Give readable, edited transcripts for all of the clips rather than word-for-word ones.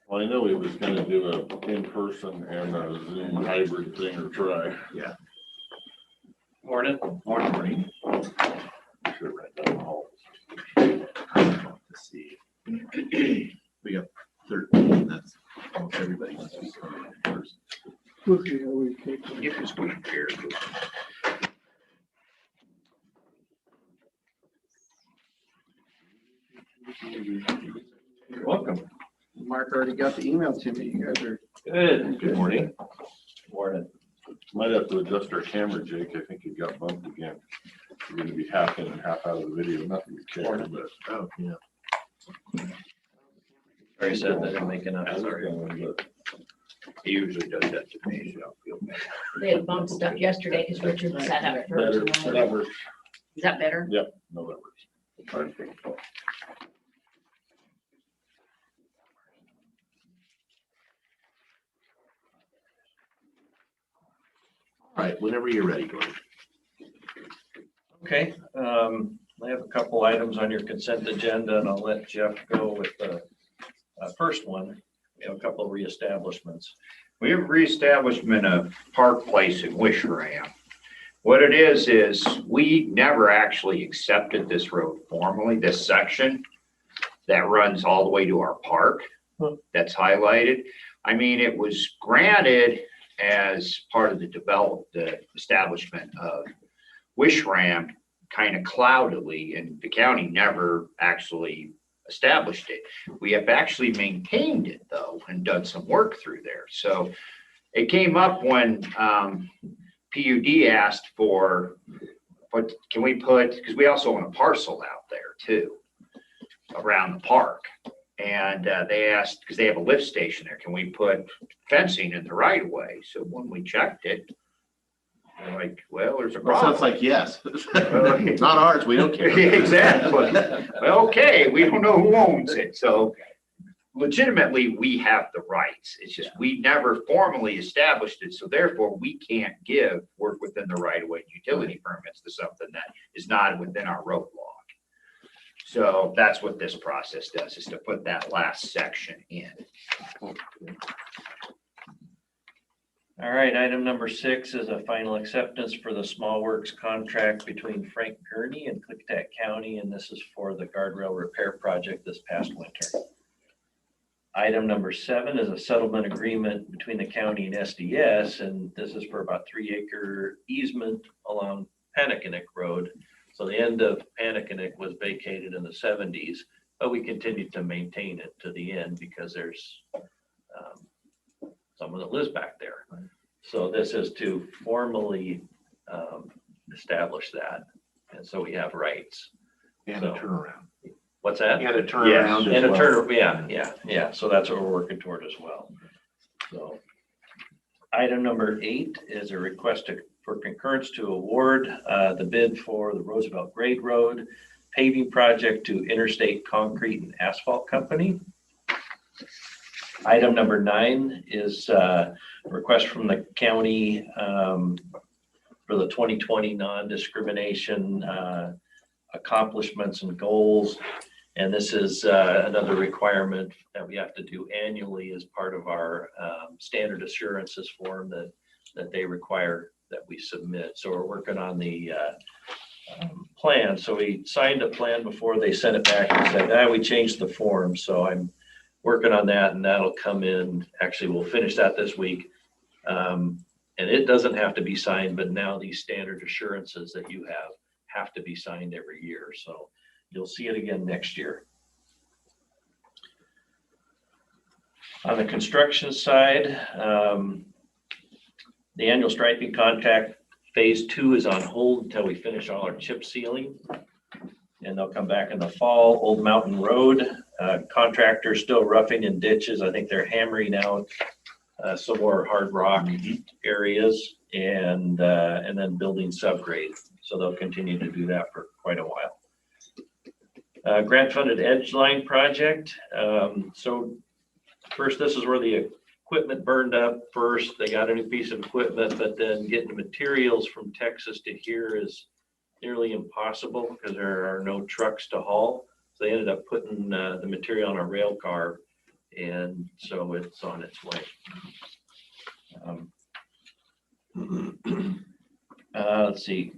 Well, I know he was gonna do a in-person and a Zoom hybrid thing or try. Yeah. Morning. Morning. Should write down the whole. Let's see. We got 13, that's almost everybody wants to be coming in person. Get this one here. You're welcome. Mark already got the email to me. You guys are. Good. Good morning. Morning. Might have to adjust our camera, Jake. I think you got bumped again. You're gonna be half in and half out of the video. Nothing to care, but. Oh, yeah. Already said that I'm making up. Sorry. He usually does that to me, so I'll feel bad. They had bumped stuff yesterday because Richard was set up first. Better, that works. Is that better? Yep, no, that works. Fine. All right, whenever you're ready, Gordon. Okay, I have a couple items on your consent agenda, and I'll let Jeff go with the first one. We have a couple of reestablishments. We have reestablishment of Park Place in Wishram. What it is we never actually accepted this road formally, this section that runs all the way to our park that's highlighted. I mean, it was granted as part of the establishment of Wishram kind of cloudily, and the county never actually established it. We have actually maintained it though and done some work through there. So it came up when PUD asked for, what can we put, because we also own a parcel out there too around the park. And they asked, because they have a lift station there, can we put fencing in the right of way? So when we checked it, they're like, well, there's a Well, problem. sounds like yes. Not ours, we don't care. Exactly. Well, okay, we don't know who owns it, so legitimately, we have the rights. It's just, we never formally established it, so therefore we can't give work within the right of way utility permits to something that is not within our road log. So that's what this process does, is to put that last section in. All right, item number 6 is a final acceptance for the small works contract between Frank Gurney and Klickitat County, and this is for the guardrail repair project this past winter. Item number 7 is a settlement agreement between the county and SDS, and this is for about 3-acre easement along Panakinik Road. So the end of Panakinik was vacated in the 70s, but we continued to maintain it to the end because there's someone that lives back there. So this is to formally establish that, and so we have rights. And a turnaround. What's that? And a turnaround And a as turn, well. yeah. So that's what we're working toward as well. So item number 8 is a request for concurrence to award the bid for the Roosevelt Grade Road paving project to Interstate Concrete and Asphalt Company. Item number 9 is a request from the county for the 2020 non-discrimination accomplishments and goals. And this is another requirement that we have to do annually as part of our standard assurances form that they require that we submit. So we're working on the plan. So we signed a plan before they sent it back and said, we changed the form. So I'm working on that, and that'll come in. Actually, we'll finish that this week. And it doesn't have to be signed, but now these standard assurances that you have to be signed every year. So you'll see it again next year. On the construction side, the annual striping contract phase 2 is on hold until we finish all our chip sealing, and they'll come back in the fall. Old Mountain Road, contractor still roughing in ditches. I think they're hammering out some more hard rock areas and then building subgrade. So they'll continue to do that for quite a while. Grant funded edge line project. So first, this is where the equipment burned up first. They got a new piece of equipment, but then getting the materials from Texas to here is nearly impossible because there are no trucks to haul. So they ended up putting the material on a rail car And so it's on its way. Let's see.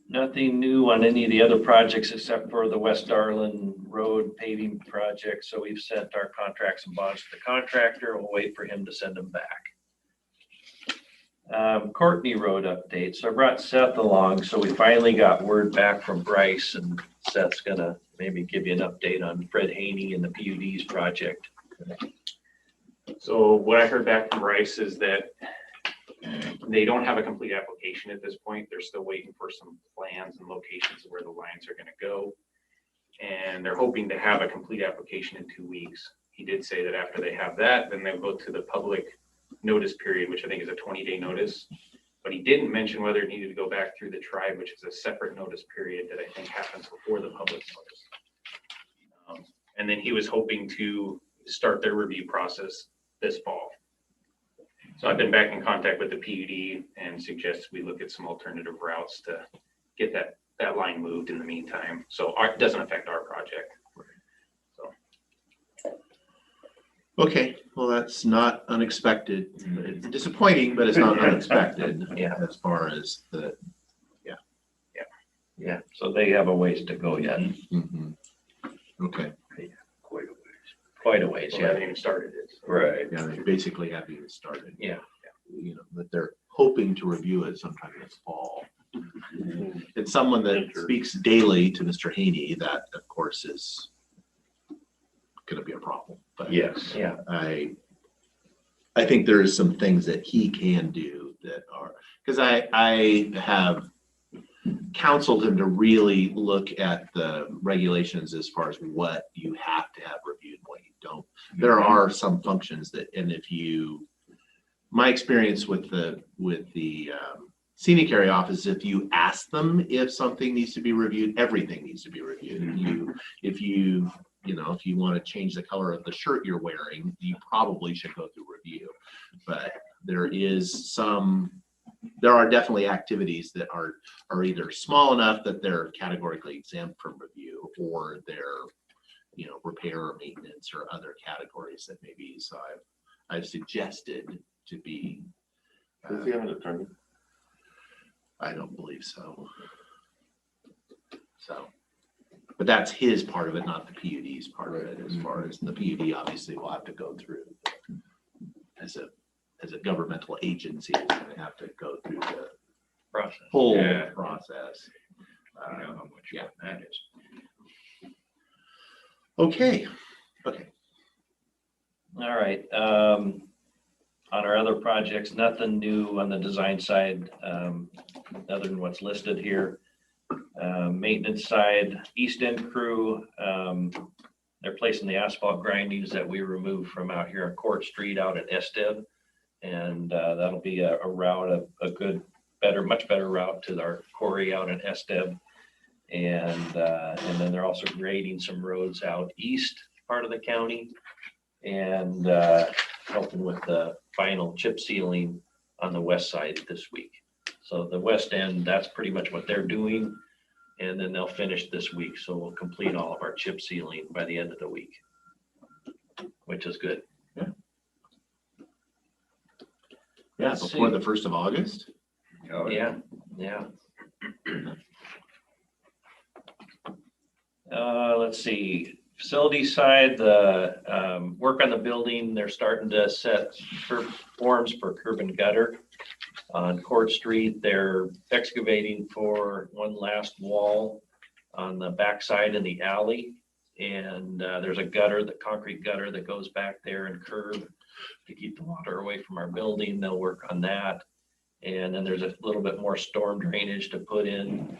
Nothing new on any of the other projects except for the West Darlin Road paving project. So we've sent our contracts and bonds to the contractor. We'll wait for him to send them back. Courtney Road update. So I brought Seth along. So we finally got word back from Bryce, and Seth's gonna maybe give you an update on Fred Haney and the PUD's project. So what I heard back from Bryce is that they don't have a complete application at this point. They're still waiting for some plans and locations of where the lines are gonna go. And they're hoping to have a complete application in 2 weeks. He did say that after they have that, then they'll go to the public notice period, which I think is a 20-day notice. But he didn't mention whether it needed to go back through the tribe, which is a separate notice period that I think happens before the public notice. And then he was hoping to start their review process this fall. So I've been back in contact with the PUD and suggest we look at some alternative routes to get that line moved in the meantime. So it doesn't affect our project. Okay, well, that's not unexpected. It's disappointing, but it's not unexpected. Yeah. As far as the, Yeah, so they have a ways to go yet. okay, Quite a ways, So they yeah. haven't even started it. So. Right. yeah, they basically haven't even started. Yeah. You know, that they're hoping to review it sometime this fall. It's someone that speaks daily to Mr. Haney. That, of course, is gonna be a problem, but Yes, yeah. I think there's some things that he can do that are, because I have counseled him to really look at the regulations as far as what you have to have reviewed, what you don't. There are some functions that, and if you, my experience with the scenic area office, if you ask them if something needs to be reviewed, everything needs to be reviewed. If you want to change the color of the shirt you're wearing, you probably should go through review. But there are definitely activities that are either small enough that they're categorically exempt from review, or they're, repair or maintenance or other categories that maybe. So I've suggested to be. Does he have an attorney? I don't believe so. But that's his part of it, not the PUD's part of it. As far as the PUD, obviously will have to go through as a governmental agency, it's going to have to go through the Process. whole Yeah. process. I don't know how much Yeah. that is. Okay. All right. On our other projects, nothing new on the design side, other than what's listed here. Maintenance side, East End crew, they're placing the asphalt grindings that we removed from out here on Court Street out at Esteb. And that'll be a route, a good, much better route to our quarry out in Esteb. And then they're also grading some roads out east part of the county, and helping with the final chip sealing on the west side this week. So the west end, that's pretty much what they're doing. And then they'll finish this week. So we'll complete all of our chip sealing by the end of the week, which is good. Yeah, Let's before see. the 1st of August. Yeah. Let's see, facility side, the work on the building, they're starting to set forms for curb and gutter. On Court Street, they're excavating for one last wall on the backside in the alley. And there's a gutter, the concrete gutter that goes back there, and curb to keep the water away from our building. They'll work on that. And then there's a little bit more storm drainage to put in.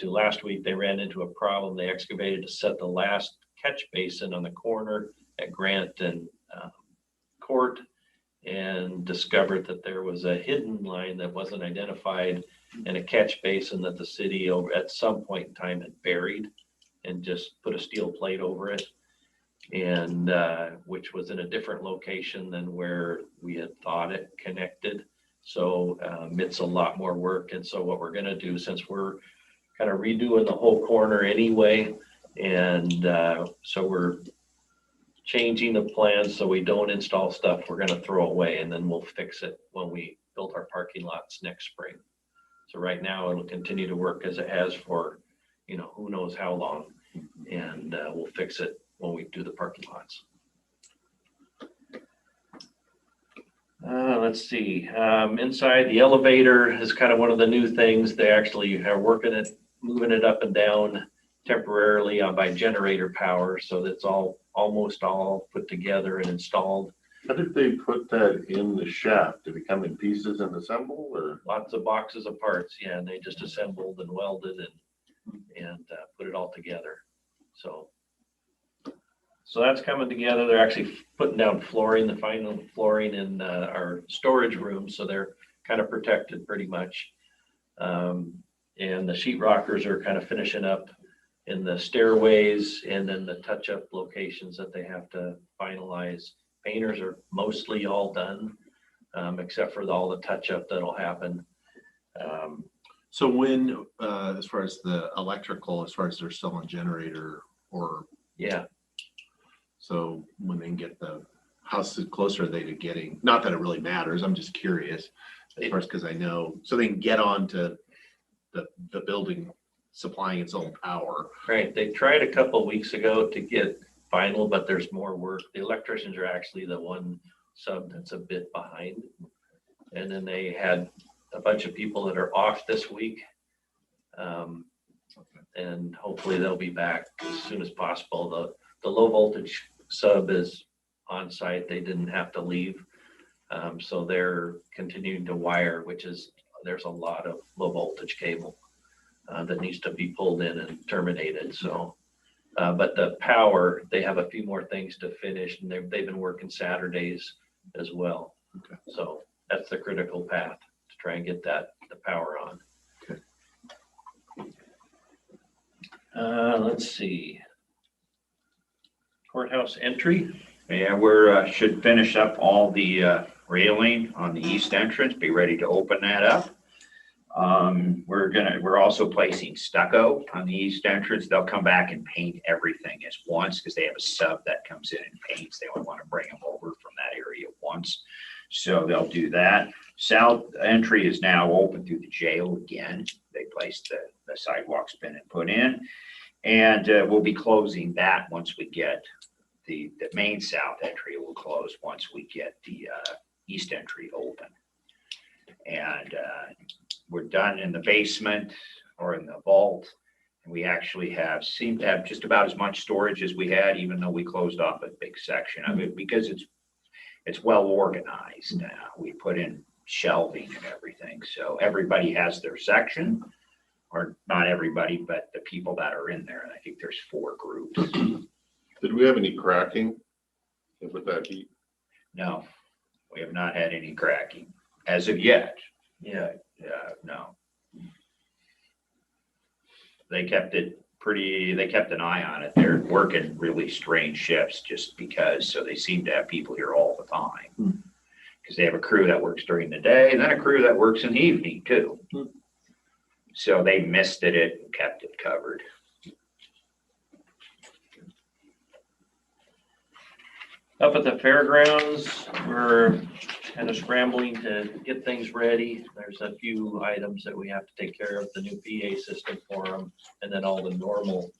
Last week, they ran into a problem. They excavated to set the last catch basin on the corner at Grant and Court, and discovered that there was a hidden line that wasn't identified, and a catch basin that the city at some point in time had buried and just put a steel plate over it, and which was in a different location than where we had thought it connected. So it's a lot more work. And so what we're going to do, since we're kind of redoing the whole corner anyway, And so we're changing the plans so we don't install stuff we're gonna throw away, and then we'll fix it when we build our parking lots next spring. So right now it'll continue to work as it has for, who knows how long. And we'll fix it when we do the parking lots. Let's see, inside the elevator is kind of one of the new things. They actually are moving it up and down temporarily by generator power. So that's almost all put together and installed. How did they put that in the shaft? Did it come in pieces and assemble, or? Lots of boxes of parts, yeah, and they just assembled and welded and put it all together. So that's coming together. They're actually putting down flooring, the final flooring in our storage room, so they're kind of protected pretty much. And the sheet rockers are kind of finishing up in the stairways, and then the touch-up locations that they have to finalize. Painters are mostly all done, except for all the touch-up that'll happen. So when, as far as the electrical, as far as they're still on generator, or Yeah, so when they can get how close are they to getting, not that it really matters, I'm just curious, as far as, because I know, so they can get on to the building supplying its own power. right. They tried a couple weeks ago to get final, but there's more work. The electricians are actually the one sub that's a bit behind. And then they had a bunch of people that are off this week. And hopefully they'll be back as soon as possible. The low voltage sub is on site. They didn't have to leave. So they're continuing to wire, there's a lot of low voltage cable that needs to be pulled in and terminated. So, but the power, they have a few more things to finish, and they've been working Saturdays as well. Okay. So that's the critical path to try and get the power on. Okay. Let's see. Courthouse entry. Yeah, should finish up all the railing on the east entrance, be ready to open that up. We're also placing stucco on the east entrance. They'll come back and paint everything at once because they have a sub that comes in and paints. They only want to bring them over from that area once. So they'll do that. South entry is now open through the jail again. They placed the sidewalk's been put in. And we'll be closing that once we get the main south entry will close once we get the east entry open. And we're done in the basement or in the vault. And we actually seem to have just about as much storage as we had, even though we closed off a big section of it, because it's well organized now. We put in shelving and everything. So everybody has their section, or not everybody, but the people that are in there. And I think there's 4 groups. Did we have any cracking with that heat? No, we have not had any cracking as of yet. Yeah. No. They kept an eye on it. They're working really strange shifts just because, so they seem to have people here all the time. Because they have a crew that works during the day and then a crew that works in the evening too. So they misted it and kept it covered. Up at the fairgrounds, we're kind of scrambling to get things ready. There's a few items that we have to take care of, the new PA system for them, and then all the normal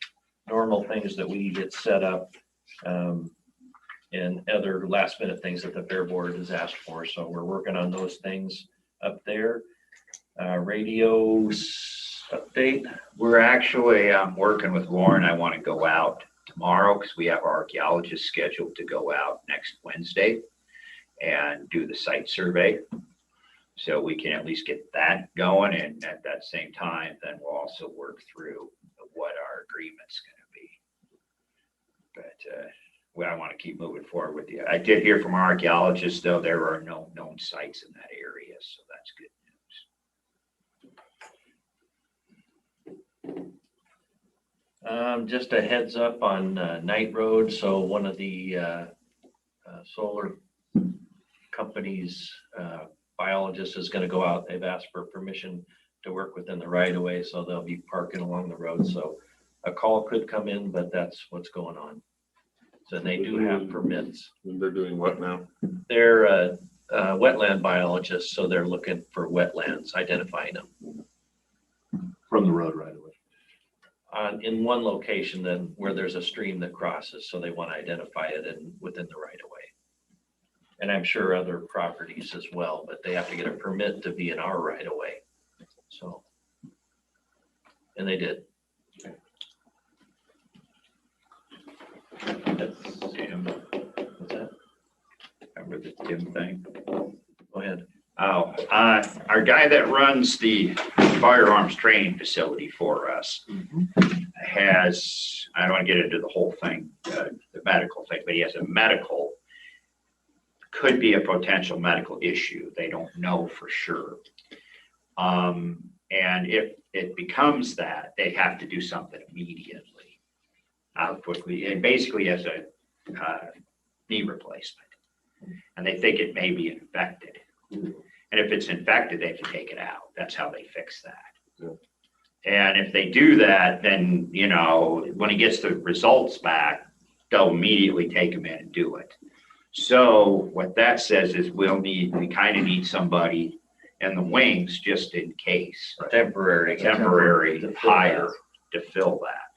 things that we get set up, and other last minute things that the fair board has asked for. So we're working on those things up there. Radios update. We're actually working with Lauren. I want to go out tomorrow because we have our archaeologist scheduled to go out next Wednesday and do the site survey. So we can at least get that going. And at that same time, then we'll also work through what our agreement's going to be. But I want to keep moving forward with you. I did hear from our archaeologists, though, there are no known sites in that area. So that's good news. Just a heads up on Night Road. So one of the solar companies, biologist is going to go out. They've asked for permission to work within the right of way, so they'll be parking along the road. So a call could come in, but that's what's going on. So they do have permits. They're doing what now? They're wetland biologists, so they're looking for wetlands, identifying them From the road right away. in one location, then where there's a stream that crosses, so they want to identify it within the right of way. And I'm sure other properties as well, but they have to get a permit to be in our right of way. So, and they did. Tim, What's that? remember the Tim thing? Go ahead. Oh, our guy that runs the firearms training facility for us has, I don't want to get into the whole thing, the medical thing, but he has a medical, could be a potential medical issue. They don't know for sure. And if it becomes that, they have to do something immediately, quickly, and basically as a knee replacement. And they think it may be infected. And if it's infected, they can take it out. That's how they fix that. Yeah. And if they do that, then, you know, when he gets the results back, they'll immediately take him in and do it. So what that says is we kind of need somebody in the wings just in case. Temporary hire to fill that.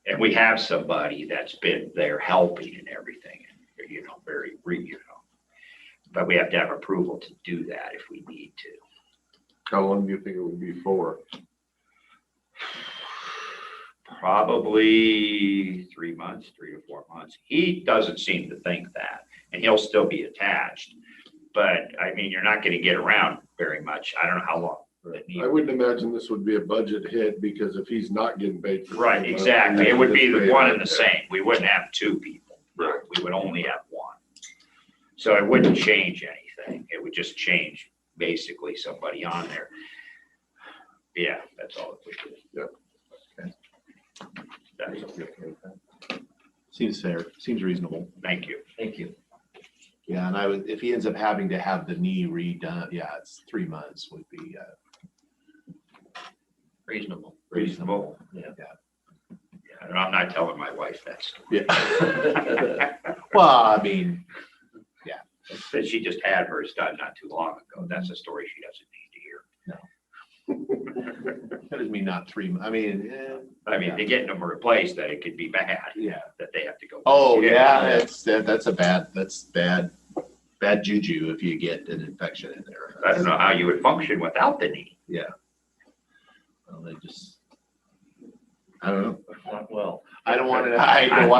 And we have somebody that's been there helping and everything, and, you know, but we have to have approval to do that if we need to. How long do you think it would be for? Probably 3 months, 3 to 4 months. He doesn't seem to think that, and he'll still be attached. But I mean, you're not going to get around very much. I don't know how long. I wouldn't imagine this would be a budget hit, because if he's not getting paid for. Right, 3 months, exactly. It would be just the pay one it and the right there. same. We wouldn't have 2 people. Right. We would only have 1. So it wouldn't change anything. It would just change basically somebody on there. Yeah, that's all it would do. That's okay. Seems fair, seems reasonable. Thank you. Thank you. Yeah, and I would, if he ends up having to have the knee redone, yeah, it's 3 months would be Reasonable. Reasonable. Yeah. And I'm not telling my wife that story. Yeah. Well, I mean, But she just had hers done not too long ago. That's a story she doesn't need to hear. that doesn't mean not 3 months. I mean, I mean, to get them replaced, that it could be bad, yeah. that they have to go. Oh, yeah, that's bad juju if you get an infection in there. I don't know how you would function without the knee. Yeah. Well, they just, I don't know. Not well. I don't want to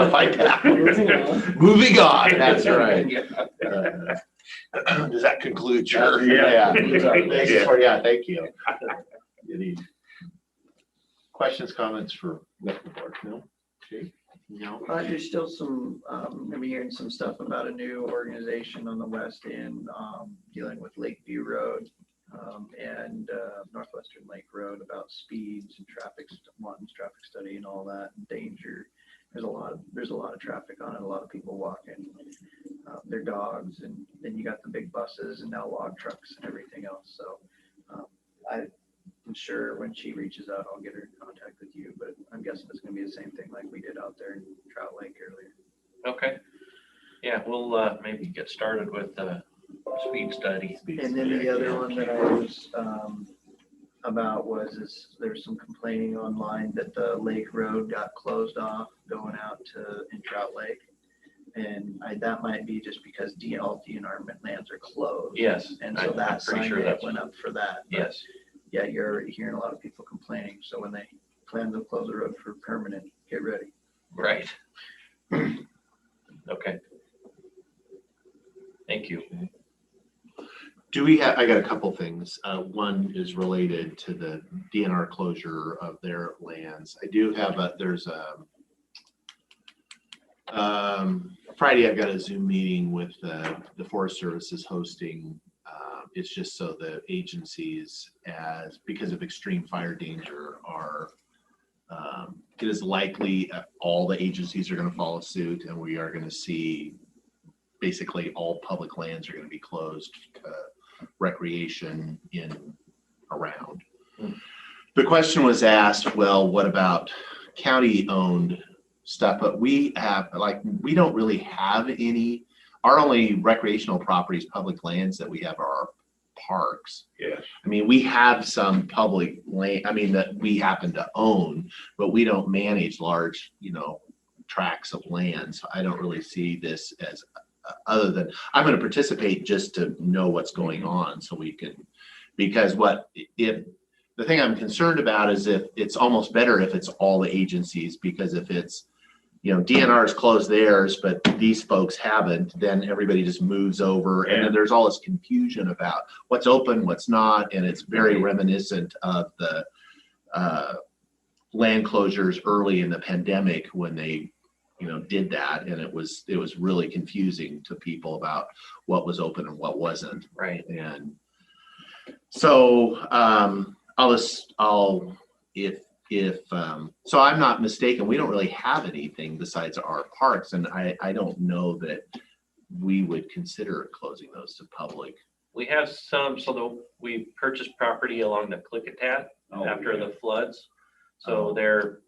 fight that. Moving on, that's right. Does that conclude your? Yeah. Yeah, thank you. Any questions, comments for the board? No? Okay. No? There's still some, I'm hearing some stuff about a new organization on the west end, dealing with Lakeview Road, and Northwestern Lake Road about speeds and traffic study and all that, and danger. There's a lot of traffic on it, a lot of people walking their dogs, and then you got the big buses and now log trucks and everything else. So I'm sure when she reaches out, I'll get her in contact with you, but I'm guessing it's gonna be the same thing like we did out there in Trout Lake earlier. Okay. Yeah, we'll maybe get started with the speed study. And then the other one that I was about was there's some complaining online that the Lake Road got closed off going out to in Trout Lake. And that might be just because all DNR lands are closed. Yes. And so I'm that pretty sign sure that that's- went up for that. But Yes. yeah, you're already hearing a lot of people complaining. So when they plan to close the road for permanent, get ready. Right. Okay. Thank you. Do we have, I got a couple things. One is related to the DNR closure of their lands. I do have Friday, I've got a Zoom meeting with the Forest Service is hosting. It's just so the agencies, because of extreme fire danger, it is likely all the agencies are going to follow suit, and we are going to see basically all public lands are going to be closed, recreation in around. The question was asked, well, what about county-owned stuff? But we have, like, we don't really have any. Our only recreational properties, public lands that we have are our parks. Yes. I mean, we have some public land, I mean, that we happen to own, but we don't manage large, tracts of land. So I don't really see this as, other than, I'm going to participate just to know what's going on so we can, because the thing I'm concerned about is if it's almost better if it's all the agencies, because if it's, DNR's closed theirs, but these folks haven't, then everybody just moves over. And then there's all this confusion about what's open, what's not. And it's very reminiscent of the land closures early in the pandemic when they, did that. And it was really confusing to people about what was open and what wasn't. Right. And so so I'm not mistaken, we don't really have anything besides our parks, and I don't know that we would consider closing those to public. We have some, we purchased property along the Klickitat after the floods. So their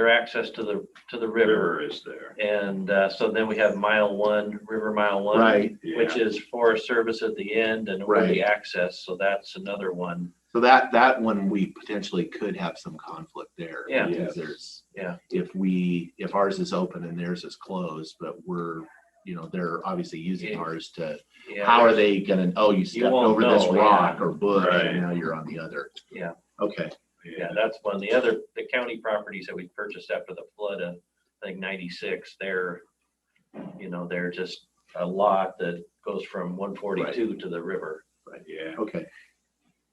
access to the river is there. And so then we have River Mile 1. Right. Which is Forest Service at the end and early access. So that's another one. So that one, we potentially could have some conflict there. Yeah. Because there's, Yeah. if ours is open and theirs is closed, but we're, they're obviously using ours to, how are they gonna, you stepped won't over this know, rock or bush Right. and now you're on the other. Yeah. Okay. Yeah, that's one. The county properties that we purchased after the flood of, I think, 96, they're just a lot that goes from 142 to the river. Right. Yeah. Okay.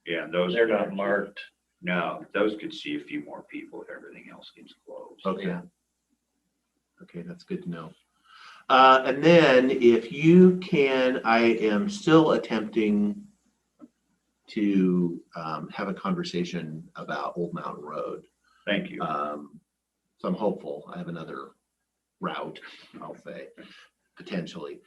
Yeah. Those. They're not marked. No, those could see a few more people if everything else gets closed. Okay. Yeah. Okay, that's good to know. And then if you can, I am still attempting to have a conversation about Old Mountain Road. Thank you. So I'm hopeful. I have another route, I'll say, potentially.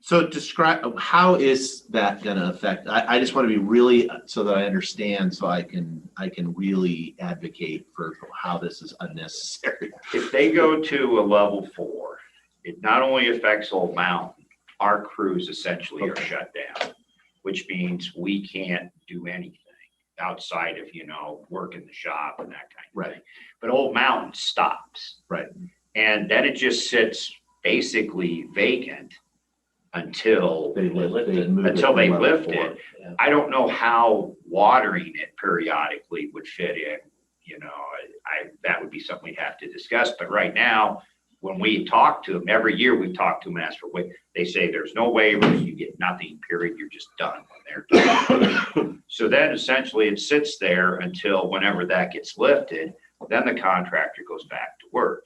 So describe, how is that going to affect? I just want to be really, so that I understand, so I can really advocate for how this is unnecessary. If they go to a level 4, it not only affects Old Mountain, our crews essentially are shut down, which means we can't do anything outside of, work in the shop and that kind of thing. But Old Mountain stops. Right. And then it just sits basically vacant until They move it until to they level lift 4. it. I don't know how watering it periodically would fit in. That would be something we'd have to discuss. But right now, when we talk to them, every year we talk to them and ask for waivers. They say there's no waivers, you get nothing, period. You're just done when they're done. So then essentially it sits there until whenever that gets lifted, then the contractor goes back to work.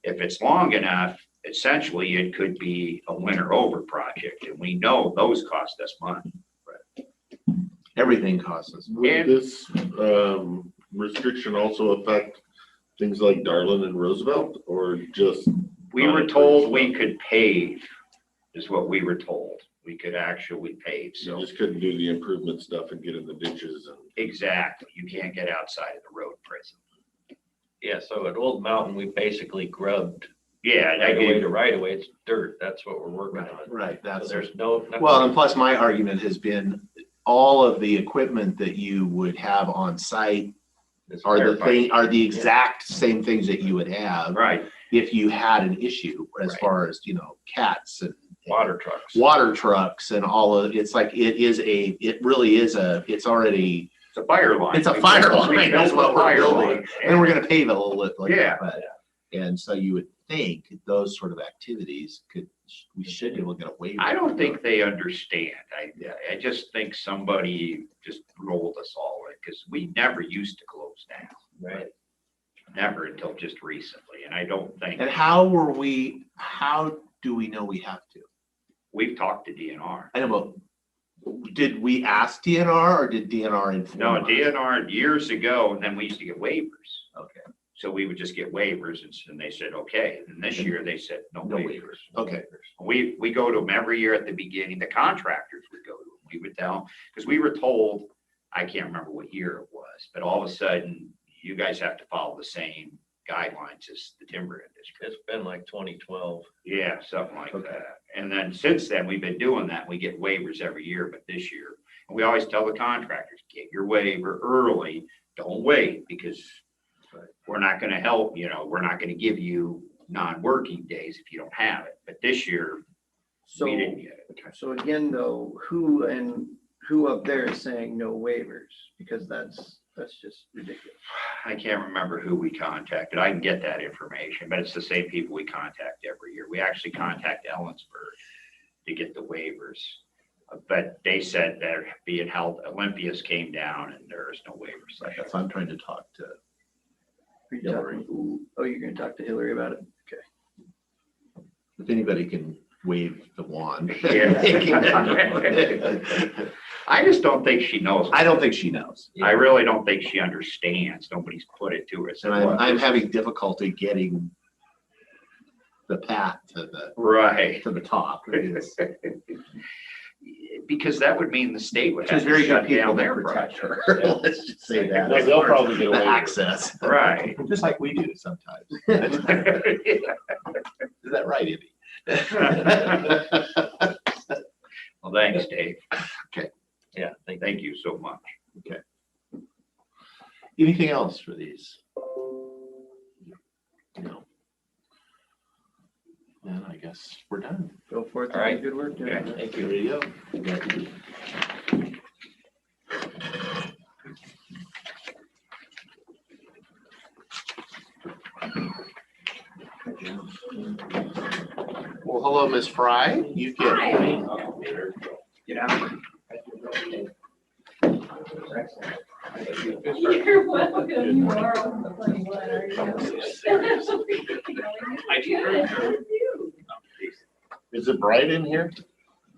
If it's long enough, essentially it could be a winter over project, and we know those cost us money. Everything costs us. Would this restriction also affect things like Darlin and Roosevelt, or just? We were told we could pave, is what we were told. We could actually pave, You so. just couldn't do the improvement stuff and get in the ditches and. Exactly, you can't get outside of the road prison. Yeah, so at Old Mountain, we basically grubbed Yeah, I right away. It's dirt. That's what we're working on. Right, So that's, there's no. well, and plus my argument has been all of the equipment that you would have on site are the exact same things that you would have right, if you had an issue as far as, cats and water trucks and all of, it's like, it really is it's already, it's a fire line. it's a fire We line, built that's what a we're fire building. line. And we're gonna pave it a little bit later. Yeah. But, and so you would think those sort of activities we should be able to get a waiver. I don't think they understand. I just think somebody just rolled us all in, because we never used to close down. Right. Never until just recently, and I don't think, And how do we know we have to? we've talked to DNR. I know, but did we ask DNR or did DNR inform No, us? DNR years ago, and then we used to get waivers. Okay, So we would just get waivers, and they said, okay. And this year they said, no no waivers. waivers. Okay, We go to them every year at the beginning. The contractors would go to them. We would tell them, because we were told, I can't remember what year it was, list, but all of a sudden, you guys have to follow the same guidelines as the timber industry. It's been like 2012. Yeah, something like Okay. that. And then since then, we've been doing that. We get waivers every year, but this year, and we always tell the contractors, get your waiver early. Don't wait, because we're not gonna help, we're not gonna give you non-working days if you don't have it. But this year, So, we didn't get it. so again, though, who up there is saying no waivers? Because that's just ridiculous. I can't remember who we contacted. I can get that information, but it's the same people we contact every year. We actually contact Ellensburg to get the waivers. But they said they're being held, Olympia's came down and there is no waivers. That's why I'm trying to talk to Are you Hillary. talking- Oh, you're gonna talk to Hillary about it? Okay. If anybody can wave the wand. Yeah. I just don't think she knows. I don't think she knows. I really don't think she understands. Nobody's put it to her. And I'm having difficulty getting the path to Right. the top. It's Because that would mean the state would have She's to very good shut people down that their protect project. her. Let's just say that. They'll probably get The away. access. Right. Just like we do sometimes. Is that right, Ivy? Well, thanks, Dave. Yeah, Thank you so much. Anything else for these? No. Then I guess we're done. Go forth. All right. Good work. Okay. Jim. Thank Here you. you go. Well, hello, Ms. Fry. You can. You're welcome. You are on the funny one, are you? Good. Is it bright in here?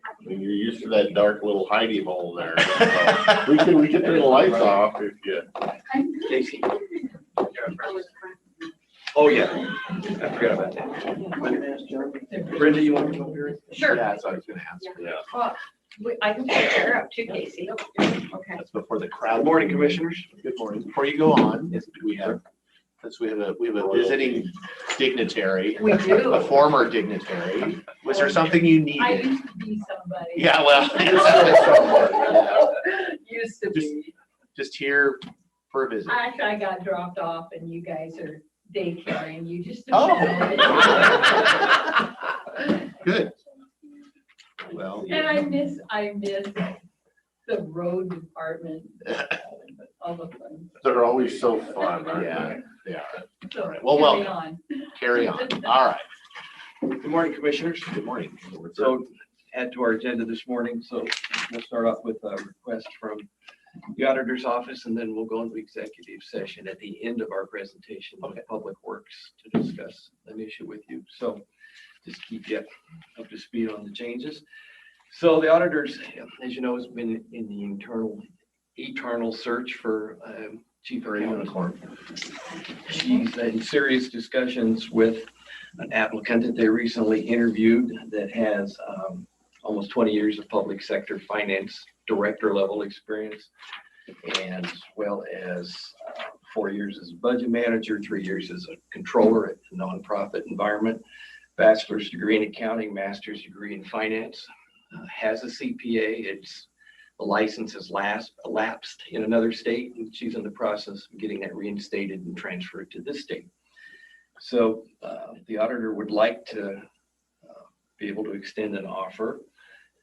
I mean, you're used to that dark little hidey hole there. We could turn the lights off if you. Casey. Oh, yeah. I forgot about that. Brenda, you want to come up here? Sure. Yeah, that's what I was gonna ask. Yeah. Well, I can take her up too, Casey. Okay. That's before the crowd. Good morning, Commissioners. Good morning. Before you go on, we have a visiting dignitary, We a do. former dignitary. Was there something you I needed? used to be somebody. Yeah, well. Used to be. Just here for a visit. Actually, I got dropped off and you guys are daycaring. You just. Oh. And Good. Well, I miss the road department. All the fun. They're always so fun, aren't yeah, they? yeah. So, right. Well, carry welcome. on. Carry on. All right. Good morning, Commissioners. Good morning. So add to our agenda this morning. So we'll start off with a request from the auditor's office, and then we'll go into executive session at the end of our presentation of Public Works to discuss an issue with you. So just keep you up to speed on the changes. So the auditors, as you know, has been in the eternal search for chief accountant. Unicorn. She's in serious discussions with an applicant that they recently interviewed that has almost 20 years of public sector finance director level experience, and as well as 4 years as a budget manager, 3 years as a controller at a nonprofit environment, bachelor's degree in accounting, master's degree in finance, has a CPA. The license has lapsed in another state, and she's in the process of getting that reinstated and transferred to this state. So the auditor would like to be able to extend an offer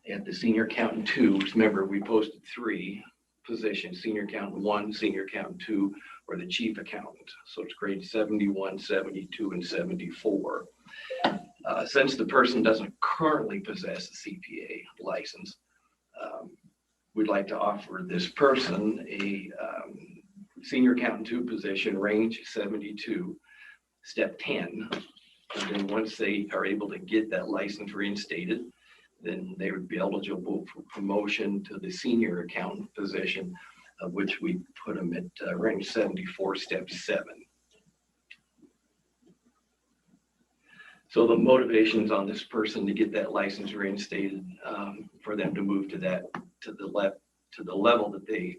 at the senior accountant 2. Remember, we posted 3 positions: senior accountant 1, senior accountant 2, or the chief accountant. So it's grade 71, 72, and 74. Since the person doesn't currently possess a CPA license, we'd like to offer this person a senior accountant 2 position, range 72, step 10. And then once they are able to get that license reinstated, then they would be eligible for promotion to the senior accountant position, of which we put them at range 74, step 7. So the motivations on this person to get that license reinstated, for them to move to the level that they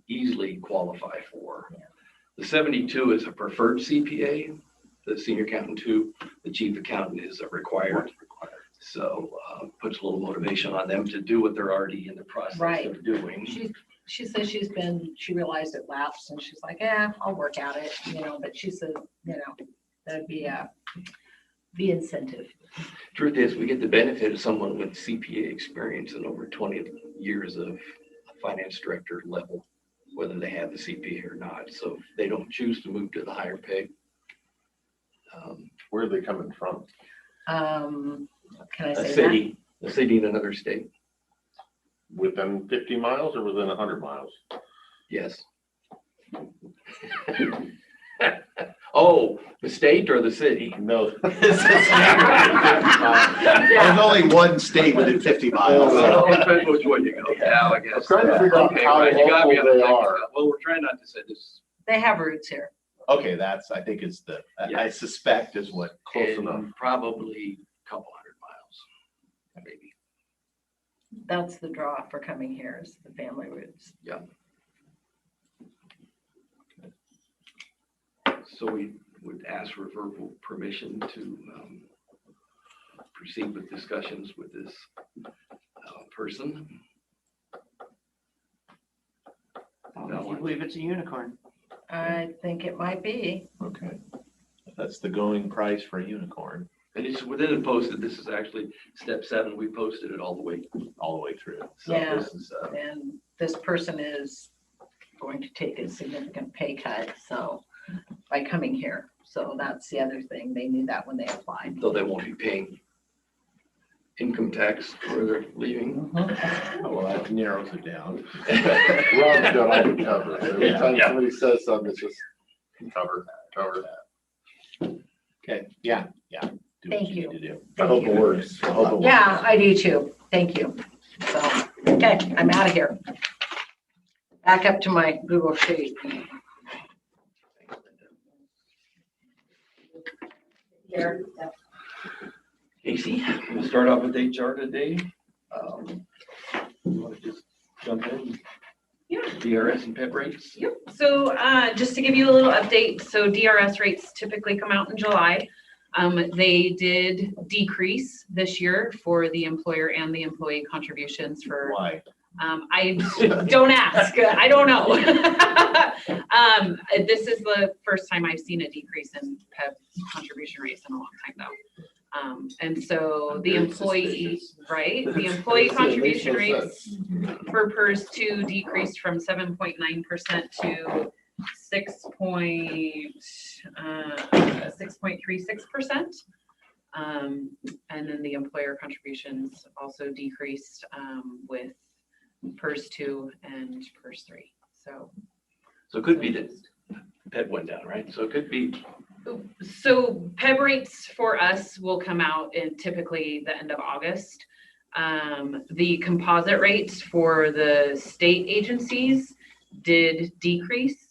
easily qualify for. The 72 is a preferred CPA, the senior accountant 2, the chief accountant is a required. So puts a little motivation on them to do what they're already in the process Right. of doing. She says she realized it lapsed and she's like, yeah, I'll work at it, but she said, that'd be the incentive. Truth is, we get the benefit of someone with CPA experience and over 20 years of finance director level, whether they have the CPA or not. So if they don't choose to move to the higher pay. Where are they coming from? Can I A say city in another state. Within 50 miles or within 100 miles? Yes. Oh, the state or the city? No. There's only one state within 50 miles. Well, it depends which way you go. Yeah, I guess. I'm trying to figure out Okay, how right, you got me local on they the are. Well, we're trying not to say this. They have roots here. Okay, I think it's I suspect is what. Close enough. in probably a couple 100 miles, maybe. That's the draw for coming here is the family roots. So we would ask for verbal permission to proceed with discussions with this person. I believe it's a unicorn. I think it might be. Okay. That's the going price for a unicorn, And it's within the posted, this is actually step 7, we posted it all the way. all the way through. So Yeah. this is, And this person is going to take a significant pay cut, so by coming here. So that's the other thing. They knew that when they applied. though they won't be paying income tax where they're leaving. Oh, well, that narrows it down. Rob's got all the cover. Every time Yeah. somebody says something, it's just cover that. Okay, yeah. Do what Thank need you. to do. I hope it works. I hope it works. Yeah, I do too. Thank you. So, okay, I'm out of here. Back up to my Google Sheet. Here. Casey? We'll start off with HR today. You want to just jump in? DRS and PEP rates? Yep, so just to give you a little update, so DRS rates typically come out in July. They did decrease this year for the employer and the employee contributions for, Why? I don't ask, I don't know. This is the first time I've seen a decrease in PEP contribution rates in a long time though. And so I'm the very employee, suspicious. right, the employee contribution Makes no rates for PERS 2 decreased from 7.9% to 6.36%. And then the employer contributions also decreased with PERS 2 and PERS 3. So So it could be that PEP went down, right? So it could be, So PEB rates for us will come out in typically the end of August. The composite rates for the state agencies did decrease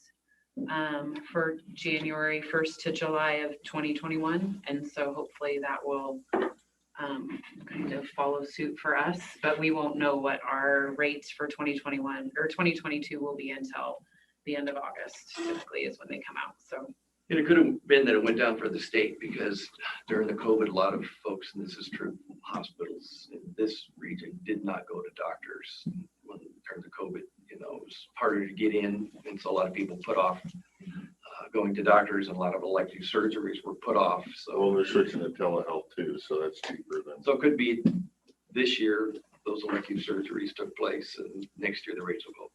for January 1st to July of 2021. And so hopefully that will kind of follow suit for us, but we won't know what our rates for 2021 or 2022 will be until the end of August typically is when they come out. So and it could have been that it went down for the state because during the COVID, a lot of folks, and this is true, hospitals in this region did not go to doctors during the COVID. It was harder to get in, and so a lot of people put off going to doctors, and a lot of elective surgeries were put off. Well, So, they're switching to telehealth too, so that's cheaper than. so it could be this year those elective surgeries took place, and next year the rates will go.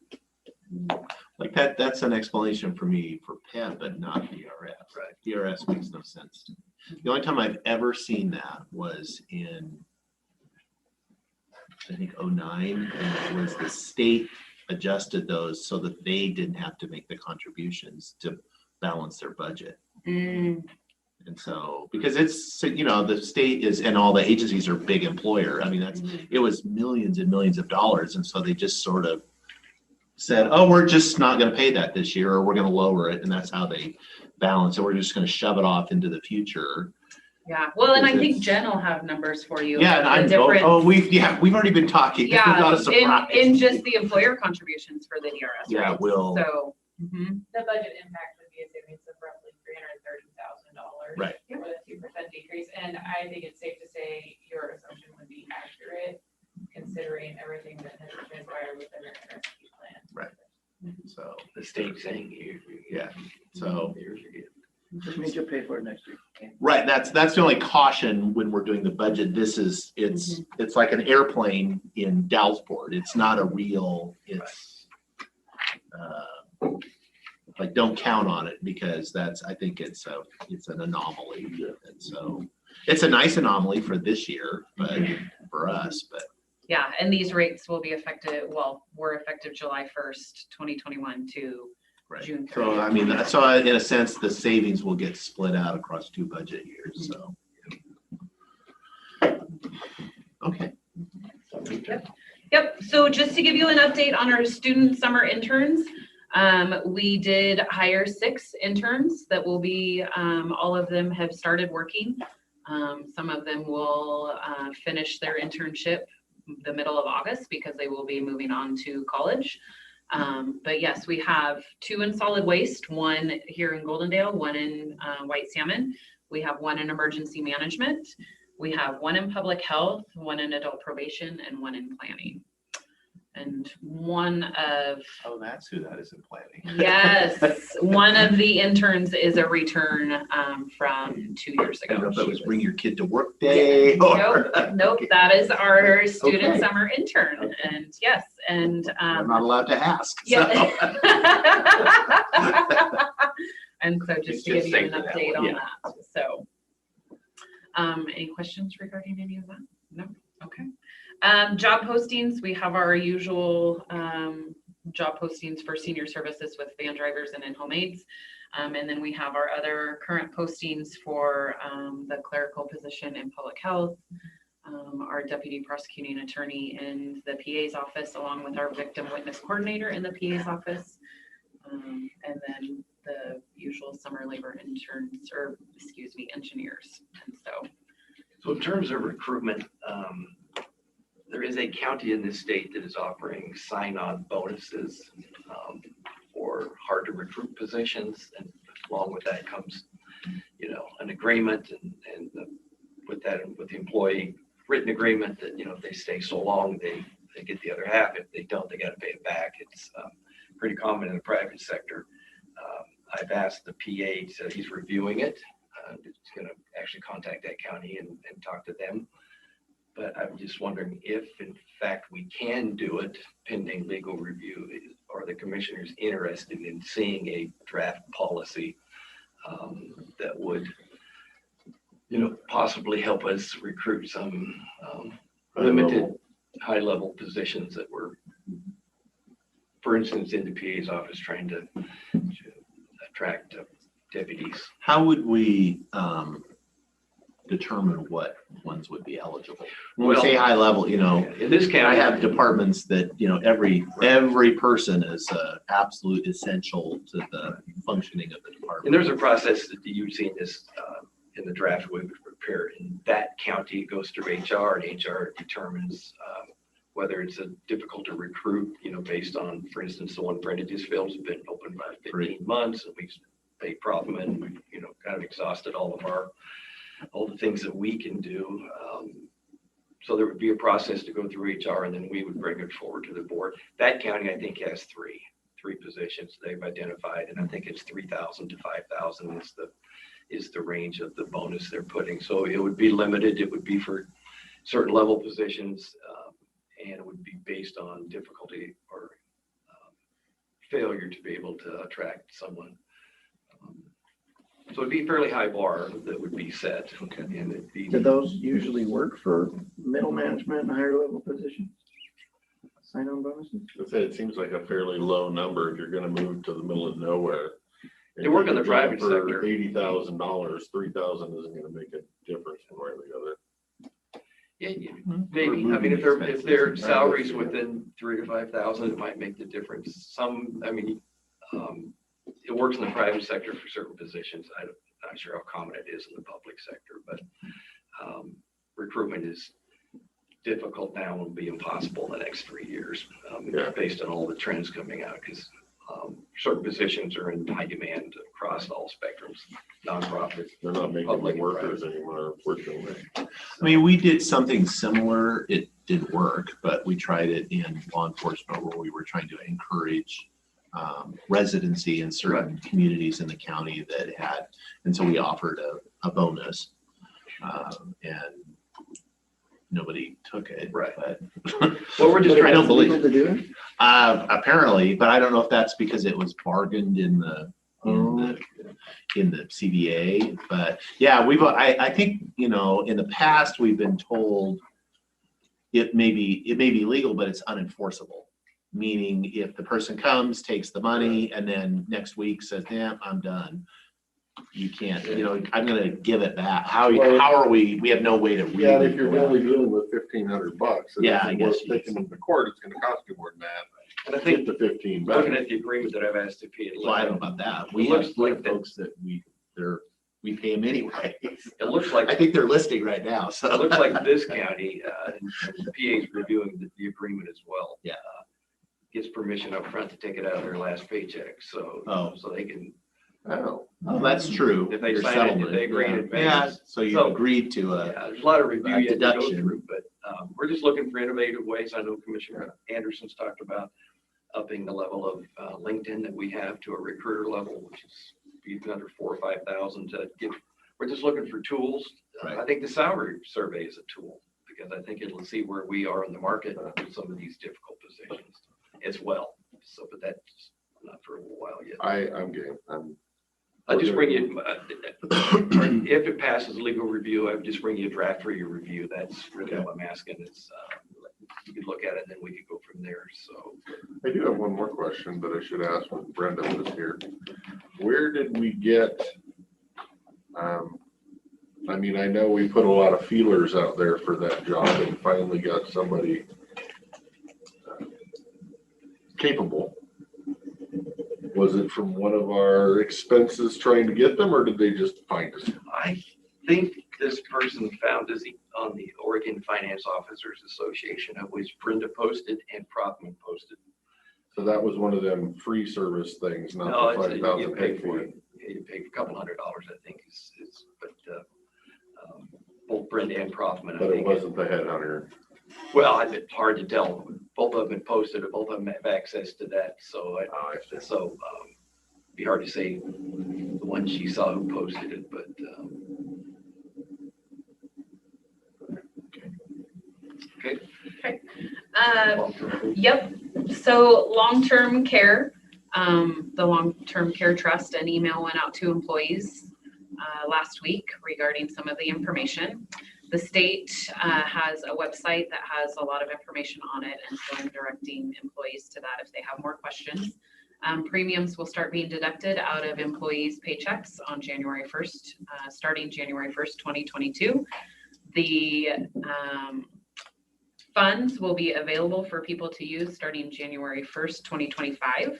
Like that's an explanation for me for PEP, but not DRS. Right. DRS makes no sense to me. The only time I've ever seen that was in, I think, 2009, and it was the state adjusted those so that they didn't have to make the contributions to balance their budget. And so, because it's, the state is, and all the agencies are big employer. I mean, it was millions and millions of dollars. And so they just sort of said, oh, we're just not going to pay that this year, or we're going to lower it. And that's how they balance it. We're just going to shove it off into the future. Yeah, well, and I think It's- Jen will have numbers for you. Yeah, and the I'm, difference- we've already been talking. This is not Yeah, a surprise. in just the employer contributions for the DRS. Yeah, rates. we'll- So, mhm. The budget impact would be a savings of roughly $330,000. Right. For the 2% decrease, and I think it's safe to say your assumption would be accurate, considering everything that has transpired within the RSP plan. Right. So, The state saying you. Yeah, so- Here's your gift. Just means you'll pay for it next year. right, that's the only caution when we're doing the budget. It's like an airplane in Dalesport. It's not a real, like, don't count on it because I think it's an anomaly. And so it's a nice anomaly for this year, but for us, but Yeah, and these rates will be effective, were effective July 1st, 2021 to right. June So 30th. I mean, in a sense, the savings will get split out across 2 budget years, so. Okay. Yep, so just to give you an update on our student summer interns, we did hire 6 interns that will be, all of them have started working. Some of them will finish their internship the middle of August because they will be moving on to college. But yes, we have 2 in solid waste, 1 here in Goldendale, 1 in White Salmon. We have 1 in emergency management. We have 1 in public health, 1 in adult probation, and 1 in planning. And one of, Oh, that's who that is in planning. yes, one of the interns is a return from 2 years I don't know ago. if that was bring your kid to work day. Nope, that is our student Okay. summer intern. Okay. And yes, and I'm not allowed to ask. so. yeah. And so just It's to give just you an safe for that update one, on yeah. that, so. Any questions regarding any of that? No, okay. Job postings, we have our usual job postings for senior services with van drivers and in-home aides. And then we have our other current postings for the clerical position in public health, our deputy prosecuting attorney in the PA's office, along with our victim witness coordinator in the PA's office. And then the usual summer labor interns, or excuse me, engineers. And So in terms of recruitment, there is a county in this state that is offering sign-on bonuses for hard to recruit positions. And along with that comes, an agreement and with the employee written agreement that, if they stay so long, they get the other half. If they don't, they got to pay it back. It's pretty common in the private sector. I've asked the PA, so he's reviewing it. He's going to actually contact that county and talk to them. But I'm just wondering if, in fact, we can do it pending legal review. Are the commissioners interested in seeing a draft policy that would, possibly help us recruit some limited high-level positions that were, for instance, in the PA's office trying to attract deputies? How would we determine what ones would be eligible? When we say high level, In this I county, have departments that, every person is absolute essential to the functioning of the department. and there's a process that you've seen this in the draft we would prepare. In that county, it goes through HR, and HR determines whether it's difficult to recruit, based on, for instance, the one Brenda Disfield's has been open about 15 months, and we've paid problem, and we've, kind of exhausted all the things that we can do. So there would be a process to go through HR, and then we would bring it forward to the board. That county, I think, has three positions they've identified, and I think it's 3,000 to 5,000 is the range of the bonus they're putting. So it would be limited. It would be for certain level positions, and it would be based on difficulty or failure to be able to attract someone. So it'd be a fairly high bar that would be set. Okay. And it'd be. Do those usually work for middle management and higher level positions? Sign-on bonuses? It seems like a fairly low number if you're gonna move to the middle of nowhere. They work in the private sector. $80,000, 3,000 isn't gonna make a difference one way or the other. Yeah, maybe. I mean, if their salaries within 3,000 to 5,000, it might make the difference. Some, it works in the private sector for certain positions. I'm not sure how common it is in the public sector, but recruitment is difficult now and will be impossible in the next 3 years, based on all the trends coming out, because certain positions are in high demand across all spectrums, nonprofits. They're not making Public them and workers anymore, unfortunately. I mean, we did something similar. It didn't work, but we tried it in law enforcement where we were trying to encourage residency in certain communities in the county that had, and so we offered a bonus, and nobody took it. Right. But Well, we're just I trying don't to believe Legal to do it? apparently, but I don't know if that's because it was bargained in the CBA. But yeah, I think, you know, in the past we've been told it may be legal, but it's unenforceable. Meaning if the person comes, takes the money, and then next week says, "Damn, I'm done." You can't, you know, I'm gonna give it back. How are we have no way to really. Yeah, and if you're go out. only dealing with $1,500, Yeah, I guess it's taking them to court, it's gonna cost you more than that. And I Get think, the 15 looking back. at the agreement that I've asked to pay, Well, I don't know about that. We It have looks like that- folks that we pay them anyway. it looks like I think they're listing right now, so. It looks like this county, and the PA's reviewing the agreement as well. Yeah. Gets permission up front to take it out of their last paycheck, so. Oh. So they can, Oh, Oh, that's true. if they Your sign it, if settlement, they agree in yeah. advance. Yeah, so you So- agreed to Yeah, there's a lot of review yet to go deduction. through, but we're just looking for innovative ways. I know Commissioner Anderson's talked about upping the level of LinkedIn that we have to a recruiter level, which is even under 4,000 or 5,000 to give. We're just looking for tools. Right. I think the salary survey is a tool, because I think it'll see where we are in the market with some of these difficult positions as well. So, but that's not for a little while yet. I'm game. I'll just bring you, if it passes legal review, I would just bring you a draft for your review. That's really all I'm asking. It's, you could look at it, and then we could go from there, so. I do have one more question that I should ask when Brenda was here. Where did we get, I mean, I know we put a lot of feelers out there for that job and finally got somebody capable. Was it from one of our expenses trying to get them, or did they just find us? I think this person found us on the Oregon Finance Officers Association, of which Brenda posted and Prothman posted. So that was one of them free service things, No, not the it's, you 5,000 pay head for fee. it. You pay a couple $100, I think, but both Brenda and Prothman, I But it think. wasn't the headhunter. Well, it's hard to tell. Both of them had posted it, both of them have access to that, so be hard to say the one she saw who posted it, but Yep, so long-term care, the long-term care trust, an email went out to employees last week regarding some of the information. The state has a website that has a lot of information on it, and so I'm directing employees to that if they have more questions. Premiums will start being deducted out of employees' paychecks on January 1st, starting January 1st, 2022. The funds will be available for people to use starting January 1st, 2025.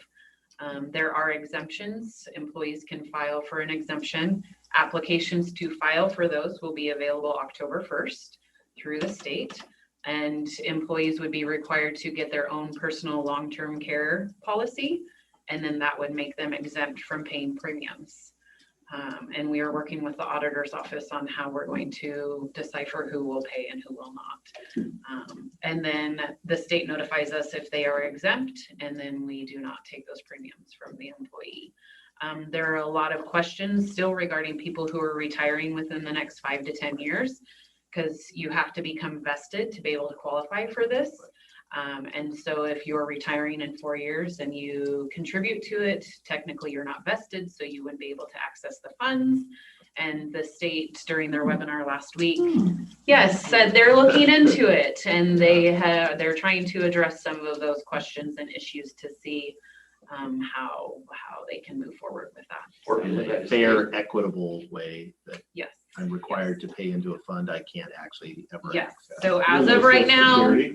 There are exemptions. Employees can file for an exemption. Applications to file for those will be available October 1st through the state. And employees would be required to get their own personal long-term care policy, and then that would make them exempt from paying premiums. And we are working with the auditor's office on how we're going to decipher who will pay and who will not. And then the state notifies us if they are exempt, and then we do not take those premiums from the employee. There are a lot of questions still regarding people who are retiring within the next 5 to 10 years, because you have to become vested to be able to qualify for this. And so if you're retiring in 4 years and you contribute to it, technically you're not vested, so you wouldn't be able to access the funds. And the state during their webinar last week, yes, said they're looking into it, and they're trying to address some of those questions and issues to see how they can move forward with that. working with In a that fair, equitable way that Yes. I'm required to pay into a fund I can't actually ever Yes, access. so as of right now, you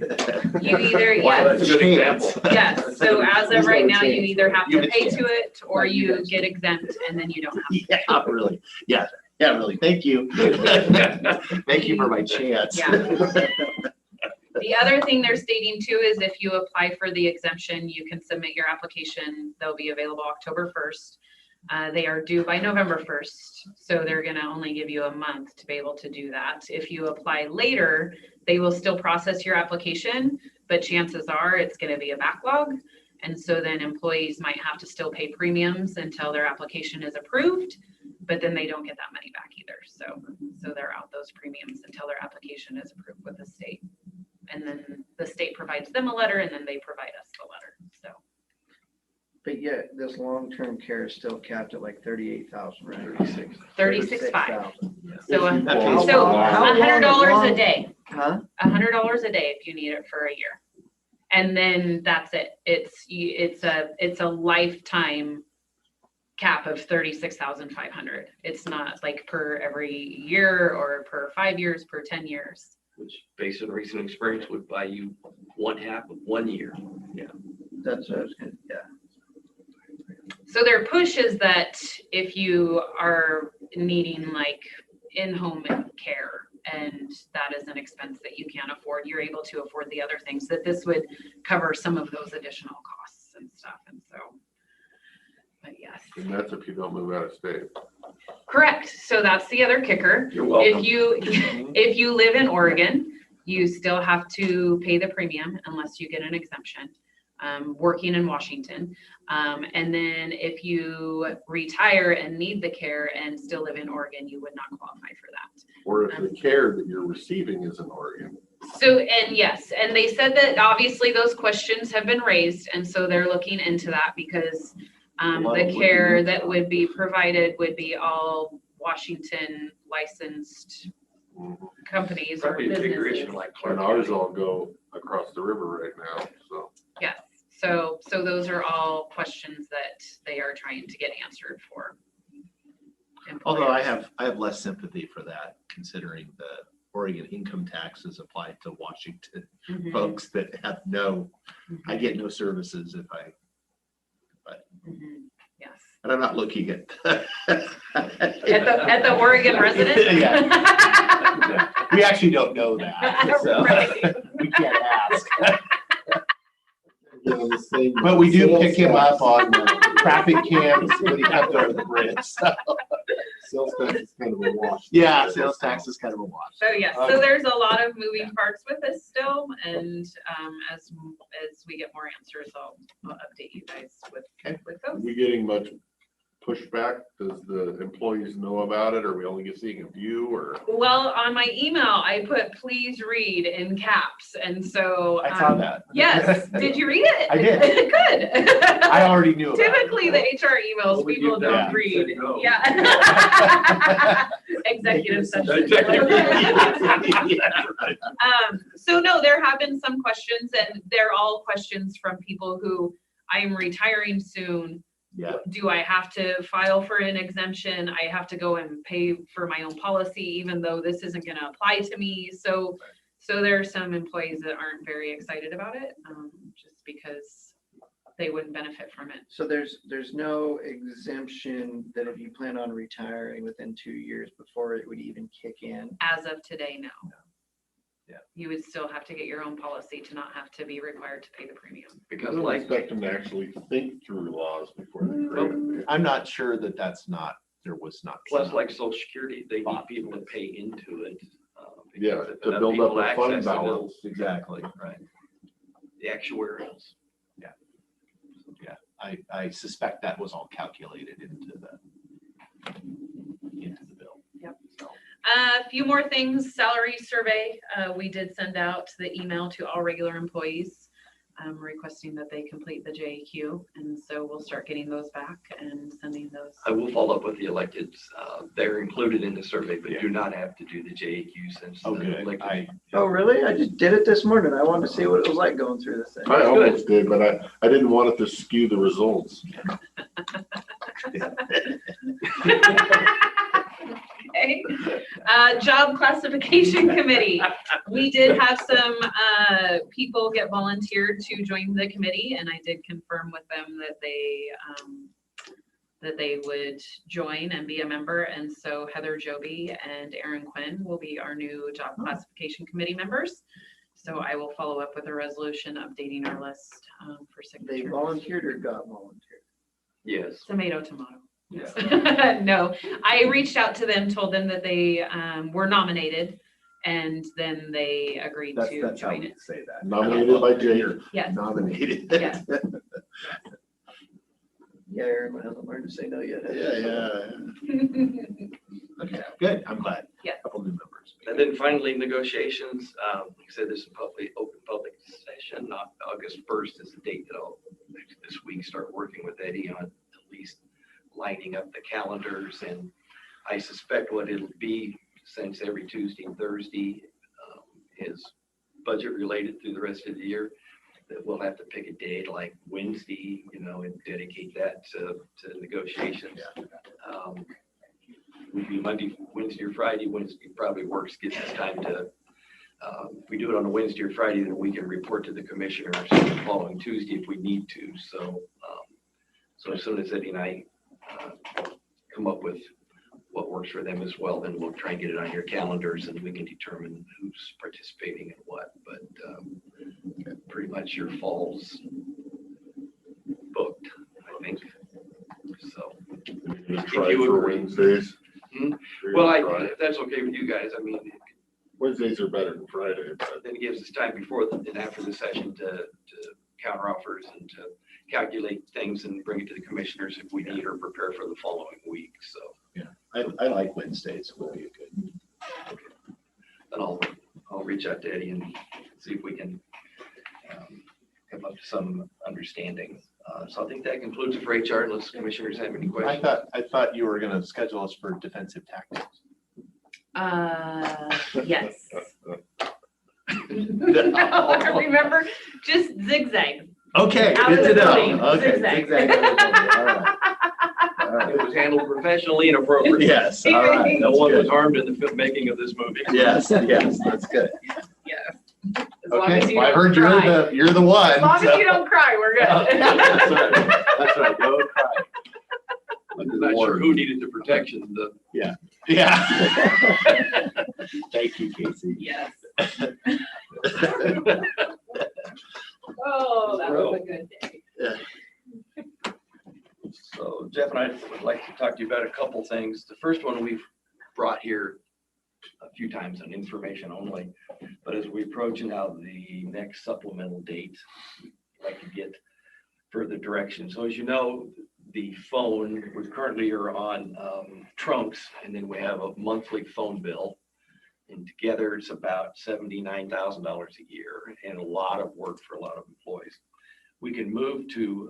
either, Well, yes, That's a good example. yes, so as of There's no right now, you chance. either have You to have a pay chance. to it or Right, you you guys get do. exempt and then you don't have. Yeah, really. Yeah, really. Thank you. Thank you for my chance. Yeah. The other thing they're stating too is if you apply for the exemption, you can submit your application. They'll be available October 1st. They are due by November 1st, so they're gonna only give you a month to be able to do that. If you apply later, they will still process your application, but chances are it's gonna be a backlog. And so then employees might have to still pay premiums until their application is approved, but then they don't get that money back either. So they're out those premiums until their application is approved with the state. And then the state provides them a letter and then they provide us the letter, so. But yet, this long-term care is still capped at like 38,000, right? 36,500. So If you pay How for long- long- how $100 a long- day, Huh? $100 a day if you need it for a year. And then that's it. It's a lifetime cap of 36,500. It's not like per every year or per 5 years, per 10 years. Which, based on recent experience, would buy you one half of 1 year. That's what I was gonna, yeah. So their push is that if you are needing like in-home care and that is an expense that you can't afford, you're able to afford the other things, that this would cover some of those additional costs and stuff. And so, but yes, And that's if you don't move out of state. correct. So that's the other kicker. You're welcome. If you live in Oregon, you still have to pay the premium unless you get an exemption, working in Washington. And then if you retire and need the care and still live in Oregon, you would not qualify for that. Or if the care that you're receiving is in Oregon. So, and yes, and they said that obviously those questions have been raised, and so they're looking into that because the care that would be provided would be all Washington licensed companies or Probably a bigger businesses. issue like Clark And ours County. all go across the river right now, so. Yes, so those are all questions that they are trying to get answered for. Although I employers. have less sympathy for that, considering the Oregon income tax is applied to Washington Mhm, folks that have I mhm, get no services if mhm, yes. and I'm not looking at. At the Oregon resident? Yeah. We actually don't know that, so Right. we can't ask. Again, the same But we do sales pick him tax. up on traffic cams when he comes over the bridge. So, Sales tax is kind of a wash. yeah, sales tax is kind of a wash. So yes, so there's a lot of moving parts with this still, and as we get more answers, I'll update you guys with Are those. we getting much pushback? Does the employees know about it? Are we only seeing a few or? Well, on my email, I put please read in caps, and so. I saw that. Yes, did you read it? I did. Good. I already knew about it. Typically, the HR emails, What would people you don't do? read. Said no. Yeah. Executive session. So no, there have been some questions, and they're all questions from people who, I am retiring soon. Yeah. Do I have to file for an exemption? I have to go and pay for my own policy, even though this isn't gonna apply to me. So there are some employees that aren't very excited about it, just because they wouldn't benefit from it. So there's no exemption that if you plan on retiring within 2 years before it would even kick in? As of today, no. Yeah. You would still have to get your own policy to not have to be required to pay the premium. I Because don't like, expect them to actually think through laws before they create them. I'm not sure that there was not. plus some- like social security, they need people to pay into it. because Yeah, if to enough build people up a fund access it, balance. Exactly, right. The actuarials. I suspect that was all calculated into the bill. Yep. So, A few more things, salary survey. We did send out the email to all regular employees requesting that they complete the JAQ. And so we'll start getting those back and sending those. I will follow up with the electeds. They're included in the survey, but do not have to do the JAQ since. Oh, the good. elected- Oh, really? I just did it this morning. I wanted to see what it was like going through this thing. I almost did, but I didn't want it to skew the results. Okay. Job classification committee. We did have some people get volunteered to join the committee, and I did confirm with them that they would join and be a member. And so Heather Joby and Aaron Quinn will be our new job classification committee members. So I will follow up with a resolution updating our list for They signatures. volunteered or got volunteered? Yes. Tomato, tomato. Yeah. No, I reached out to them, told them that they were nominated, and then they agreed to That's how join we it. say that. Nominated by Jake. Yes. Nominated. Yes. Yeah, Aaron hasn't learned to say no yet. has he? Yeah. Okay, good. I'm glad. Yeah. Couple new members. And then finally, negotiations, like I said, this is open public session, not August 1st is the date that I'll, this week, start working with Eddie on at least lining up the calendars. And I suspect what it'll be, since every Tuesday and Thursday is budget related through the rest of the year, that we'll have to pick a day like Wednesday, and dedicate that to negotiations. Would be Monday, Wednesday or Friday. Wednesday probably works, gives us time to, if we do it on a Wednesday or Friday, then we can report to the commissioners the following Tuesday if we need to. So, so as soon as Eddie and I come up with what works for them as well, then we'll try and get it on your calendars and we can determine who's participating and what. But pretty much your fall's booked, I think. So, Try you for agree. Wednesdays. Hmm? We're well, gonna try. if that's okay with you guys, I mean, Wednesdays are better than Friday, but then it gives us time before and after the session to counter offers and to calculate things and bring it to the commissioners if we need or prepare for the following week. So, I like Wednesdays. Would be a good. then I'll reach out to Eddie and see if we can come up to some understanding. So I think that concludes it for HR, unless commissioners have any questions. I thought you were gonna schedule us for defensive tactics. Yes. Remember, just zigzag. Okay, Out good of to the know. building, Okay, zigzag. zigzag. All right. All right. It was handled professionally and appropriately. Yes, all right. No that's one was good. harmed in the making of this movie. Yes, that's good. Yes. As long as Okay, you well, I don't heard cry. you're the one. As long as so- you don't cry, we're Okay, good. That's right, that's right, don't cry. I'm not sure who needed the protection. Yeah. Thank you, Casey. Yes. Oh, that was a good day. So Jeff and I would like to talk to you about a couple things. The first one we've brought here a few times on information only, but as we approach now the next supplemental date, we'd like to get further direction. So as you know, the phone, we currently are on trunks, and then we have a monthly phone bill. And together it's about $79,000 a year, and a lot of work for a lot of employees. We can move to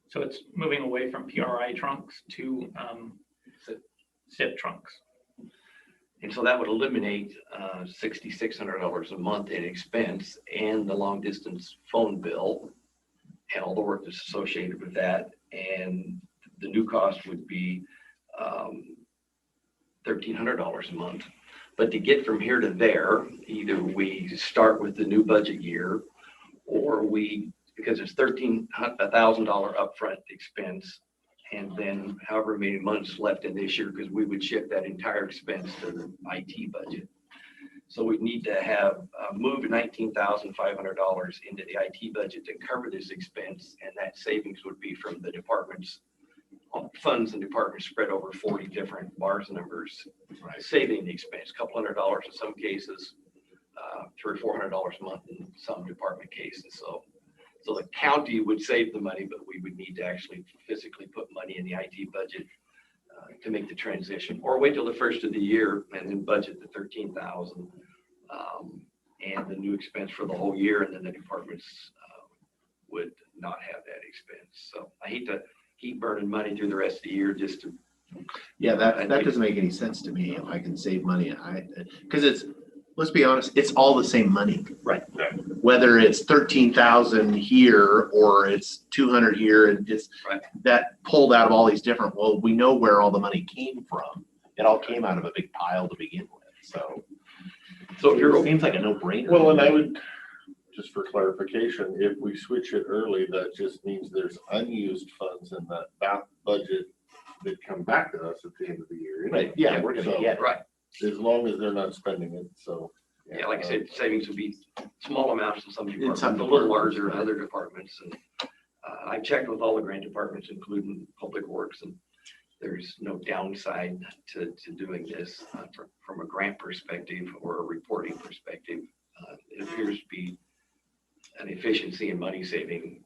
So it's moving away from PRI trunks to SIP trunks. and so that would eliminate $6,600 a month in expense and the long distance phone bill and all the work that's associated with that. And the new cost would be $1,300 a month. But to get from here to there, either we start with the new budget year, or because it's $1,000 upfront expense, and then however many months left in this year, because we would shift that entire expense to the IT budget. So we need to have moved $19,500 into the IT budget to cover this expense, and that savings would be from the department's funds and departments spread over 40 different bars numbers, saving the expense, $200 in some cases, $300 or $400 a month in some department cases. So the county would save the money, but we would need to actually physically put money in the IT budget to make the transition, or wait till the first of the year and then budget the $13,000 and the new expense for the whole year, and then the departments would not have that expense. So I hate to keep burning money through the rest of the year just to. Yeah, that doesn't make any sense to me if I can save money. Because let's be honest, it's all the same money. Right. Whether it's 13,000 here or it's 200 here, and just Right. that pulled out of all these different, well, we know where all the money came from. it all came out of a big pile to begin with, so. So if you're, It seems like a no-brainer. Well, and I would, just for clarification, if we switch it early, that just means there's unused funds in that budget that come back to us at the end of the year. Right, yeah, we're gonna get it. right, As long as they're not spending it, so. yeah, like I said, savings would be small amounts in some departments, a some little departments, larger in right. other departments. And I've checked with all the grant departments, including Public Works, and there's no downside to doing this from a grant perspective or a reporting perspective. It appears to be an efficiency and money saving.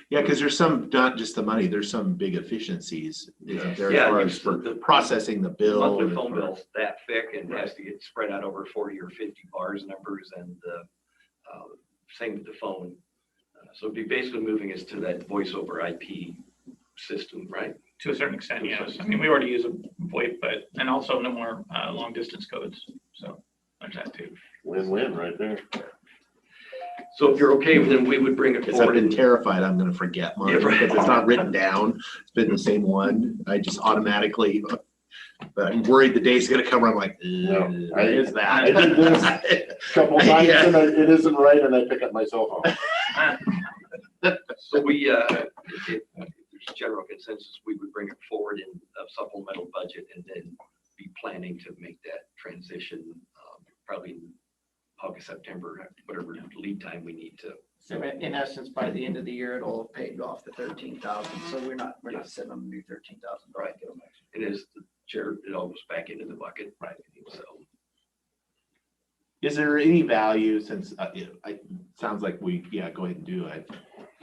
Yeah, because there's some, not just the money, there's some big efficiencies, isn't there, as Yeah, far you- as for the- processing the bill. Monthly and phone for- bill's that thick and has to get spread out over 40 or 50 bars numbers, and same with the phone. So it'd be basically moving us to that voice over IP system, right? To a certain extent, yes. I mean, we already use a VoIP, but, and also no more long distance codes. So there's that too. Win-win right there. So if you're okay, then we would bring it Because I've forward. been terrified I'm gonna forget mine, Yeah, right. because it's not written down, it's been the same one, I just automatically, but I'm worried the day's gonna come, where I'm like, No, what is I did that? Couple times Yeah. and it isn't right and I pick up my cell phone. So we, if there's general consensus, we would bring it forward in a supplemental budget and then be planning to make that transition probably in August, September, whatever lead time we need to. So in essence, by the end of the year, it'll have paid off the 13,000. So we're not sitting on a new 13,000. Right. It is, the chair, it all goes back into the bucket. Right. So. Is there any value, since, sounds like we, go ahead and do it,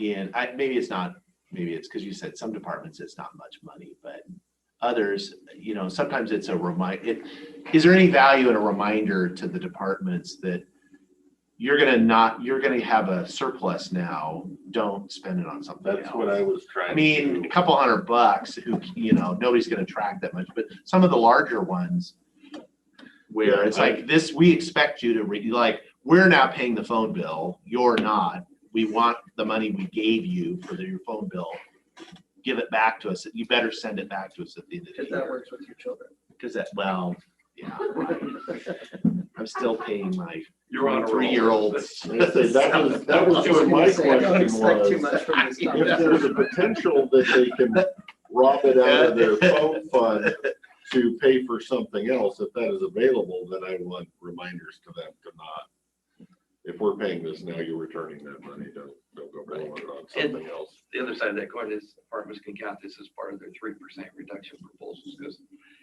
and maybe it's not, maybe it's because you said some departments, it's not much money, but others, sometimes it's is there any value in a reminder to the departments that you're gonna have a surplus now, don't spend it on something else? That's what I was trying I to mean, do. a couple $100, nobody's gonna track that much, but some of the larger ones where Yeah, it's like this, we expect you to we're now paying the phone bill, you're not. We want the money we gave you for your phone bill. Give it back to us. You better send it back to us at the end of the Because that year. works with your children. Because yeah. I'm still paying my You're on a roll. 3-year-olds. Like I said, that was what my Don't expect too question much was. from this If conversation. there's a potential that they can rob it out of their phone fund to pay for something else, if that is available, then I want reminders to them to not. If we're paying this now, you're returning that money, don't go blowing it on something else. The other side of that coin is departments can count this as part of their 3% reduction proposals, because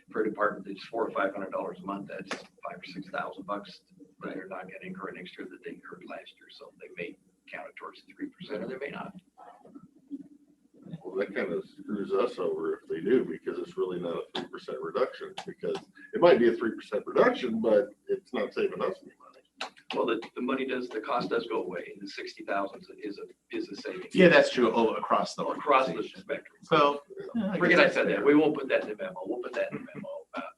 for a department that's $400 or $500 a month, that's $5,000 or $6,000 that they're not going to incur an extra that they incurred last year. So they may count it towards the 3% or they may not. Well, that kind of screws us over if they do, because it's really not a 3% reduction, because it might be a 3% reduction, but it's not saving us any money. Well, the money the cost does go away. The 60,000 is a savings. Yeah, that's true. Across the Across the organization. spectrum. So. Forget I said that. We won't put that in the memo. We'll put that in the memo.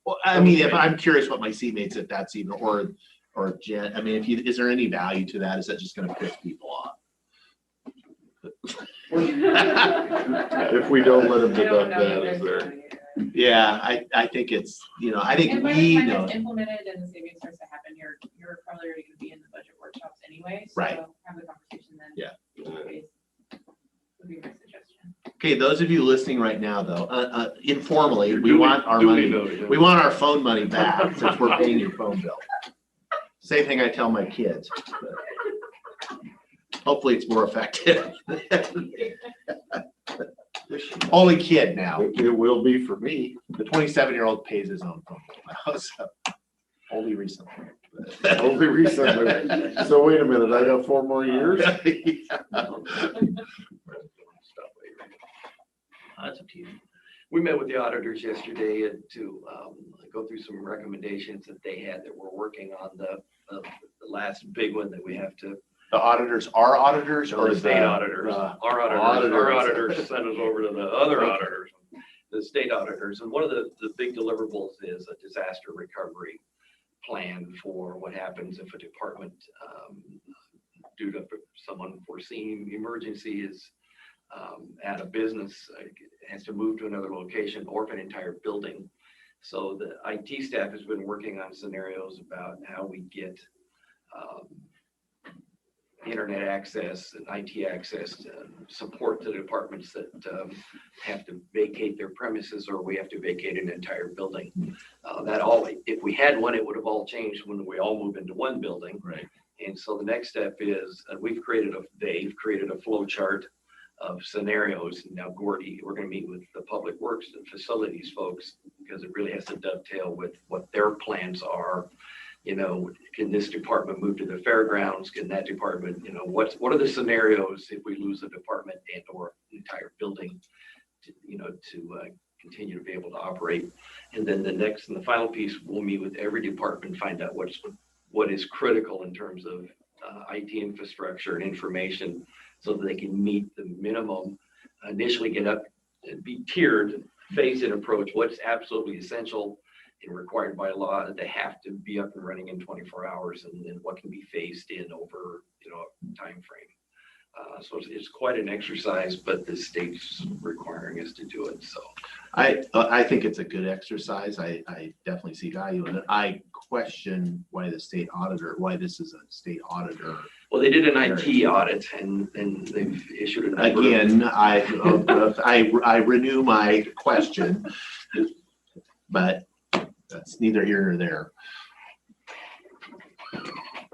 Well, I mean, if I'm curious what my seatmates, if that's even, or Jen, I mean, is there any value to that? Is that just gonna piss people off? If we don't let them I don't deduct know that, if is there's there? money. Yeah, I think it's, I think And by we the time know. it's implemented and the savings starts to happen, you're probably already gonna be in the budget workshops anyway. So Right. have the conversation then. Yeah. Would be my suggestion. Okay, those of you listening right now, though, informally, we Duly- want our duly money, noted. we want our phone money back since we're paying your phone bill. Same thing I tell my kids. but Hopefully it's more effective. Only kid now. It will be for me. The 27-year-old pays his own phone bill now, so only recently. Only recently. So wait a minute, I got 4 more years? That's up to you. We met with the auditors yesterday to go through some recommendations that they had that we're working on the last big one that we have to. The auditors are auditors or The state auditors, our auditors sent us over to the other auditors, the state auditors. And one of the big deliverables is a disaster recovery plan for what happens if a department, due to some unforeseen emergency, is at a business, has to move to another location, or if an entire building So the IT staff has been working on scenarios about how we get internet access and IT access to support the departments that have to vacate their premises, or we have to vacate an entire building. That all, if we had one, it would have all changed when we all move into one building. Right. And so the next step is, they've created a flow chart of scenarios. Now, Gordy, we're going to meet with the public works and facilities folks, because it really has to dovetail with what their plans are. You know, can this department move to the fairgrounds? Can that department, you know, what are the scenarios if we lose a department and or entire building to, you know, to continue to be able to operate? And then the next and the final piece, we'll meet with every department, find out what is critical in terms of IT infrastructure and information, so that they can meet the minimum, initially get up and be tiered, phase-in approach, what's absolutely essential and required by law that they have to be up and running in 24 hours, and then what can be phased in over, you know, a time frame. So it's quite an exercise, but the state's requiring us to do it. So I think it's a good exercise. I definitely see value in it. I question why this is a state auditor. well, they did an IT audit, and they've issued a number Again, I renew my question, but that's neither here nor there.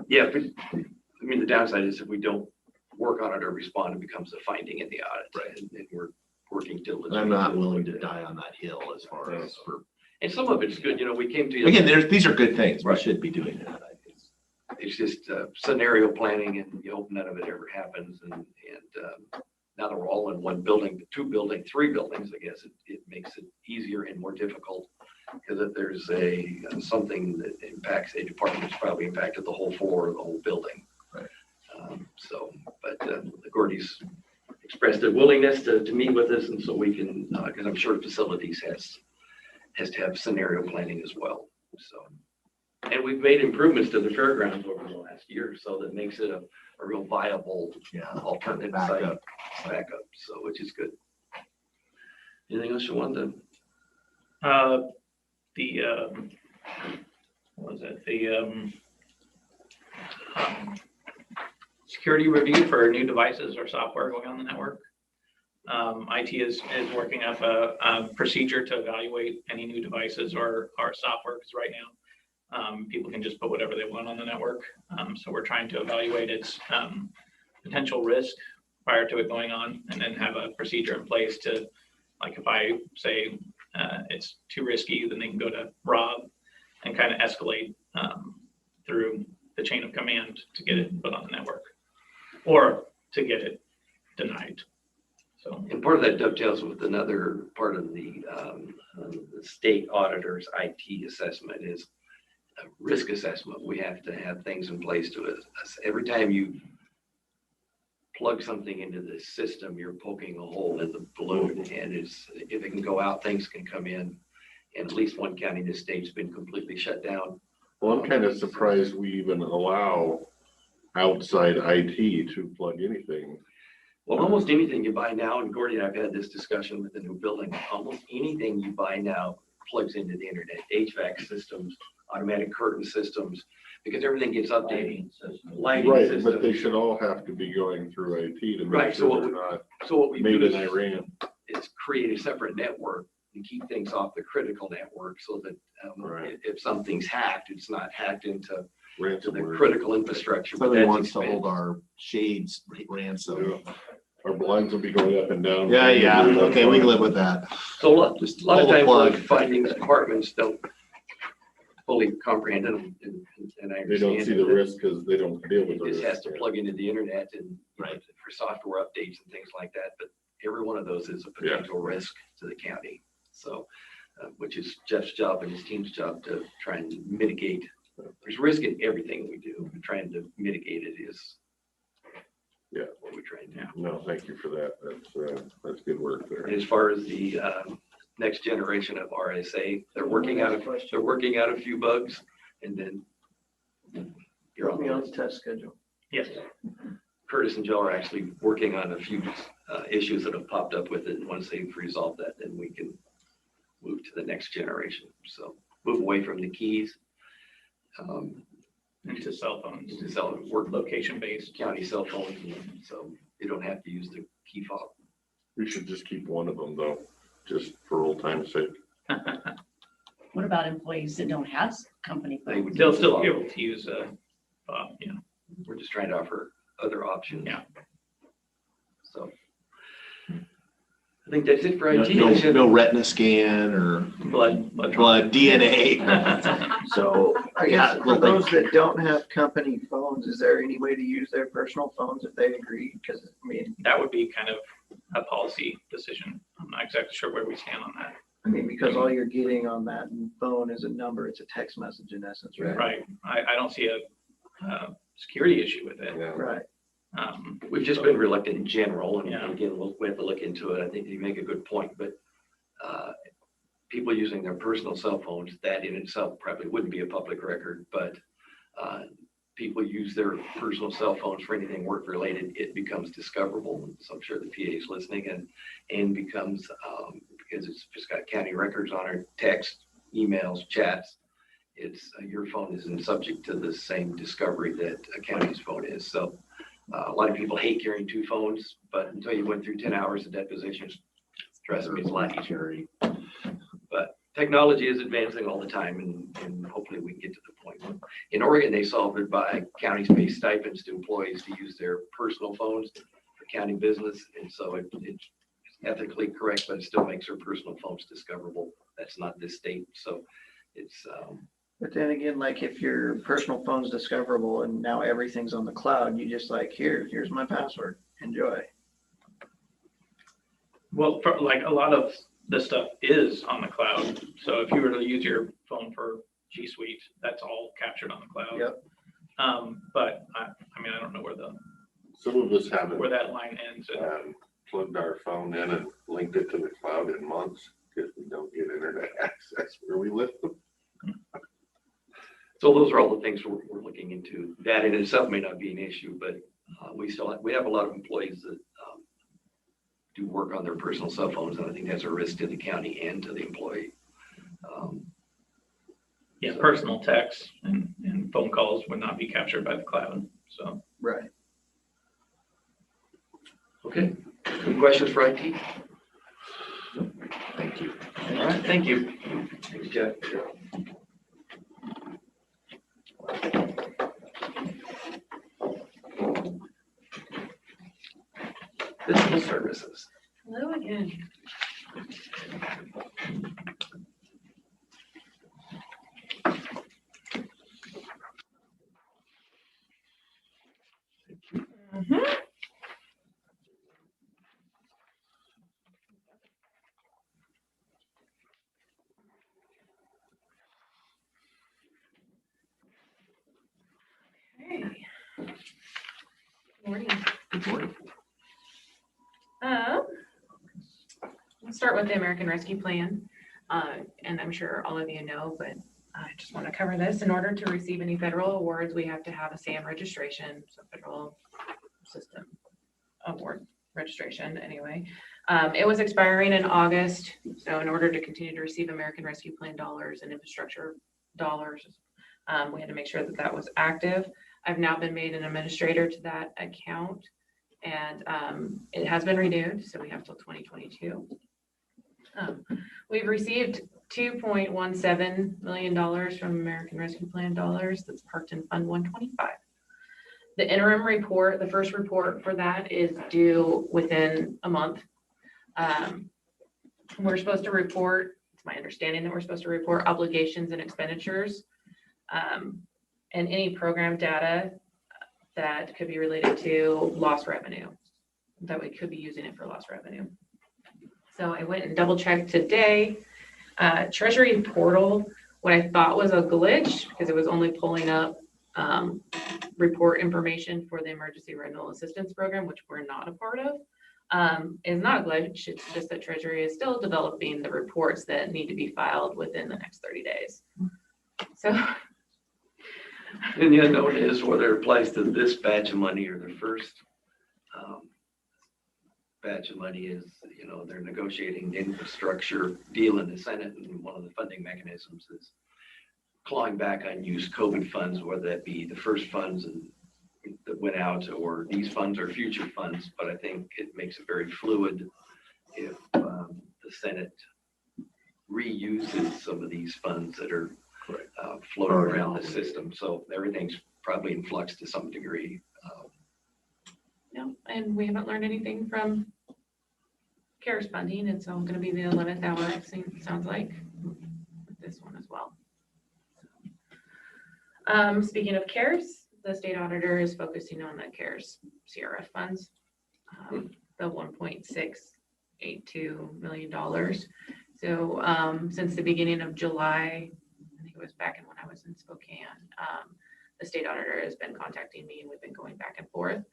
Yeah, but I mean, the downside is if we don't work on it or respond, it becomes a finding in the audit. Right. And we're working diligently. I'm not willing to die on that hill as far as for. And some of it's good, you know, we came to you. Again, these are good things. We Right. should be doing that. I think. It's just scenario planning, and you hope none of it ever happens. And now that we're all in one building, three buildings, I guess it makes it easier and more difficult. Because if there's something that impacts a department, it's probably impacted the whole floor or the whole building. Right. But Gordy's expressed a willingness to meet with us, and so we can, because I'm sure facilities has to have scenario planning as well. So, and we've made improvements to the fairgrounds over the last year, so that makes it a real viable alternative site backup. So, which is good. Anything else you want to? What was it? Security review for new devices or software going on the network. IT is working up a procedure to evaluate any new devices or software, because right now people can just put whatever they want on the network. So we're trying to evaluate its potential risk prior to it going on, and then have a procedure in place to, like, if I say it's too risky, then they can go to Rob and kind of escalate through the chain of command to get it put on the network, or to get it denied. So, and part of that dovetails with another part of the state auditor's IT assessment is a risk assessment. We have to have things in place to assess. Every time you plug something into the system, you're poking a hole in the balloon, and if it can go out, things can come in. And at least one county in the state's been completely shut down. Well, I'm kind of surprised we even allow outside IT to plug anything. Well, almost anything you buy now, and Gordy and I've had this discussion with the new building, almost anything you buy now plugs into the internet, HVAC systems, automatic curtain systems, because everything gets updated. Lighting Right, systems. but they should all have to be going through IT to make Right, sure they're not So what we made do in is Iran. create a separate network and keep things off the critical network, so that Right. if something's hacked, it's not hacked into the Ransomware. critical infrastructure. But Somebody that's wants to expensive. hold our shades ransom. Yeah. Our blinds will be going up and down. Yeah. Okay, we can live with that. So a lot Just of pull the times plug. those findings departments don't fully comprehend them, and I They don't understand see the that risk because they don't deal with it the just has risk. to plug into the internet and Right. for software updates and things like that. But every one of those is a potential risk to the county. So, which is Jeff's job and his team's job to try and mitigate. There's risk in everything we do. Trying to mitigate it is what we try and do. No, thank you for that. That's good work there. And as far as the next generation of RSA, they're working out a few bugs, and then you're on on the the test schedule. yes. Curtis and Joe are actually working on a few issues that have popped up with it. And once they've resolved that, then we can move to the next generation. So move away from the keys. Into cell phones, To sell work location based. county cell phones, so you don't have to use the key fob. We should just keep one of them though, just for old time's sake. What about employees that don't have company They phones? would They'll use the still fob. be able to use yeah. We're just trying to offer other options. Yeah. So I think that's it for No, IT. no retina scan or Blood. blood DNA. So I Yeah, guess well, for those that don't have company phones, is there any way to use their personal phones if they agree? Because I mean, That would be kind of a policy decision. I'm not exactly sure where we stand on that. because all you're getting on that phone is a number. It's a text message in essence, right? Right. I don't see a security issue with it. Yeah. Right. We've just been reluctant in general, and Yeah. again, we have to look into it. I think you make a good point, but people using their personal cell phones, that in itself probably wouldn't be a public record, but people use their personal cell phones for anything work related, it becomes discoverable. So I'm sure the PA is listening and becomes, because it's just got county records on it, text, emails, chats. It's your phone isn't subject to the same discovery that a county's phone is. So a lot of people hate carrying two phones, but until you went through 10 hours of depositions, trust me, it's a lot easier. But technology is advancing all the time, and hopefully we can get to the point. In Oregon, they solved it by counties pay stipends to employees to use their personal phones for county business. And so it's ethically correct, but it still makes their personal phones discoverable. That's not this state. So it's, But then again, like if your personal phone's discoverable and now everything's on the cloud, you just like, here's my password, enjoy. Well, for, like a lot of this stuff is on the cloud. So if you were to use your phone for G Suite, that's all captured on the cloud. Yep. But I mean, I don't know where Some of us haven't that line ends. plugged our phone in and linked it to the cloud in months because we don't get internet access where we live. so those are all the things we're looking into. That in itself may not be an issue, but we have a lot of employees that do work on their personal cell phones, and I think that's a risk to the county and to the employee. Yeah, personal texts and phone calls would not be captured by the cloud. So Right. Okay, any questions for IT? Thank you. All right, thank you. Thanks, Jeff. Business services. Hello again. Mhm. Okay. Morning. Good morning. Let's start with the American Rescue Plan. And I'm sure all of you know, but I just want to cover this. In order to receive any federal awards, we have to have a SAM registration, so federal system award registration anyway. It was expiring in August. So in order to continue to receive American Rescue Plan dollars and infrastructure dollars, we had to make sure that that was active. I've now been made an administrator to that account, and it has been renewed, so we have till 2022. We've received $2.17 million from American Rescue Plan dollars that's parked in Fund 125. The interim report, the first report for that is due within a month. We're supposed to report, it's my understanding that we're supposed to report obligations and expenditures, and any program data that could be related to lost revenue, that we could be using it for lost revenue. So I went and double checked today. Treasury portal, what I thought was a glitch, because it was only pulling up report information for the emergency rental assistance program, which we're not a part of, is not a glitch. It's just that Treasury is still developing the reports that need to be filed within the next 30 days. So And the unknown is whether it applies to this batch of money or the first batch of money is, they're negotiating the infrastructure deal in the Senate, and one of the funding mechanisms is clawing back unused COVID funds, whether that be the first funds that went out or these funds or future funds. But I think it makes it very fluid if the Senate reuses some of these funds that are floating around the system. So everything's probably in flux to some degree. No, and we haven't learned anything from CARES funding. It's all gonna be the 11th hour, it sounds like, with this one as well. Speaking of CARES, the state auditor is focusing on the CARES CRF funds, the $1.682 million. So since the beginning of July, I think it was back in when I was in Spokane, the state auditor has been contacting me and we've been going back and forth.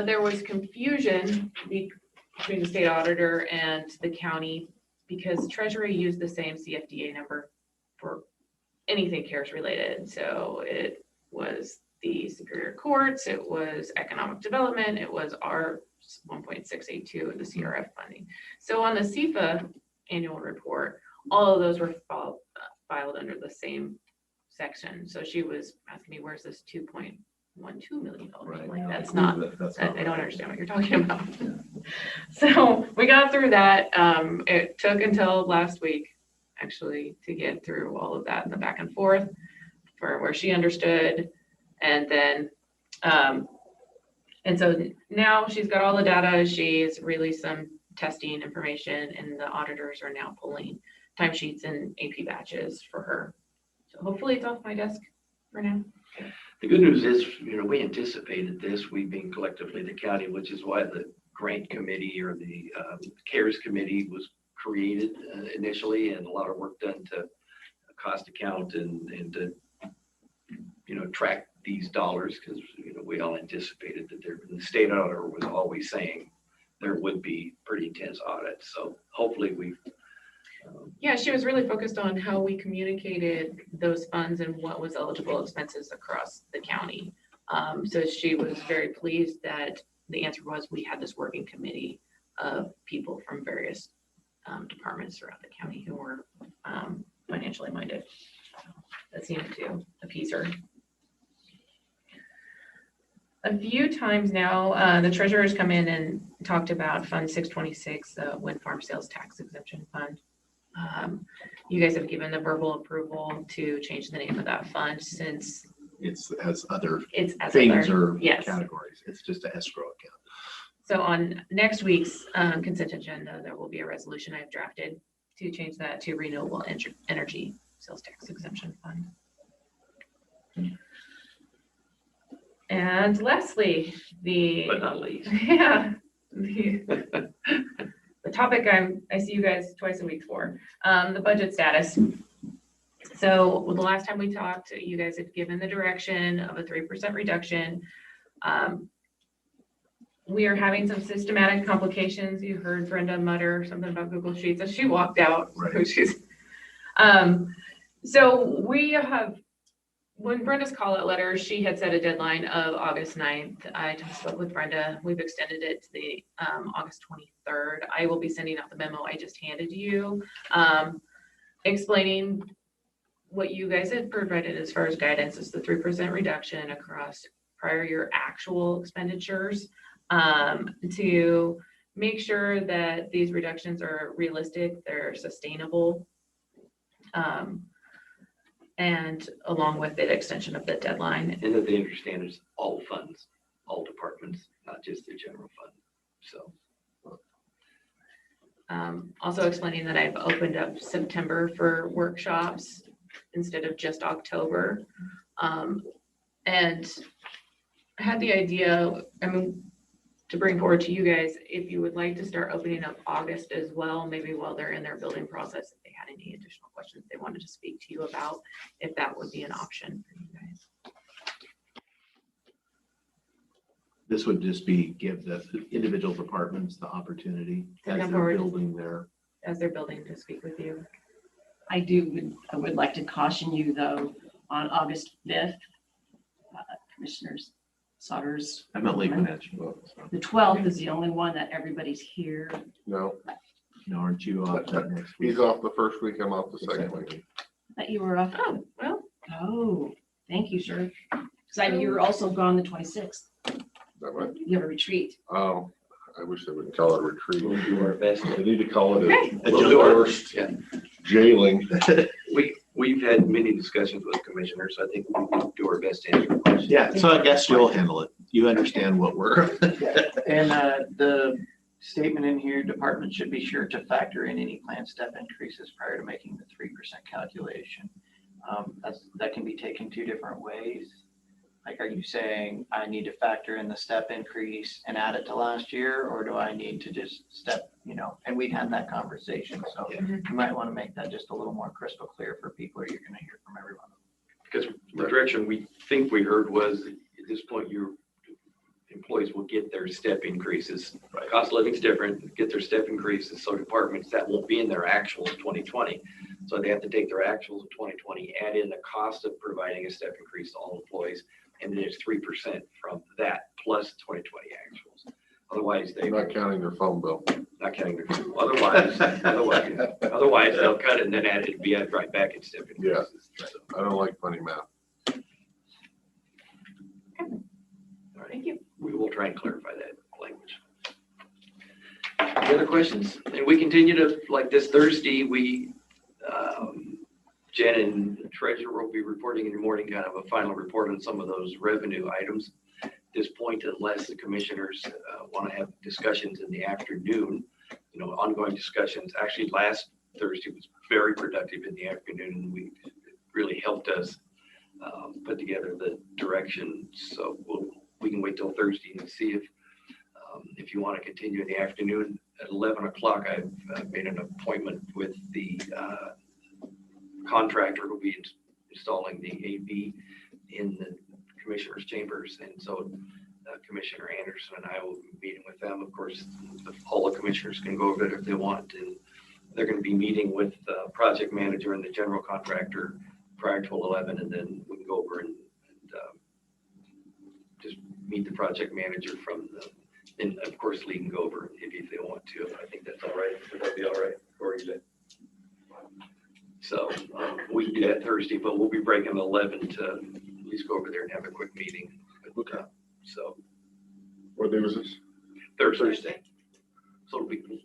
There was confusion between the state auditor and the county because Treasury used the same CFDA number for anything CARES related. So it was the Superior Courts, it was economic development, it was our 1.682 of the CRF funding. So on the CFA annual report, all of those were filed under the same section. So she was asking me, where's this $2.12 million? Like, that's not, I don't understand what you're talking about. So we got through that. It took until last week actually to get through all of that and the back and forth for where she understood. And then, and so now she's got all the data. She's released some testing information and the auditors are now pulling timesheets and AP batches for her. So hopefully it's off my desk for now. The good news is, we anticipated this, we being collectively the county, which is why the grant committee or the CARES committee was created initially, and a lot of work done to cost account and to, track these dollars, because, we all anticipated that the state auditor was always saying there would be pretty intense audits. So hopefully we've yeah, she was really focused on how we communicated those funds and what was eligible expenses across the county. So she was very pleased that the answer was we had this working committee of people from various departments throughout the county who were financially minded. That seemed to appease her. A few times now, the treasurer has come in and talked about Fund 626, the Wind Farm Sales Tax Exemption Fund. You guys have given the verbal approval to change the name of that fund since It has other it's as things other- or yes. categories. It's just an escrow account. So on next week's consent agenda, there will be a resolution I've drafted to change that to Renewable Energy Sales Tax Exemption Fund. And lastly, but not least. yeah, the topic I see you guys twice a week for, the budget status. So the last time we talked, you guys had given the direction of a 3% reduction. We are having some systematic complications. You heard Brenda mutter something about Google Sheets as she walked out. Right. So we have, when Brenda's call-out letter, she had set a deadline of August 9th. I spoke with Brenda. We've extended it to the August 23rd. I will be sending out the memo I just handed you, explaining what you guys had provided as far as guidance is the 3% reduction across prior year actual expenditures, to make sure that these reductions are realistic, they're sustainable, and along with the extension of the deadline. And that they understand it's all funds, all departments, not just the general fund. So. Also explaining that I've opened up September for workshops instead of just October. And I had the idea, to bring forward to you guys, if you would like to start opening up August as well, maybe while they're in their building process, if they had any additional questions they wanted to speak to you about, if that would be an option for you guys. This would just be give the individual departments the opportunity To as come they're forward. building their. As they're building to speak with you. I would like to caution you though, on August 5th, commissioners, Sauter's. I'm at Lake Management. The 12th is the only one that everybody's here. No, No, aren't you off that next week? he's off the first week, I'm off the second week. I thought you were off. Oh, well, Oh, thank you, sir. Because you were also gone the 26th. That way. You have a retreat. Oh, I wish they would call it a retreat. We'll do our best. They need to call it Okay. a We'll do our- forced yeah. jailing. We've had many discussions with commissioners. I think we'll do our best to answer questions. Yeah, so I guess you'll handle it. You understand what we're. And the statement in here, departments should be sure to factor in any planned step increases prior to making the 3% calculation. That can be taken two different ways. Like, are you saying I need to factor in the step increase and add it to last year, or do I need to just step, and we've had that conversation, so you might want to make that just a little more crystal clear for people, or you're going to hear from everyone. Because the direction we think we heard was at this point, your employees will get their step increases. Cost of living's different, get their step increases. So departments that won't be in their actuals 2020. So they have to take their actuals of 2020, add in the cost of providing a step increase to all employees. And then it's 3% from that plus 2020 actuals. Otherwise, They're not counting their phone bill. not counting their, otherwise they'll cut it and then add it, be added right back in step increases. So, I don't like funny math. all right. thank you. We will try and clarify that language. Any other questions? And we continue to, like this Thursday, Jen and the treasurer will be reporting in the morning, kind of a final report on some of those revenue items. At this point, unless the commissioners want to have discussions in the afternoon, ongoing discussions. Actually, last Thursday was very productive in the afternoon. It really helped us put together the direction. So we can wait till Thursday and see if you want to continue in the afternoon. At 11 o'clock, I've made an appointment with the contractor who will be installing the AV in the commissioner's chambers. And so Commissioner Anderson and I will be meeting with them. Of course, all the commissioners can go over it if they want. And they're going to be meeting with the project manager and the general contractor prior to 11. And then we can go over and just meet the project manager and of course, Lee can go over if they want to. I think that's all right. Would that be all right? Or is it? So we can do that Thursday, but we'll be breaking at 11 to at least go over there and have a quick meeting. Okay. So What day was this? Thursday. So we can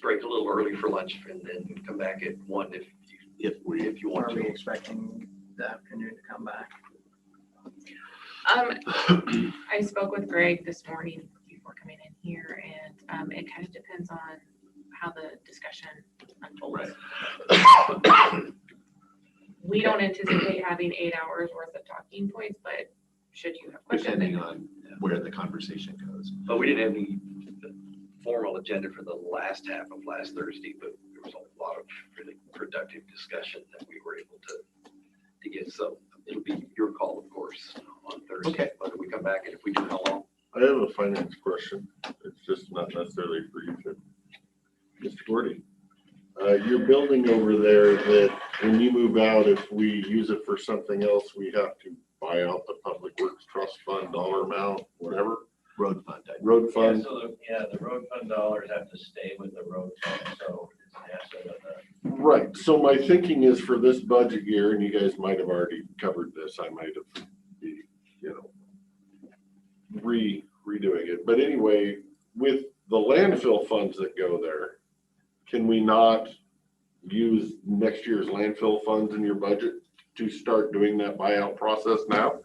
break a little early for lunch and then come back at 1 if you want Are we to. expecting the afternoon to come back? I spoke with Greg this morning before coming in here, and it kind of depends on how the discussion unfolds. We don't anticipate having 8 hours worth of talking points, but should you have questions? Depending on where the conversation goes. But we didn't have any formal agenda for the last half of last Thursday, but there was a lot of really productive discussion that we were able to get. So it'll be your call, of course, on Thursday. Okay. Whether we come back and if we do, how long. I have a finance question. It's just not necessarily for you, but Mr. Gordy. Your building over there that when you move out, if we use it for something else, we have to buy out the Public Works Trust Fund dollar amount, whatever, Road fund. road fund. The road fund dollars have to stay with the road fund, so it's an asset of the. Right. So my thinking is for this budget year, and you guys might have already covered this, I might have, redoing it. But anyway, with the landfill funds that go there, can we not use next year's landfill funds in your budget to start doing that buyout process now?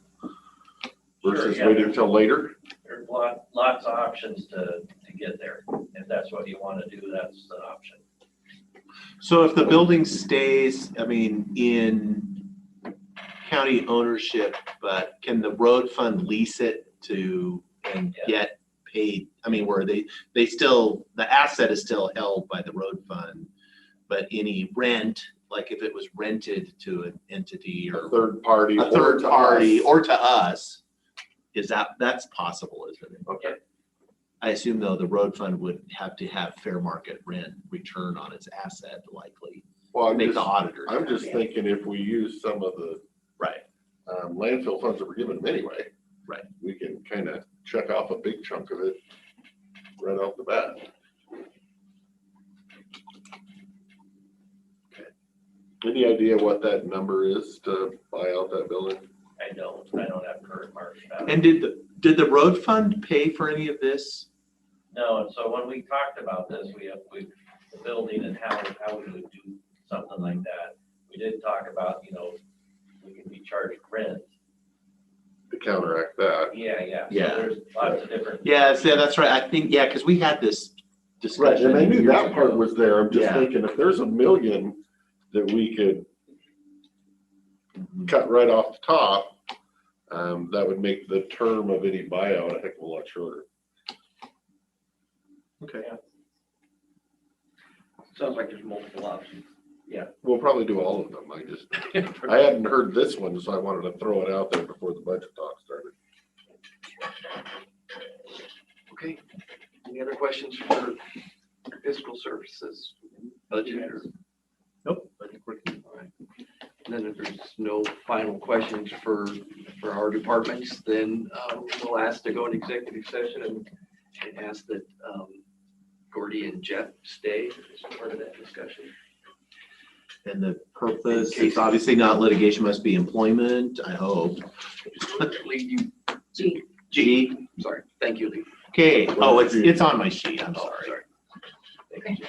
Versus Sure, yeah. waiting until later? There's lots of options to get there. If that's what you want to do, that's the option. So if the building stays, in county ownership, but can the road fund lease it and get paid? Where they still, the asset is still held by the road fund, but any rent, like if it was rented to an entity or A third party. or to us, that's possible, isn't it? Okay. I assume though the road fund would have to have fair market rent return on its asset likely. Well, Make the auditors. I'm just thinking if we use some of the Right. landfill funds that we're giving them anyway, Right. We can kind of check off a big chunk of it right off the bat. Any idea what that number is to buy out that building? I don't have current market value. And did the road fund pay for any of this? No, and so when we talked about this, the building and how we would do something like that, we did talk about, we can be charged rent. To counteract that. Yeah. Yeah. So there's lots of different. Yeah, that's right. I think, yeah, because we had this Right, discussion. and I knew years that part ago. was there. I'm just Yeah. thinking if there's $1 million that we could cut right off the top, that would make the term of any buyout a heck of a lot shorter. Okay. Sounds like there's multiple options. We'll probably do all of them. I hadn't heard this one, so I wanted to throw it out there before the budget talk started. Okay, any other questions for fiscal services budget? Nope. I think we're good. All right. And then if there's no final questions for our departments, then we'll ask to go into executive session and ask that Gordy and Jeff stay as part of that discussion. And the purpose is obviously not litigation, must be employment, I hope. Lee, G. sorry, thank you, Lee. Okay, oh, it's on my sheet, I'm Oh, sorry. Thank you.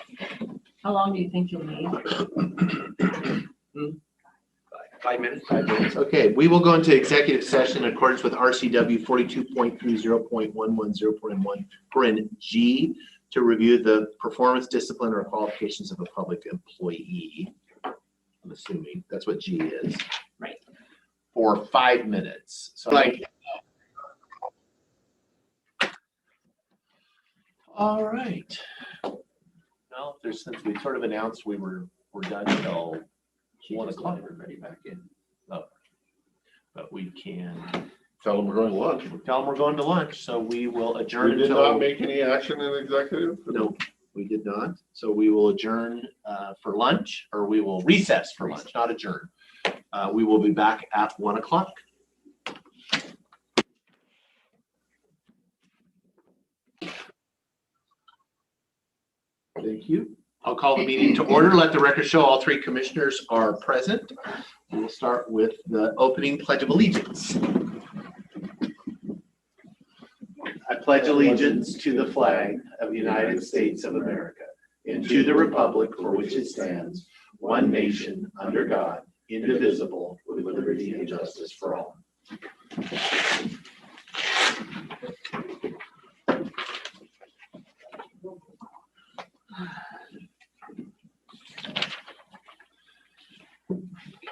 How long do you think you'll need? 5 minutes? 5 minutes. Okay, we will go into executive session in accordance with RCW 42.30.110.1 G to review the performance, discipline, or qualifications of a public employee. I'm assuming that's what G is. Right. For 5 minutes. So all right. Well, since we sort of announced we're done until 1 o'clock. Everybody back in. But we can Tell them we're going to lunch. tell them we're going to lunch, so we will adjourn We did until. not make any action in executive? No, we did not. So we will adjourn for lunch, or we will recess for lunch, not adjourn. We will be back at 1 o'clock. Thank you. I'll call the meeting to order. Let the record show all 3 commissioners are present. We'll start with the opening pledge of allegiance. I pledge allegiance to the flag of the United States of America and to the republic for which it stands, one nation, under God, indivisible, with liberty and justice for all.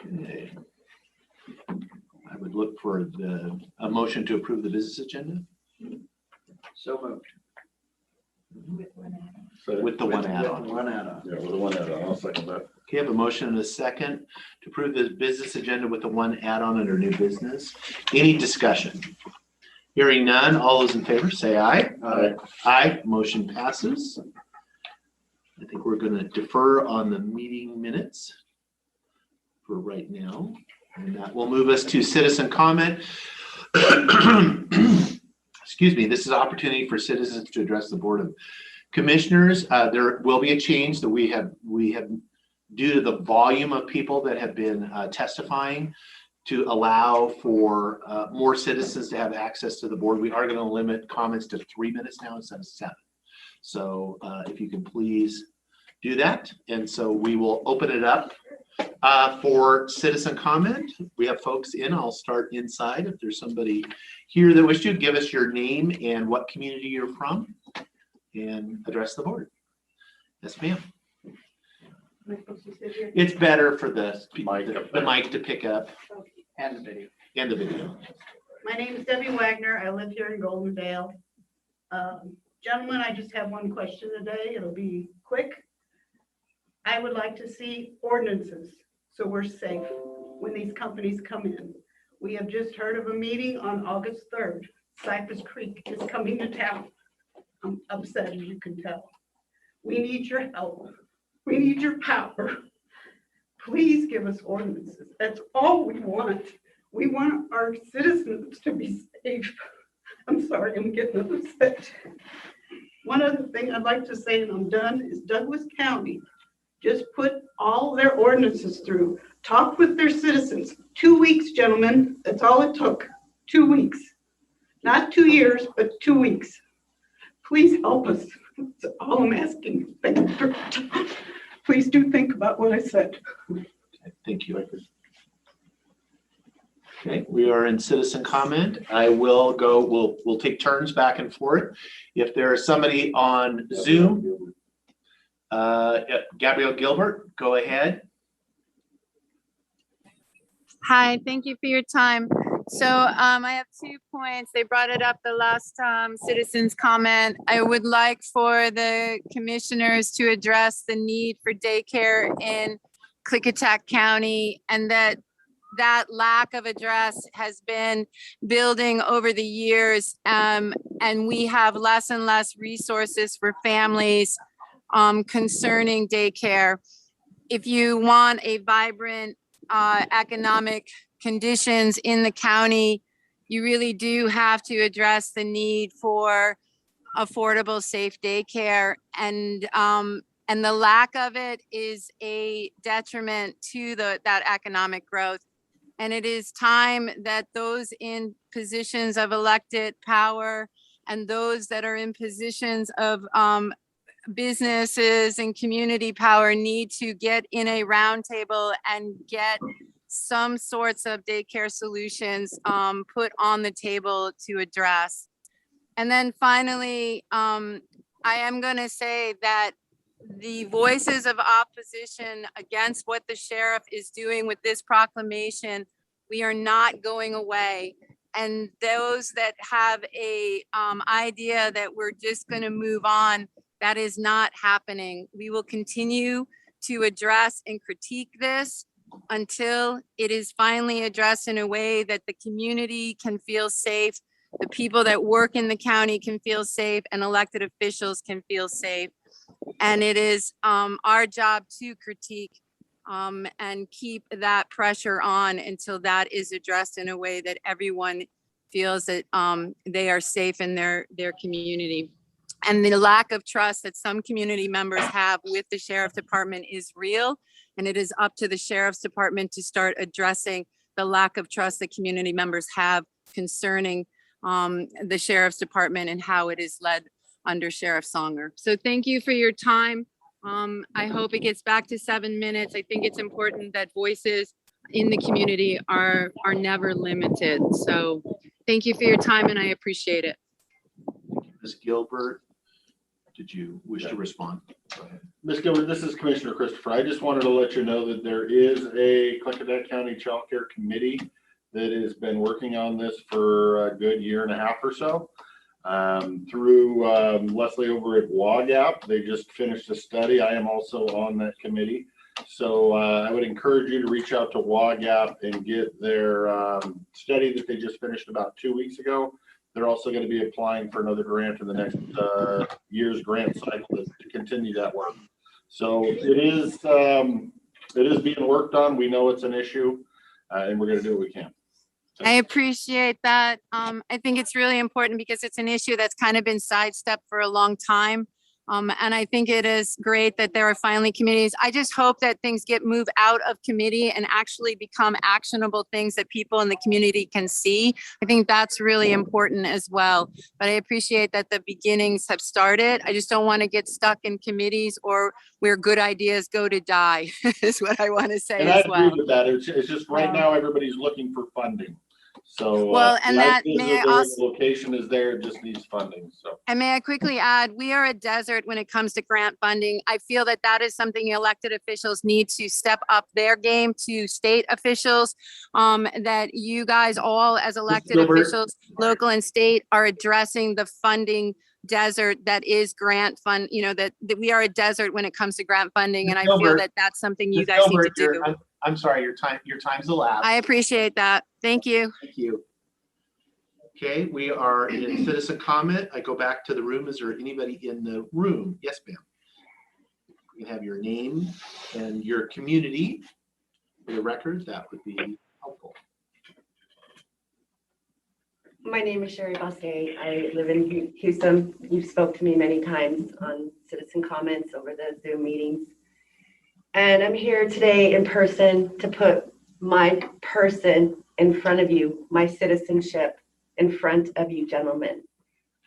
Okay. I would look for a motion to approve the business agenda So moved. with the one add-on. One add-on. Yeah, with the one add-on, I'll second that. Okay, I have a motion and a second to approve the business agenda with the one add-on under new business. Any discussion? Hearing none, all those in favor say aye. Aye. Aye, motion passes. I think we're going to defer on the meeting minutes for right now. And that will move us to citizen comment. Excuse me, this is an opportunity for citizens to address the Board of Commissioners. There will be a change that we have due to the volume of people that have been testifying to allow for more citizens to have access to the board. We are going to limit comments to 3 minutes now instead of 7. So if you can please do that. And so we will open it up for citizen comment. We have folks in. I'll start inside. If there's somebody here that wishes to give us your name and what community you're from and address the board. Yes, ma'am. It's better for the mic to pick up And the video. and the video. My name is Debbie Wagner. I live here in Golden Vale. Gentlemen, I just have one question today. It'll be quick. I would like to see ordinances so we're safe when these companies come in. We have just heard of a meeting on August 3rd. Cypress Creek is coming to town. I'm upset, as you can tell. We need your help. We need your power. Please give us ordinances. That's all we want. We want our citizens to be safe. I'm sorry, I'm getting upset. One other thing I'd like to say, and I'm done, is Douglas County just put all their ordinances through. Talk with their citizens. 2 weeks, gentlemen. That's all it took. 2 weeks. Not 2 years, but 2 weeks. Please help us. That's all I'm asking. Please do think about what I said. Thank you. Okay, we are in citizen comment. I will go, we'll take turns back and forth. If there is somebody on Zoom, Gabrielle Gilbert, go ahead. Hi, thank you for your time. So I have 2 points. They brought it up the last citizens comment. I would like for the commissioners to address the need for daycare in Klickitat County, and that lack of address has been building over the years, and we have less and less resources for families concerning daycare. If you want a vibrant economic conditions in the county, you really do have to address the need for affordable, safe daycare, and the lack of it is a detriment to that economic growth. And it is time that those in positions of elected power and those that are in positions of businesses and community power need to get in a roundtable and get some sorts of daycare solutions put on the table to address. And then finally, I am going to say that the voices of opposition against what the sheriff is doing with this proclamation, we are not going away. And those that have a idea that we're just going to move on, that is not happening. We will continue to address and critique this until it is finally addressed in a way that the community can feel safe, the people that work in the county can feel safe, and elected officials can feel safe. And it is our job to critique and keep that pressure on until that is addressed in a way that everyone feels that they are safe in their community. And the lack of trust that some community members have with the sheriff department is real. And it is up to the sheriff's department to start addressing the lack of trust that community members have concerning the sheriff's department and how it is led under Sheriff Songer. So thank you for your time. I hope it gets back to 7 minutes. I think it's important that voices in the community are never limited. So thank you for your time and I appreciate it. Ms. Gilbert, did you wish to respond? Go ahead. Ms. Gilbert, this is Commissioner Christopher. I just wanted to let you know that there is a Klickitat County Child Care Committee that has been working on this for a good 1.5 years or so. Through Leslie over at WAGAP, they just finished a study. I am also on that committee. So I would encourage you to reach out to WAGAP and get their study that they just finished about 2 weeks ago. They're also going to be applying for another grant in the next year's grant cycle to continue that work. So it is being worked on. We know it's an issue and we're going to do what we can. I appreciate that. I think it's really important because it's an issue that's kind of been sidestepped for a long time. And I think it is great that there are finally committees. I just hope that things get moved out of committee and actually become actionable things that people in the community can see. I think that's really important as well. But I appreciate that the beginnings have started. I just don't want to get stuck in committees or where good ideas go to die is what I want to say and as I well. agree with that. It's just right now everybody's looking for funding. So well, and that may I also, the location is there, it just needs funding. So and may I quickly add, we are a desert when it comes to grant funding. I feel that that is something elected officials need to step up their game to state officials, that you guys all as elected officials, local and state, are addressing the funding desert that is grant fund, that we are a desert when it comes to grant funding. And I feel that that's something you guys need to do. I'm sorry, your time's elapsed. I appreciate that. Thank you. Thank you. Okay, we are in citizen comment. I go back to the room. Is there anybody in the room? Yes, ma'am. You can have your name and your community for the record. That would be helpful. My name is Sherry Bosque. I live in Houston. You've spoke to me many times on citizen comments over the Zoom meetings. And I'm here today in person to put my person in front of you, my citizenship in front of you gentlemen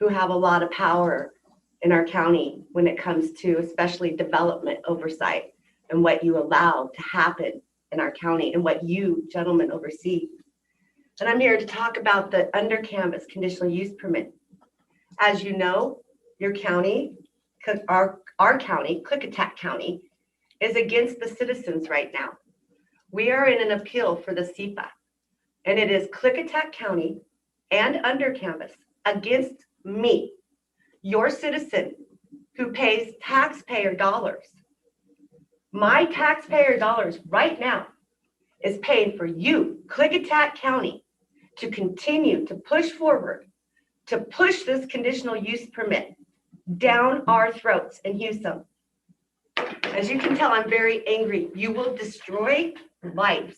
who have a lot of power in our county when it comes to especially development oversight and what you allow to happen in our county and what you gentlemen oversee. And I'm here to talk about the under canvas conditional use permit. As you know, your county, our county, Klickitat County, is against the citizens right now. We are in an appeal for the SEPA, and it is Klickitat County and under canvas against me, your citizen who pays taxpayer dollars. My taxpayer dollars right now is paying for you, Klickitat County, to continue to push forward, to push this conditional use permit down our throats in Houston. As you can tell, I'm very angry. You will destroy lives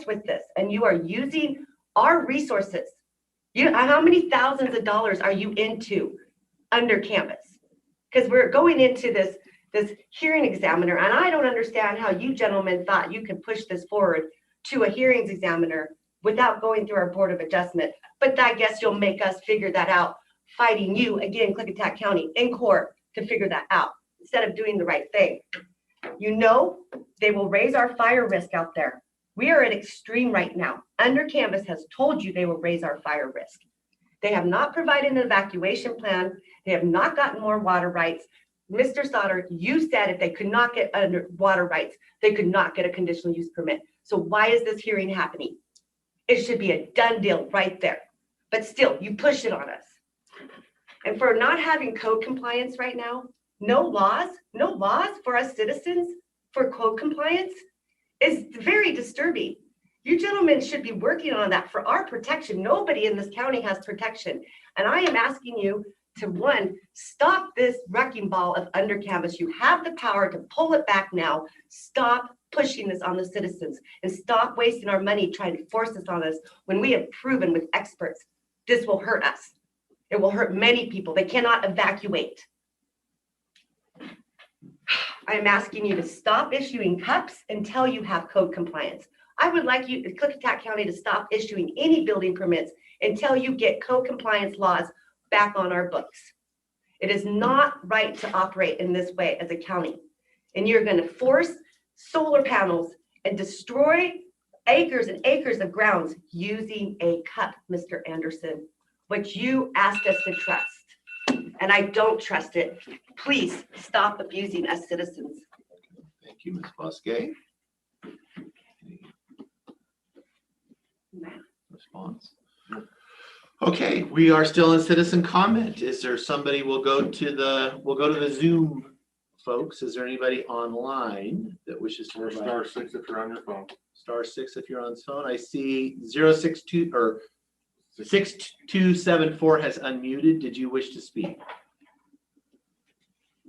with this, and you are using our resources. How many thousands of dollars are you into under canvas? Because we're going into this hearing examiner, and I don't understand how you gentlemen thought you could push this forward to a hearings examiner without going through our Board of Adjustment. But I guess you'll make us figure that out, fighting you again, Klickitat County, in court to figure that out instead of doing the right thing. You know, they will raise our fire risk out there. We are at extreme right now. Under canvas has told you they will raise our fire risk. They have not provided an evacuation plan. They have not gotten more water rights. Mr. Sauter, you said if they could not get under water rights, they could not get a conditional use permit. So why is this hearing happening? It should be a done deal right there. But still, you push it on us. And for not having code compliance right now, no laws for us citizens for code compliance is very disturbing. You gentlemen should be working on that for our protection. Nobody in this county has protection. And I am asking you to, one, stop this wrecking ball of under canvas. You have the power to pull it back now. Stop pushing this on the citizens and stop wasting our money trying to force this on us when we have proven with experts this will hurt us. It will hurt many people. They cannot evacuate. I'm asking you to stop issuing cups until you have code compliance. I would like you, Klickitat County, to stop issuing any building permits until you get code compliance laws back on our books. It is not right to operate in this way as a county. And you're going to force solar panels and destroy acres and acres of grounds using a cup, Mr. Anderson, which you asked us to trust. And I don't trust it. Please stop abusing us citizens. Thank you, Ms. Bosque. Response. Okay, we are still in citizen comment. Is there somebody, we'll go to the Zoom folks. Is there anybody online that wishes to Or provide? *6 if you're on your phone. *6 if you're on phone. I see 062 or 6274 has unmuted. Did you wish to speak?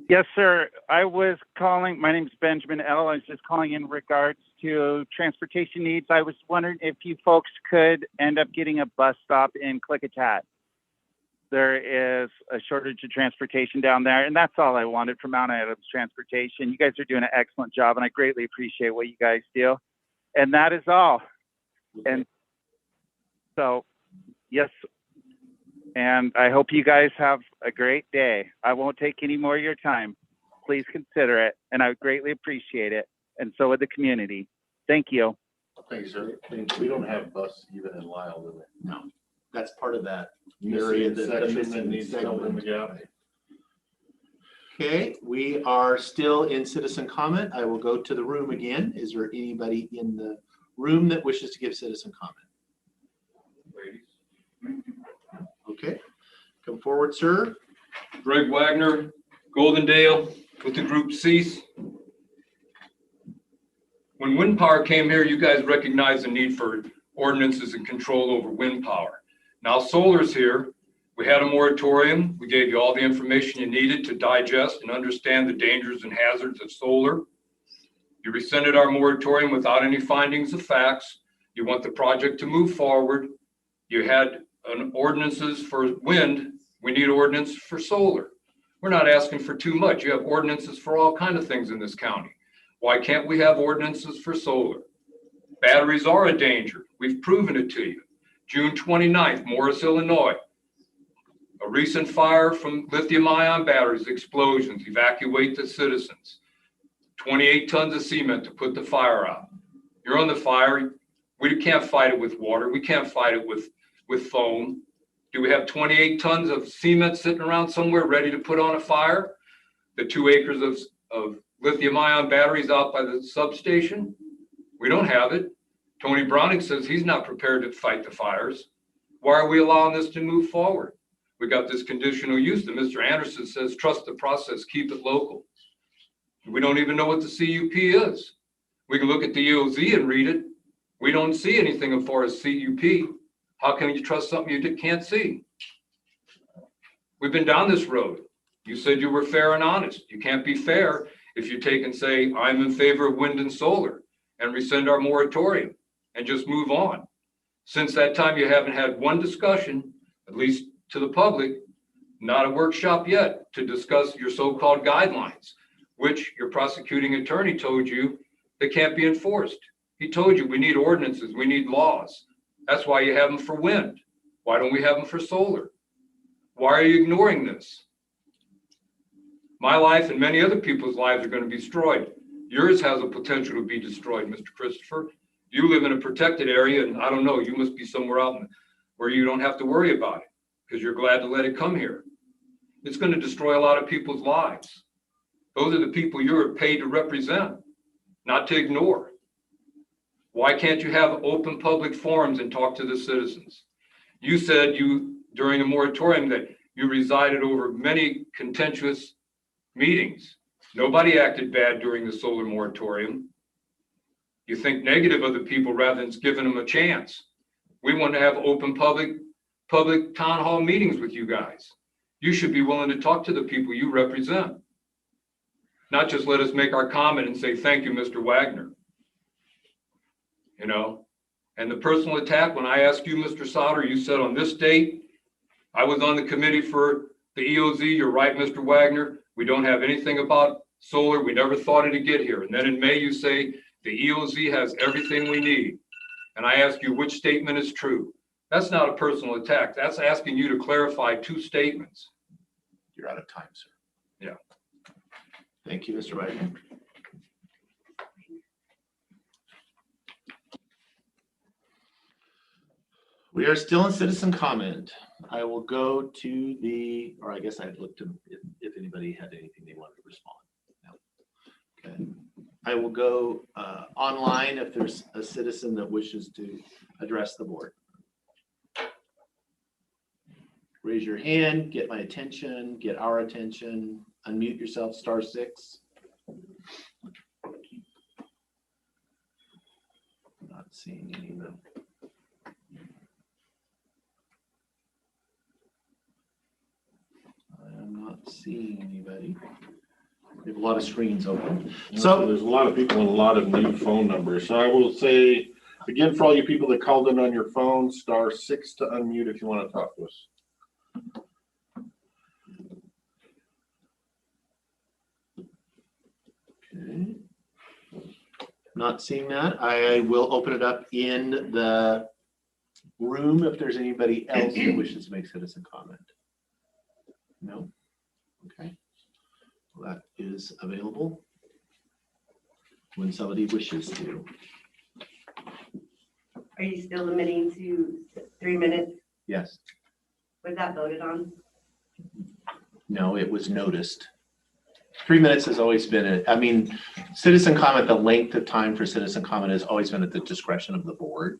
Yes, sir. I was calling, my name's Benjamin L. I was just calling in regards to transportation needs. I was wondering if you folks could end up getting a bus stop in Klickitat. There is a shortage of transportation down there, and that's all I wanted from Mount Adams Transportation. You guys are doing an excellent job, and I greatly appreciate what you guys do. And that is all. And so, yes, and I hope you guys have a great day. I won't take any more of your time. Please consider it, and I would greatly appreciate it, and so would the community. Thank you. Thank you, sir. We don't have bus even in Lyle, do we? No, that's part of that Area area section that needs to fill in the gap. Okay, we are still in citizen comment. I will go to the room again. Is there anybody in the room that wishes to give citizen comment? Ladies. Okay, come forward, sir. Greg Wagner, Goldendale with the group Cease. When wind power came here, you guys recognized the need for ordinances and control over wind power. Now solar's here. We had a moratorium. We gave you all the information you needed to digest and understand the dangers and hazards of solar. You rescinded our moratorium without any findings of facts. You want the project to move forward. You had an ordinances for wind, we need ordinance for solar. We're not asking for too much. You have ordinances for all kinds of things in this county. Why can't we have ordinances for solar? Batteries are a danger. We've proven it to you. June 29th, Morris, Illinois. A recent fire from lithium-ion batteries, explosions, evacuate the citizens. 28 tons of cement to put the fire out. You're on the fire. We can't fight it with water. We can't fight it with foam. Do we have 28 tons of cement sitting around somewhere ready to put on a fire? The 2 acres of lithium-ion batteries out by the substation? We don't have it. Tony Browning says he's not prepared to fight the fires. Why are we allowing this to move forward? We got this conditional use that Mr. Anderson says, trust the process, keep it local. We don't even know what the CUP is. We can look at the EOZ and read it. We don't see anything as far as CUP. How can you trust something you can't see? We've been down this road. You said you were fair and honest. You can't be fair if you take and say, I'm in favor of wind and solar and rescind our moratorium and just move on. Since that time, you haven't had one discussion, at least to the public, not a workshop yet, to discuss your so-called guidelines, which your prosecuting attorney told you they can't be enforced. He told you we need ordinances, we need laws. That's why you have them for wind. Why don't we have them for solar? Why are you ignoring this? My life and many other people's lives are going to be destroyed. Yours has a potential to be destroyed, Mr. Christopher. You live in a protected area, and I don't know, you must be somewhere out where you don't have to worry about it because you're glad to let it come here. It's going to destroy a lot of people's lives. Those are the people you're paid to represent, not to ignore. Why can't you have open public forums and talk to the citizens? You said during the moratorium that you resided over many contentious meetings. Nobody acted bad during the solar moratorium. You think negative of the people rather than giving them a chance. We want to have open public town hall meetings with you guys. You should be willing to talk to the people you represent. Not just let us make our comment and say, thank you, Mr. Wagner. You know, and the personal attack, when I asked you, Mr. Sauter, you said on this date, I was on the committee for the EOZ. You're right, Mr. Wagner. We don't have anything about solar. We never thought it'd get here. And then in May, you say the EOZ has everything we need. And I ask you which statement is true. That's not a personal attack. That's asking you to clarify 2 statements. You're out of time, sir. Yeah. Thank you, Mr. Wagner. We are still in citizen comment. I will go to the, or I guess I'd look to if anybody had anything they wanted to respond. No. Okay. I will go online if there's a citizen that wishes to address the board. Raise your hand, get my attention, get our attention, unmute yourself, *6. Not seeing any of them. I'm not seeing anybody. We have a lot of screens open. So there's a lot of people and a lot of new phone numbers. So I will say, again, for all you people that called in on your phone, *6 to unmute if you want to talk to us. Okay. Not seeing that. I will open it up in the room if there's anybody else that wishes to make citizen comment. No? Okay. Well, that is available when somebody wishes to. Are you still limiting to 3 minutes? Yes. Was that voted on? No, it was noticed. 3 minutes has always been, citizen comment, the length of time for citizen comment has always been at the discretion of the board.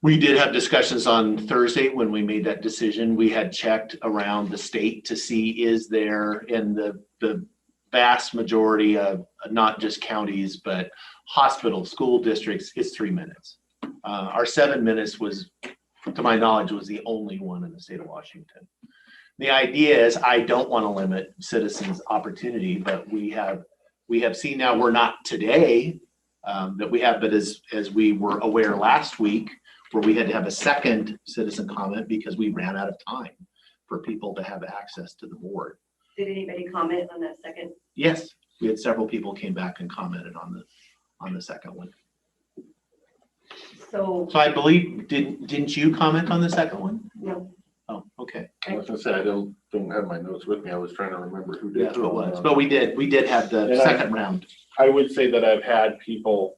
We did have discussions on Thursday when we made that decision. We had checked around the state to see is there in the vast majority of not just counties, but hospitals, school districts, it's 3 minutes. Our 7 minutes was, to my knowledge, was the only one in the state of Washington. The idea is I don't want to limit citizens' opportunity, but we have seen now, we're not today that we have, but as we were aware last week, where we had to have a second citizen comment because we ran out of time for people to have access to the board. Did anybody comment on that second? Yes, we had several people came back and commented on the second one. So, So I believe, didn't you comment on the second one? no. Oh, okay. I was gonna say, I don't have my notes with me. I was trying to remember who did. Yeah, who it was, but we did have the And second round. I would say that I've had people,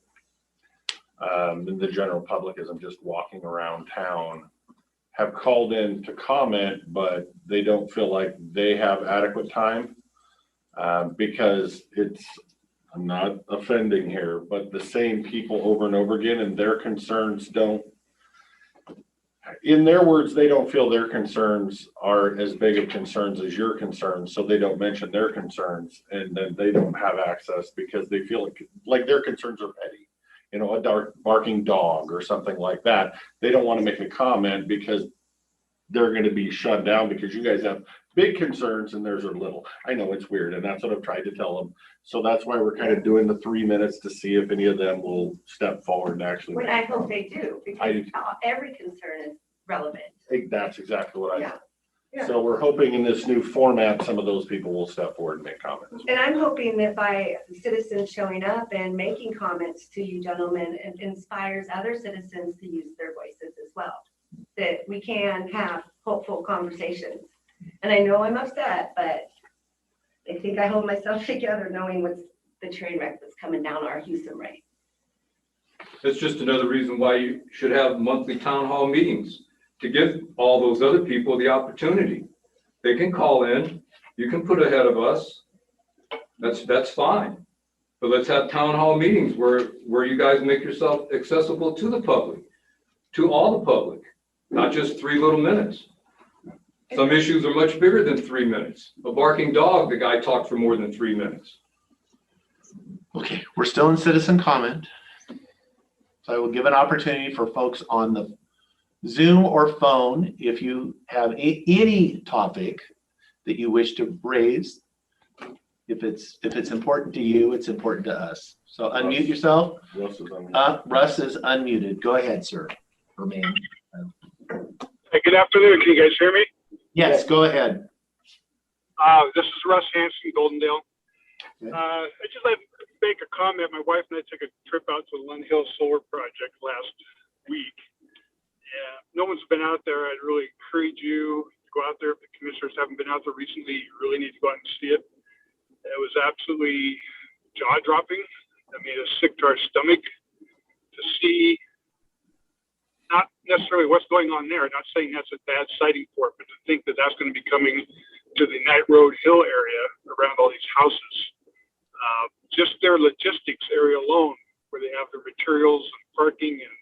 in the general public, as I'm just walking around town, have called in to comment, but they don't feel like they have adequate time. Because I'm not offending here, but the same people over and over again, and their concerns don't, in their words, they don't feel their concerns are as big of concerns as your concerns, so they don't mention their concerns, and then they don't have access because they feel like their concerns are petty. You know, a barking dog or something like that. They don't want to make a comment because they're going to be shut down because you guys have big concerns and theirs are little. I know it's weird, and that's what I've tried to tell them. So that's why we're kind of doing the 3 minutes to see if any of them will step forward and actually. Well, I hope they do, because every concern is relevant. That's exactly what I. Yeah. Yeah. So we're hoping in this new format, some of those people will step forward and make comments. And I'm hoping that by citizens showing up and making comments to you gentlemen, it inspires other citizens to use their voices as well. That we can have hopeful conversations. And I know I'm upset, but I think I hold myself together knowing what's the train wreck that's coming down our Houston Way. That's just another reason why you should have monthly town hall meetings, to give all those other people the opportunity. They can call in, you can put ahead of us, that's fine. But let's have town hall meetings where you guys make yourself accessible to the public, to all the public, not just 3 little minutes. Some issues are much bigger than 3 minutes. A barking dog, the guy talked for more than 3 minutes. Okay, we're still in citizen comment. So I will give an opportunity for folks on the Zoom or phone, if you have any topic that you wish to raise. If it's important to you, it's important to us. So unmute yourself. Russ is unmuted. Go ahead, sir. Or ma'am. Hey, good afternoon. Can you guys hear me? Yes, go ahead. This is Russ Hanson, Goldendale. I just like to make a comment. My wife and I took a trip out to the Lund Hill Solar Project last week. Yeah, no one's been out there. I'd really encourage you to go out there. If the commissioners haven't been out there recently, you really need to go out and see it. It was absolutely jaw-dropping. I mean, it's sick to our stomach to see not necessarily what's going on there. Not saying that's a bad sighting for it, but to think that that's going to be coming to the Knight Road Hill area around all these houses. Just their logistics area alone, where they have their materials and parking and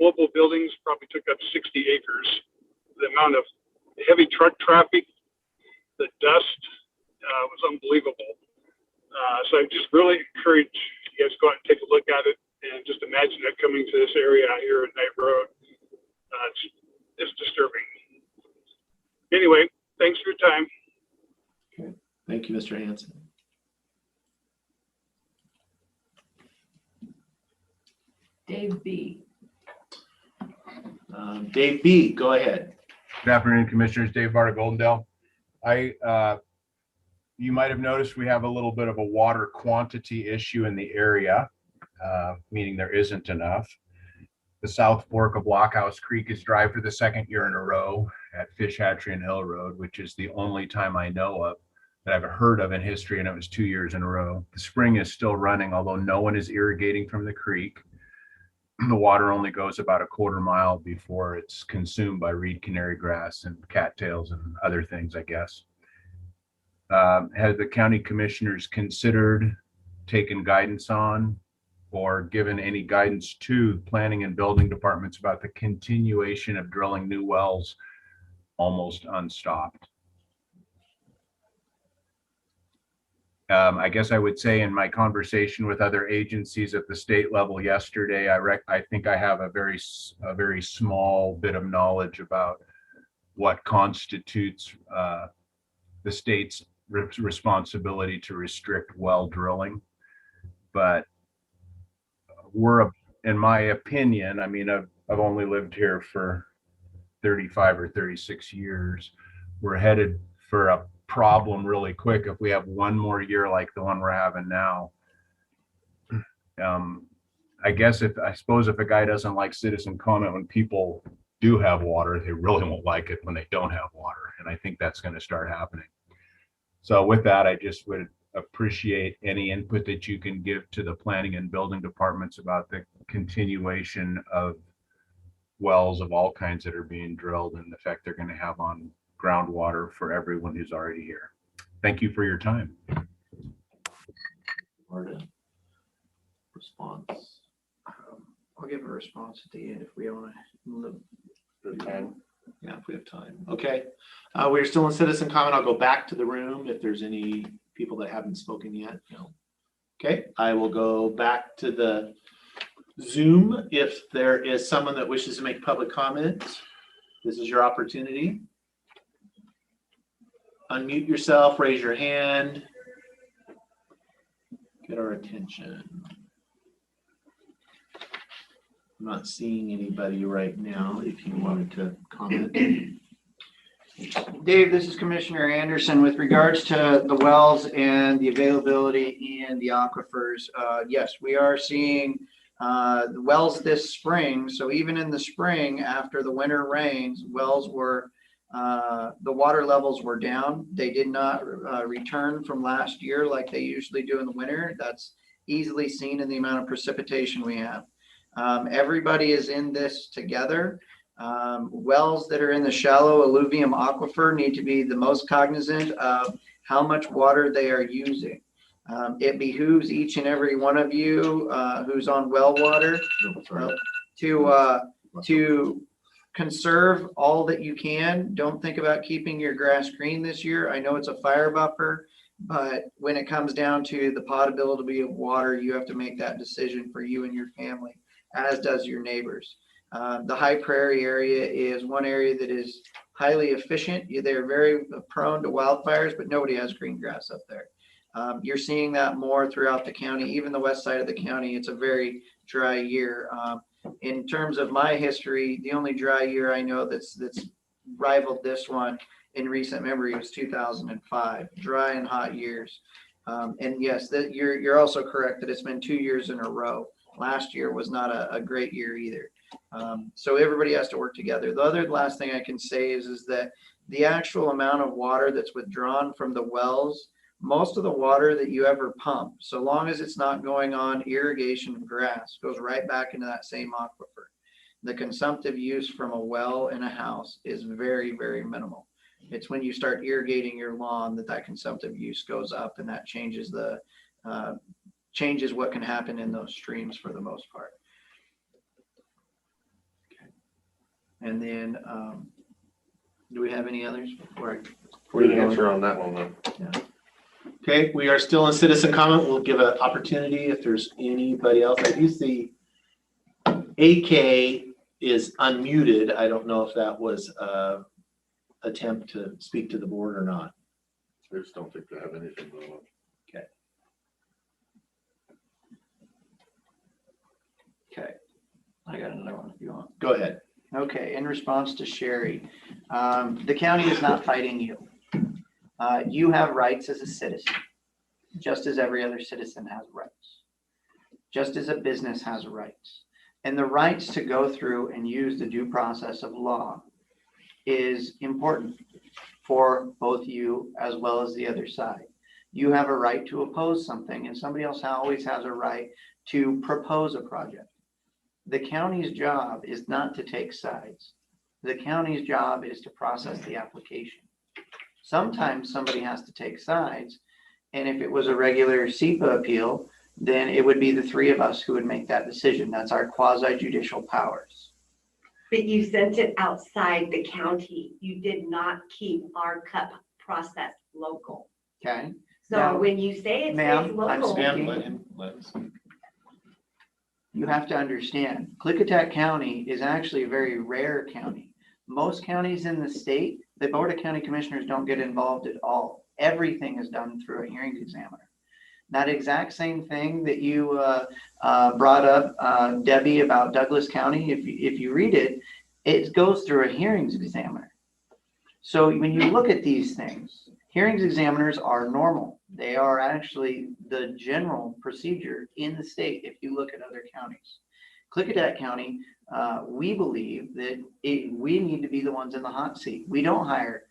mobile buildings, probably took up 60 acres. The amount of heavy truck traffic, the dust was unbelievable. So I just really encourage you guys to go out and take a look at it, and just imagine that coming to this area out here at Knight Road. It's disturbing. Anyway, thanks for your time. Okay. Thank you, Mr. Hanson. Dave B. Dave B, go ahead. Good afternoon, Commissioners. Dave Barta, Goldendale. You might have noticed we have a little bit of a water quantity issue in the area, meaning there isn't enough. The South Fork of Blockhouse Creek is dry for the 2nd year in a row at Fish Hatchery and Hill Road, which is the only time I know of that I've heard of in history, and it was 2 years in a row. The spring is still running, although no one is irrigating from the creek. The water only goes about a 1/4 mile before it's consumed by reed canary grass and cattails and other things, I guess. Have the county commissioners considered taking guidance on or given any guidance to planning and building departments about the continuation of drilling new wells almost unstopped? I guess I would say in my conversation with other agencies at the state level yesterday, I think I have a very small bit of knowledge about what constitutes the state's responsibility to restrict well drilling. But in my opinion, I mean, I've only lived here for 35 or 36 years. We're headed for a problem really quick if we have one more year like the one we're having now. I suppose if a guy doesn't like citizen comment when people do have water, they really won't like it when they don't have water. And I think that's going to start happening. So with that, I just would appreciate any input that you can give to the planning and building departments about the continuation of wells of all kinds that are being drilled and the effect they're going to have on groundwater for everyone who's already here. Thank you for your time. Response. I'll give a response at the end if we want to. Yeah, if we have time. Okay. We're still in citizen comment. I'll go back to the room if there's any people that haven't spoken yet. No. Okay, I will go back to the Zoom. If there is someone that wishes to make public comment, this is your opportunity. Unmute yourself, raise your hand. Get our attention. I'm not seeing anybody right now if you wanted to comment. Dave, this is Commissioner Anderson. With regards to the wells and the availability in the aquifers, yes, we are seeing the wells this spring. So even in the spring, after the winter rains, wells were, the water levels were down. They did not return from last year like they usually do in the winter. That's easily seen in the amount of precipitation we have. Everybody is in this together. Wells that are in the shallow alluvium aquifer need to be the most cognizant of how much water they are using. It behooves each and every one of you who's on well water to conserve all that you can. Don't think about keeping your grass green this year. I know it's a fire buffer, but when it comes down to the potability of water, you have to make that decision for you and your family, as does your neighbors. The high prairie area is one area that is highly efficient. They're very prone to wildfires, but nobody has green grass up there. You're seeing that more throughout the county, even the west side of the county. It's a very dry year. In terms of my history, the only dry year I know that's rivaled this one in recent memory was 2005. Dry and hot years. And yes, you're also correct that it's been 2 years in a row. Last year was not a great year either. So everybody has to work together. The last thing I can say is that the actual amount of water that's withdrawn from the wells, most of the water that you ever pump, so long as it's not going on irrigation of grass, goes right back into that same aquifer. The consumptive use from a well in a house is very, very minimal. It's when you start irrigating your lawn that consumptive use goes up, and that changes changes what can happen in those streams for the most part. And then, do we have any others before Good answer on that one, though. Yeah. Okay, we are still in citizen comment. We'll give an opportunity if there's anybody else. I do see AK is unmuted. I don't know if that was an attempt to speak to the board or not. I just don't think they have anything going on. Okay. Okay. I got another one if you want. Go ahead. Okay, in response to Sherry, the county is not fighting you. You have rights as a citizen, just as every other citizen has rights, just as a business has rights. And the rights to go through and use the due process of law is important for both you as well as the other side. You have a right to oppose something, and somebody else always has a right to propose a project. The county's job is not to take sides. The county's job is to process the application. Sometimes somebody has to take sides, and if it was a regular SEPA appeal, then it would be the three of us who would make that decision. That's our quasi-judicial powers. But you sent it outside the county. You did not keep our cut process local. Okay. So now, when you say it stays local. Let him speak. You have to understand, Klickitat County is actually a very rare county. Most counties in the state, the Board of County Commissioners don't get involved at all. Everything is done through a hearing examiner. That exact same thing that you brought up, Debbie, about Douglas County, if you read it, it goes through a hearings examiner. So when you look at these things, hearings examiners are normal. They are actually the general procedure in the state if you look at other counties. Klickitat County, we believe that we need to be the ones in the hot seat. We don't hire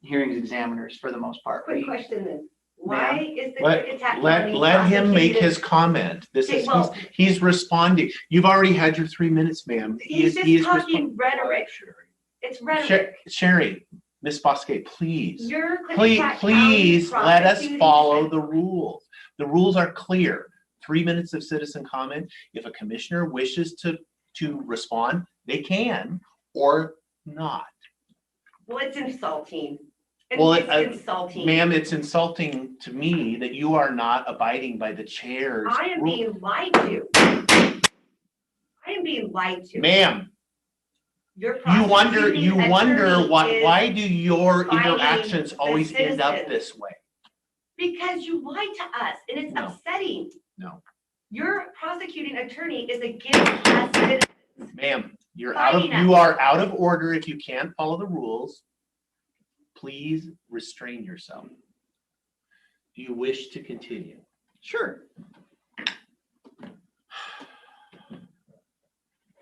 hearings examiners for the most part. Quick question then. Why is the Klickitat County Let him make prosecuted- his comment. This Okay, is, well- he's responding. You've already had your 3 minutes, ma'am. He's just talking rhetoric. It's rhetoric. Sherry, Ms. Bosque, please. Your Please, Klickitat please County let us prosecuting- follow the rules. The rules are clear. 3 minutes of citizen comment. If a commissioner wishes to respond, they can or not. Well, it's insulting. Well, It's insulting. Ma'am, it's insulting to me that you are not abiding by the chair's I am rule. being lied to. I am being lied to. Ma'am, Your you wonder prosecuting why do your fighting interactions the always end up citizens. this way? Because you lied to us and it's No. upsetting. No. Your prosecuting attorney is against us citizens. Ma'am, you Fighting are out of order if you can't follow the rules. Please restrain yourself. Do you wish to continue? Sure.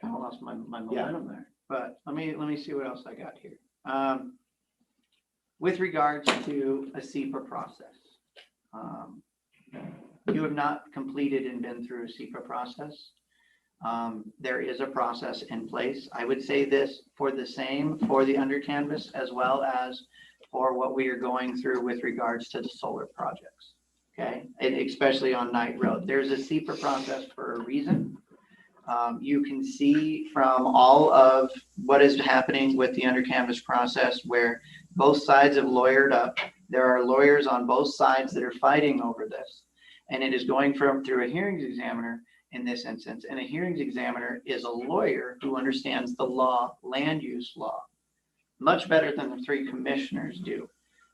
Kind of lost my momentum there, but let me see what else I got here. With regards to a CEPA process, you have not completed and been through a CEPA process. There is a process in place. I would say this for the same for the under canvas as well as for what we are going through with regards to the solar projects. Okay, and especially on Knight Road, there's a CEPA process for a reason. You can see from all of what is happening with the under canvas process where both sides have lawyered up. There are lawyers on both sides that are fighting over this, and it is going through a hearings examiner in this instance. And a hearings examiner is a lawyer who understands the law, land use law, much better than the 3 commissioners do.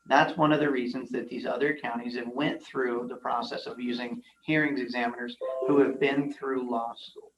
That's one of the reasons that these other counties have went through the process of using hearings examiners who have been through law school.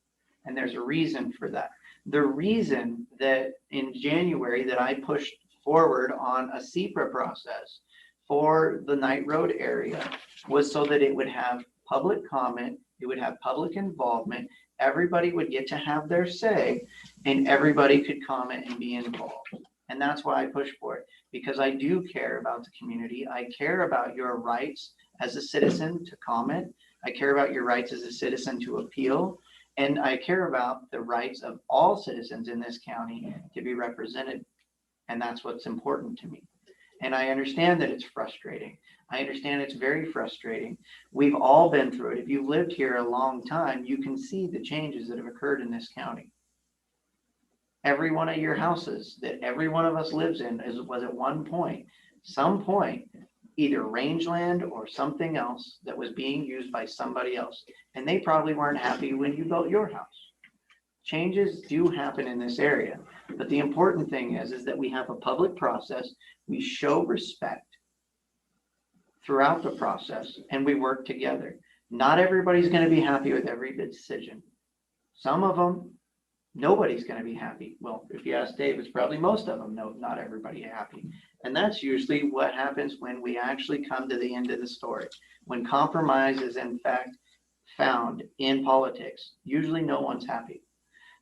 And there's a reason for that. The reason that in January that I pushed forward on a CEPA process for the Knight Road area was so that it would have public comment, it would have public involvement, everybody would get to have their say, and everybody could comment and be involved. And that's why I push for it, because I do care about the community. I care about your rights as a citizen to comment. I care about your rights as a citizen to appeal. And I care about the rights of all citizens in this county to be represented. And that's what's important to me. And I understand that it's frustrating. I understand it's very frustrating. We've all been through it. If you've lived here a long time, you can see the changes that have occurred in this county. Every one of your houses that every one of us lives in was at one point, some point, either rangeland or something else that was being used by somebody else. And they probably weren't happy when you built your house. Changes do happen in this area. But the important thing is that we have a public process. We show respect throughout the process and we work together. Not everybody's going to be happy with every decision. Some of them, nobody's going to be happy. Well, if you ask Dave, it's probably most of them. No, not everybody happy. And that's usually what happens when we actually come to the end of the story. When compromise is in fact found in politics, usually no one's happy.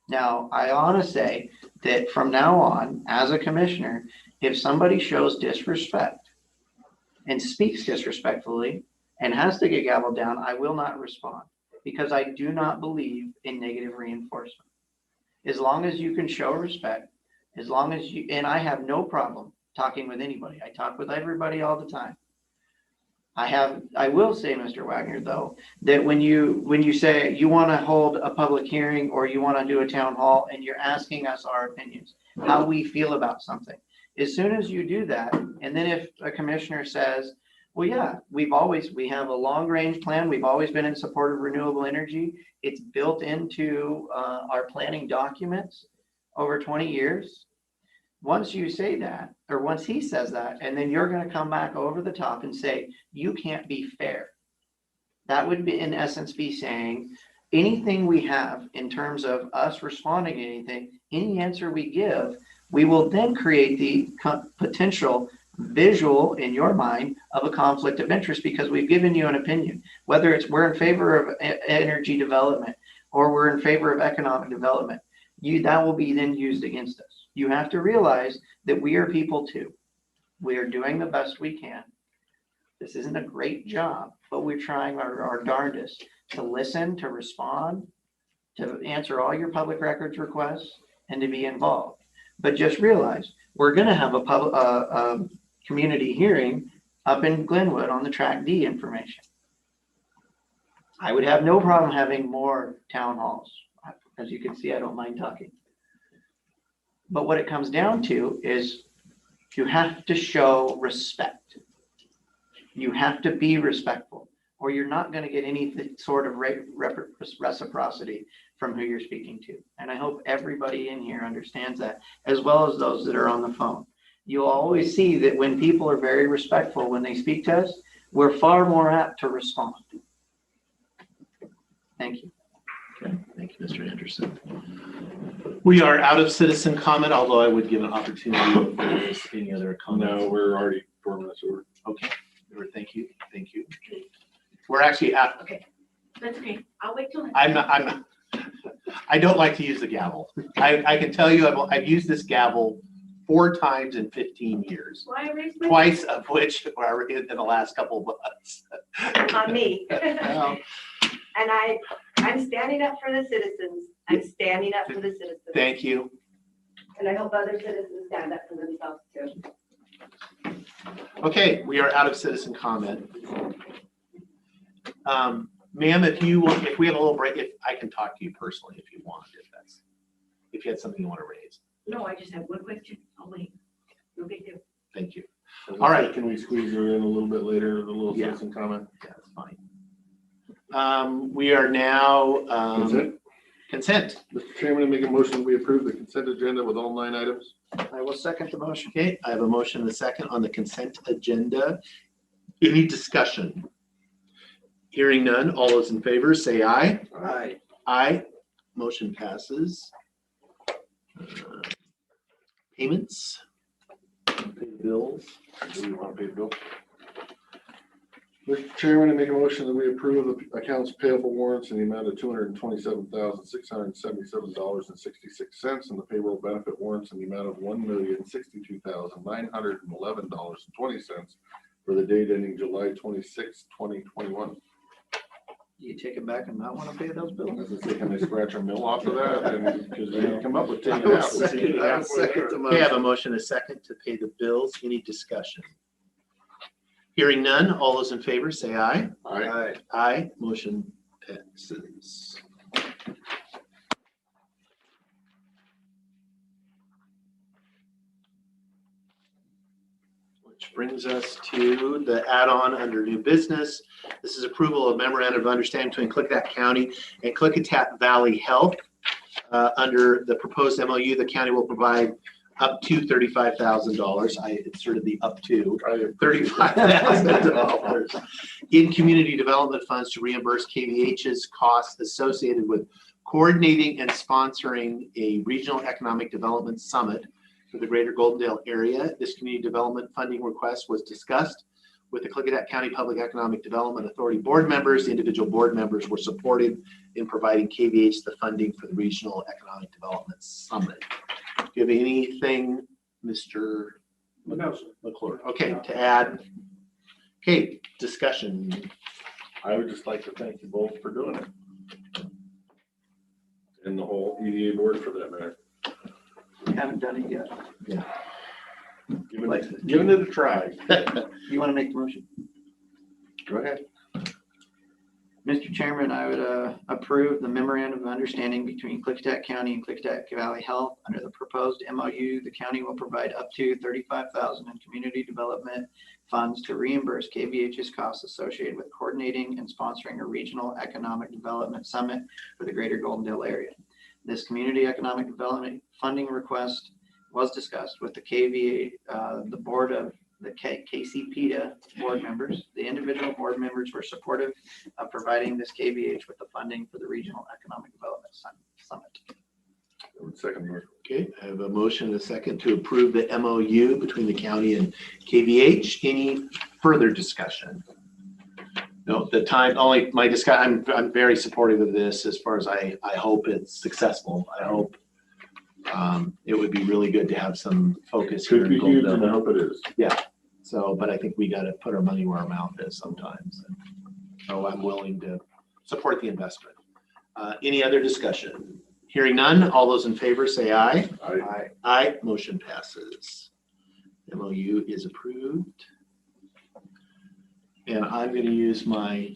Now, I want to say that from now on, as a commissioner, if somebody shows disrespect and speaks disrespectfully and has to get gavelled down, I will not respond because I do not believe in negative reinforcement. As long as you can show respect, as long as you, and I have no problem talking with anybody. I talk with everybody all the time. I will say, Mr. Wagner, though, that when you say you want to hold a public hearing or you want to do a town hall and you're asking us our opinions, how we feel about something, as soon as you do that, and then if a commissioner says, well, yeah, we have a long range plan. We've always been in support of renewable energy. It's built into our planning documents over 20 years. Once you say that, or once he says that, and then you're gonna come back over the top and say, you can't be fair. That would be, in essence, be saying, anything we have in terms of us responding to anything, any answer we give, we will then create the potential visual in your mind of a conflict of interest because we've given you an opinion. Whether it's we're in favor of energy development or we're in favor of economic development, that will be then used against us. You have to realize that we are people too. We are doing the best we can. This isn't a great job, but we're trying our darndest to listen, to respond, to answer all your public records requests, and to be involved. But just realize we're going to have a community hearing up in Glenwood on the Track D information. I would have no problem having more town halls. As you can see, I don't mind talking. But what it comes down to is you have to show respect. You have to be respectful, or you're not going to get any sort of reciprocity from who you're speaking to. And I hope everybody in here understands that, as well as those that are on the phone. You'll always see that when people are very respectful, when they speak to us, we're far more apt to respond. Thank you. Okay, thank you, Mr. Anderson. We are out of citizen comment, although I would give an opportunity if there's any other comments. No, we're already 4 minutes over. Okay, thank you, thank you. We're actually at. Okay, that's okay. I'll wait till. I'm not, I don't like to use the gavel. I can tell you I've used this gavel 4 times in 15 years. Well, I raised my Twice of which are in the last couple of months. On me. Well, And I'm standing up for the citizens. I'm standing up for the citizens. thank you. And I hope other citizens stand up for themselves too. Okay, we are out of citizen comment. Ma'am, if we have a little break, if I can talk to you personally if you want, if you had something you want to raise. No, I just have one question. I'll wait. No big deal. Thank you. All right. Can we squeeze her in a little bit later, the little Yeah. citizen comment? Yeah, that's fine. We are now consent. Mr. Chairman, I make a motion, we approve the consent agenda with all 9 items. I will second the motion. Okay, I have a motion and a second on the consent agenda. Any discussion? Hearing none, all those in favor say aye. Aye. Aye. Motion passes. Payments. Pay the bills. Do you want to pay the bill? Mr. Chairman, I make a motion that we approve the accounts payable warrants in the amount of $227,677.66 and the payroll benefit warrants in the amount of $1,062,911.20 for the date ending July 26, 2021. You take it back and not want to pay those bills? As I say, can they scratch a mill off of that? And because we didn't come up with 10 I will half. second the Okay, I have motion. a motion and a second to pay the bills. Any discussion? Hearing none, all those in favor say aye. Aye. Aye, motion passes. Which brings us to the add-on under new business. This is approval of memorandum of understanding between Klickitat County and Klickitat Valley Health. Under the proposed MOU, the county will provide up to $35,000. I inserted the up to $35,000 in community development funds to reimburse KVH's costs associated with coordinating and sponsoring a regional economic development summit for the greater Goldendale area. This community development funding request was discussed with the Klickitat County Public Economic Development Authority board members. The individual board members were supported in providing KVH the funding for the regional economic development summit. Do you have anything, Mr. McClure? Okay, to add. Okay, discussion. I would just like to thank you both for doing it. And the whole EDA board for that matter. We haven't done it yet. Yeah. Giving it a try. You want to make the motion? Go ahead. Mr. Chairman, I would approve the memorandum of understanding between Klickitat County and Klickitat Valley Health. Under the proposed MOU, the county will provide up to $35,000 in community development funds to reimburse KVH's costs associated with coordinating and sponsoring a regional economic development summit for the greater Goldendale area. This community economic development funding request was discussed with the KVA, the board of the KC board members. The individual board members were supportive of providing this KVH with the funding for the Regional Economic Development Summit. Second. Okay, I have a motion and a second to approve the MOU between the county and KVH. Any further discussion? No, the time, only my discussion, I'm very supportive of this as far as I hope it's successful. I hope it would be really good to have some focus here. Could be huge, and I hope it is. Yeah, so, but I think we got to put our money where our mouth is sometimes. So I'm willing to support the investment. Any other discussion? Hearing none, all those in favor say aye. Aye. Aye, motion passes. MOU is approved. And I'm going to use my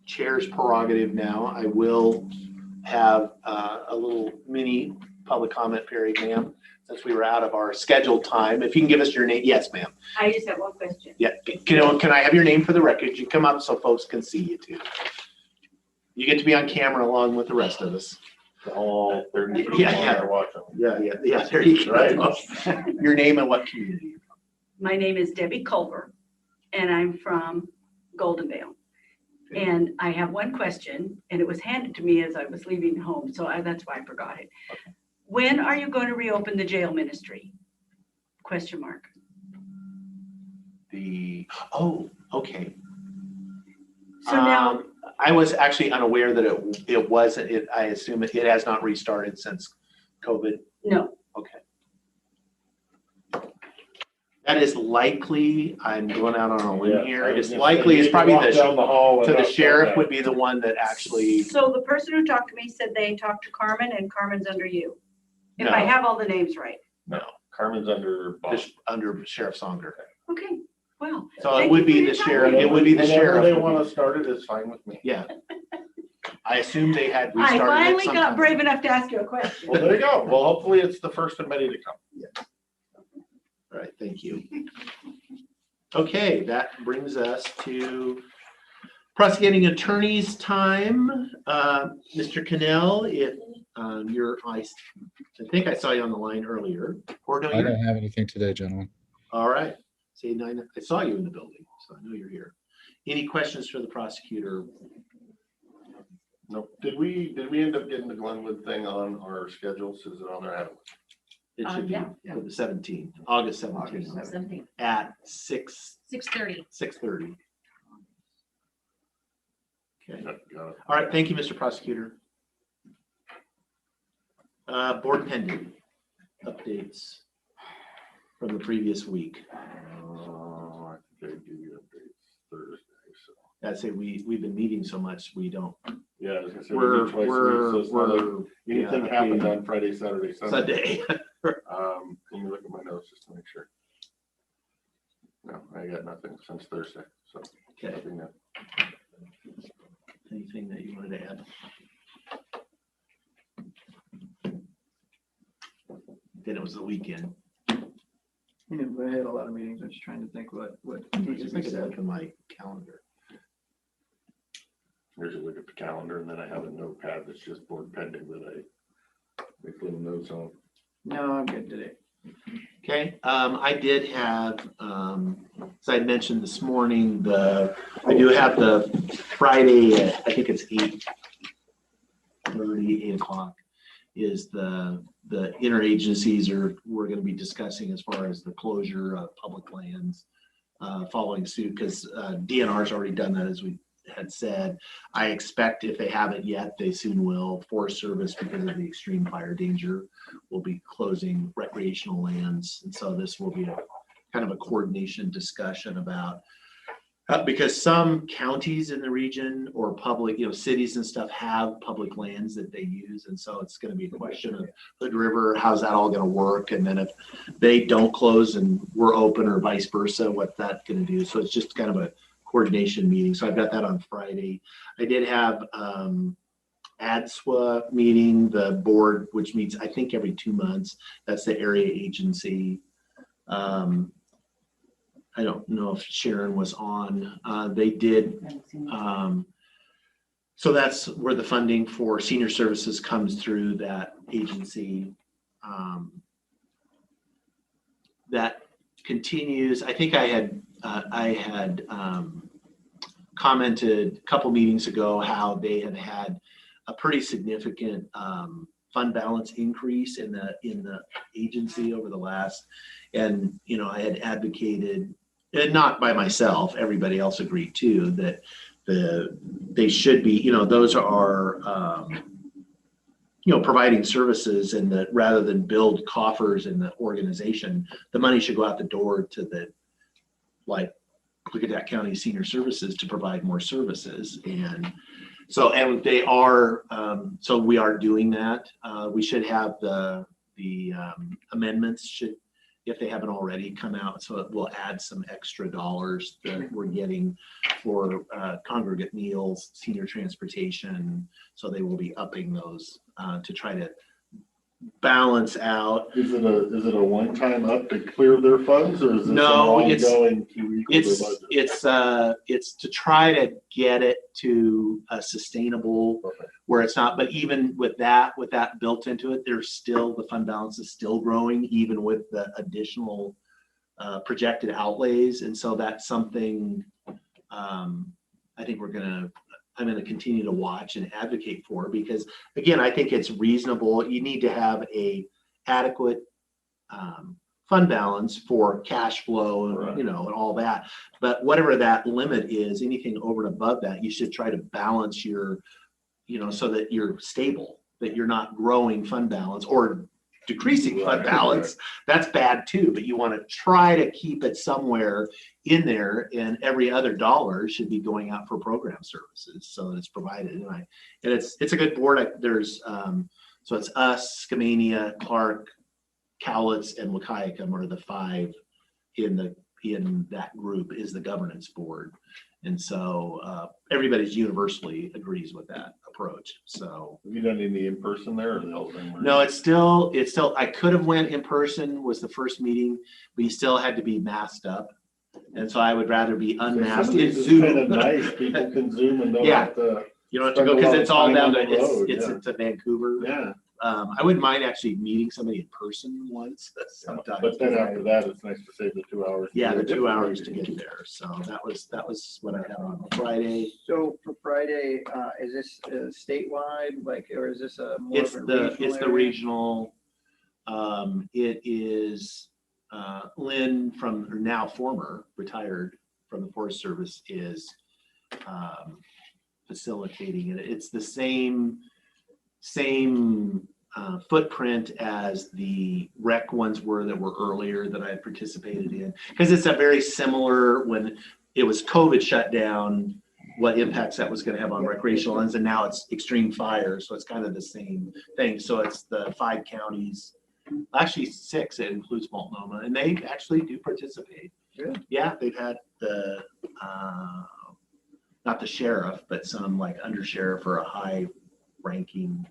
chair's prerogative now. I will have a little mini public comment period, ma'am, since we were out of our scheduled time. If you can give us your name. Yes, ma'am. I just have one question. Yeah, can I have your name for the record? You come up so folks can see you too. You get to be on camera along with the rest of us. All 30 people Yeah. are watching. Yeah, there you go. Right. Your name and what community? My name is Debbie Culver, and I'm from Goldendale. And I have one question, and it was handed to me as I was leaving home, so that's why I forgot it. Okay. When are you going to reopen the jail ministry? Question mark. Okay. So now, I was actually unaware that it wasn't, I assume it has not restarted since COVID. no. Okay. That is likely, I'm going out on a limb here, it's likely, it's probably the sheriff would be the one that actually. So the person who talked to me said they talked to Carmen, and Carmen's under you. If I No. have all the names right. No, Carmen's under Bob. Under Sheriff Songer. Okay, well. So it thank would you be for the your time. sheriff, it would be the Whenever sheriff. they want to start it, it's fine with me. Yeah. I assume they had I restarted it finally got sometime. brave enough to ask you a question. Well, there you go. Well, hopefully it's the first of many to come. All right, thank you. Okay, that brings us to prosecuting attorney's time. Mr. Cannell, if I think I saw you on the line earlier. Or no, I you're, don't have anything today, gentlemen. all right. See, I saw you in the building, so I know you're here. Any questions for the prosecutor? No. Did we end up getting the Glenwood thing on our schedules? Is it on there? It should be Yeah. for the 17th, August 17th, 17th. at 6:30. 6:30. Okay. Got it. All right, thank you, Mr. Prosecutor. Board pending updates from the previous week. I think they give you updates Thursday, so. I'd say we've been meeting so much, we don't. Yeah, I was gonna say, We're, we meet twice a week, so it's not like we're. anything yeah, happens we- on Friday, Saturday, Sunday. Sunday. Let me look at my notes just to make sure. No, I got nothing since Thursday, so. Okay. nothing new. Anything that you wanted to add? Then it was the weekend. You know, I had a lot of meetings. I'm just trying to think what I needs to just be think said. of my calendar. Usually look at the calendar and then I have a notepad that's just board pending that I make little notes on. No, I'm good today. Okay, I did have, as I mentioned this morning, I do have the Friday, I think it's 8:30, 8 o'clock, is the interagencies we're gonna be discussing as far as the closure of public lands following suit, because DNR's already done that, as we had said. I expect if they haven't yet, they soon will. Forest Service, because of the extreme fire danger, will be closing recreational lands. And so this will be a kind of a coordination discussion about, because some counties in the region or public, cities and stuff have public lands that they use. And so it's going to be a question of Hood River, how's that all going to work? And then if they don't close and we're open or vice versa, what's that going to do? So it's just kind of a coordination meeting. So I've got that on Friday. I did have ADSWA meeting, the board, which meets, I think, every 2 months. That's the area agency. I don't know if Sharon was on. They did. So that's where the funding for senior services comes through that agency. that continues. I think I had commented a couple meetings ago how they had had a pretty significant fund balance increase in the agency over the last, and I had advocated, and not by myself, everybody else agreed too, that they should be, those are providing services, and that rather than build coffers in the organization, the money should go out the door to the Klickitat County Senior Services to provide more services. And they are, so we are doing that. We should have the amendments if they haven't already come out. So it will add some extra dollars that we're getting for congregate meals, senior transportation. So they will be upping those to try to balance out. Is it a one-time up to clear their funds, or is this no? an ongoing to equal their budget? It's to try to get it to a sustainable where it's not. But even with that built into it, there's still the fund balance is still growing even with the additional projected outlays, and so that's something I think I'm going to continue to watch and advocate for, because again, I think it's reasonable. You need to have a adequate fund balance for cash flow, and, and all that. But whatever that limit is, anything over and above that, you should try to balance your, so that you're stable, that you're not growing fund balance or decreasing fund balance. That's bad too, but you want to try to keep it somewhere in there, and every other dollar should be going out for program services so that it's provided. And it's a good board. There's so it's us, Skamania, Clark, Cowlitz, and Wahkiakum are the 5 in that group is the governance board. And so everybody's universally agrees with that approach. So have you done any in person there, or no, it's still I could have went in person, was the first meeting, but you still had to be masked up. And so I would rather be unmasked. It's Zoom. Kind of nice. People can Zoom and don't have to. You don't have to go because it's all down to it's to Vancouver. Yeah. I wouldn't mind actually meeting somebody in person once. Sometimes. But then after that, it's nice to save the 2 hours. Yeah, the 2 hours to get there. So that was what I had on Friday. So for Friday, is this statewide, or is this a more it's of a the regional it's the area? regional. It is Lynn now former retired from the Forest Service is facilitating it. It's the same footprint as the rec ones that were earlier that I had participated in, because it's a very similar, when it was COVID shut down, what impacts that was going to have on recreational lands, and now it's extreme fire, so it's kind of the same thing. So it's the 5 counties, actually 6, it includes Multnomah, and they actually do participate. Yeah, they've had the not the sheriff, but some like undersheriff or a high ranking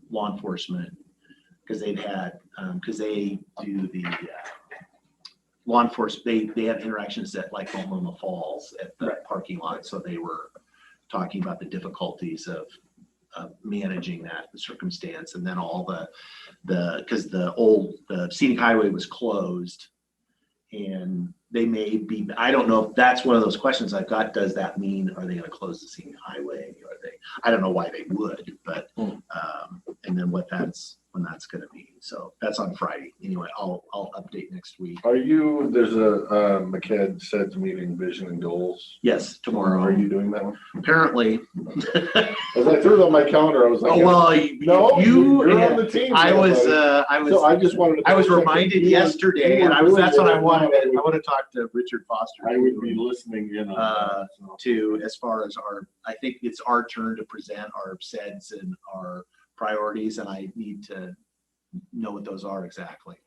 law enforcement, because they've had because they do the law enforcement, they have interactions at like Multnomah Falls at the parking lot, so they were talking about the difficulties of managing that circumstance. And then all because the scenic highway was closed, and they may be, I don't know if that's one of those questions I've got. Does that mean, are they going to close the scenic highway? I don't know why they would, but and then when that's going to be. So that's on Friday. Anyway, I'll update next week. There's a McKed SEDS meeting, vision and goals. Yes, tomorrow. Are you doing that one? Apparently. As I threw it on my calendar, I was like, oh, well, you're on the team. I was so I just wanted to. I was reminded yesterday, and that's what I wanted. I want to talk to Richard Foster. I would be listening in on that, to as far as I think it's our turn to present our SEDS and our priorities, and I need to know what those are exactly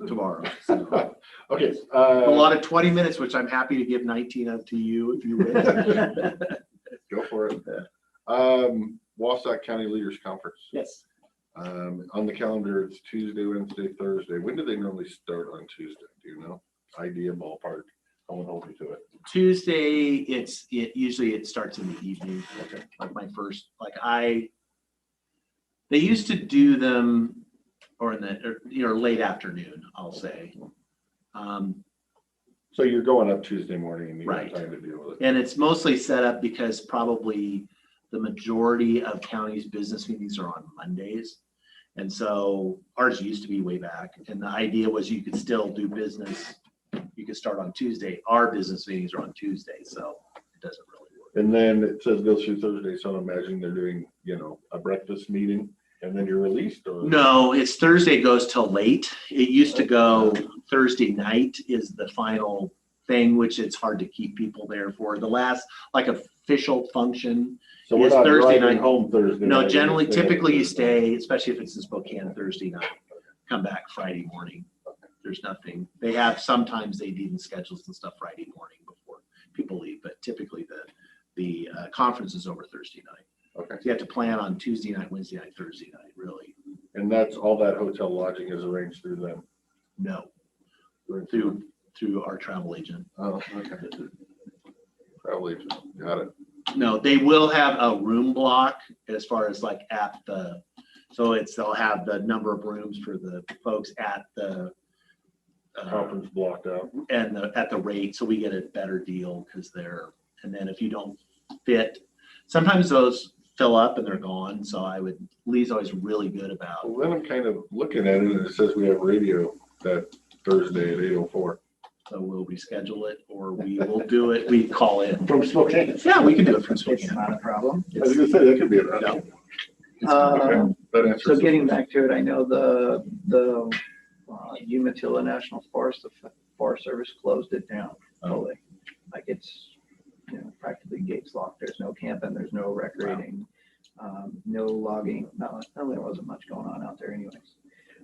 tomorrow. So. Okay. A lot of 20 minutes, which I'm happy to give 19 of to you if you wish. Go for it. Wasatch County Leaders Conference. Yes. On the calendar, it's Tuesday, Wednesday, Thursday. When do they normally start on Tuesday? Do you know? Idea, ballpark. I won't hold you to it. Tuesday, usually it starts in the evening. Okay. Like my first, they used to do them or in the late afternoon, I'll say. So you're going up Tuesday morning and you got Right. time to deal with it. And it's mostly set up because probably the majority of counties' business meetings are on Mondays. And so ours used to be way back, and the idea was you could still do business. You could start on Tuesday. Our business meetings are on Tuesday, so it doesn't really work. And then it says go through Thursday, so I'm imagining they're doing, a breakfast meeting and then you're released or? No, it's Thursday goes till late. It used to go Thursday night is the final thing, which it's hard to keep people there for. The last, like, official function So we're is not Thursday driving night. home Thursday No, night, generally, we stay typically you Thursday. stay, especially if it's in Spokane, Thursday night, come back Friday morning. There's nothing, they have, sometimes they even schedule some stuff Friday morning before people leave, but typically the conference is over Thursday night. Okay. So you have to plan on Tuesday night, Wednesday night, Thursday night, really. And that's all that hotel lodging is arranged through them? No, through our travel agent. Oh, okay. Travel agent, got it. No, they will have a room block as far as like at the, so they'll have the number of rooms for the folks at the Conference blocked out. and at the rate, so we get a better deal because and then if you don't fit, sometimes those fill up and they're gone. So Lee's always really good about. Well, then I'm kind of looking at it and it says we have radio that Thursday at 8:04. So we'll reschedule it or we will do it. We call in. From Spokane? Yeah, we can do it from Spokane. It's not a problem. I was gonna say, that could be an option. That answers So the getting question. back to it, I know the Umatilla National Forest, the Forest Service closed it down fully. Like it's, practically gates locked. There's no camping, there's no recreating, no logging. No, there wasn't much going on out there anyways.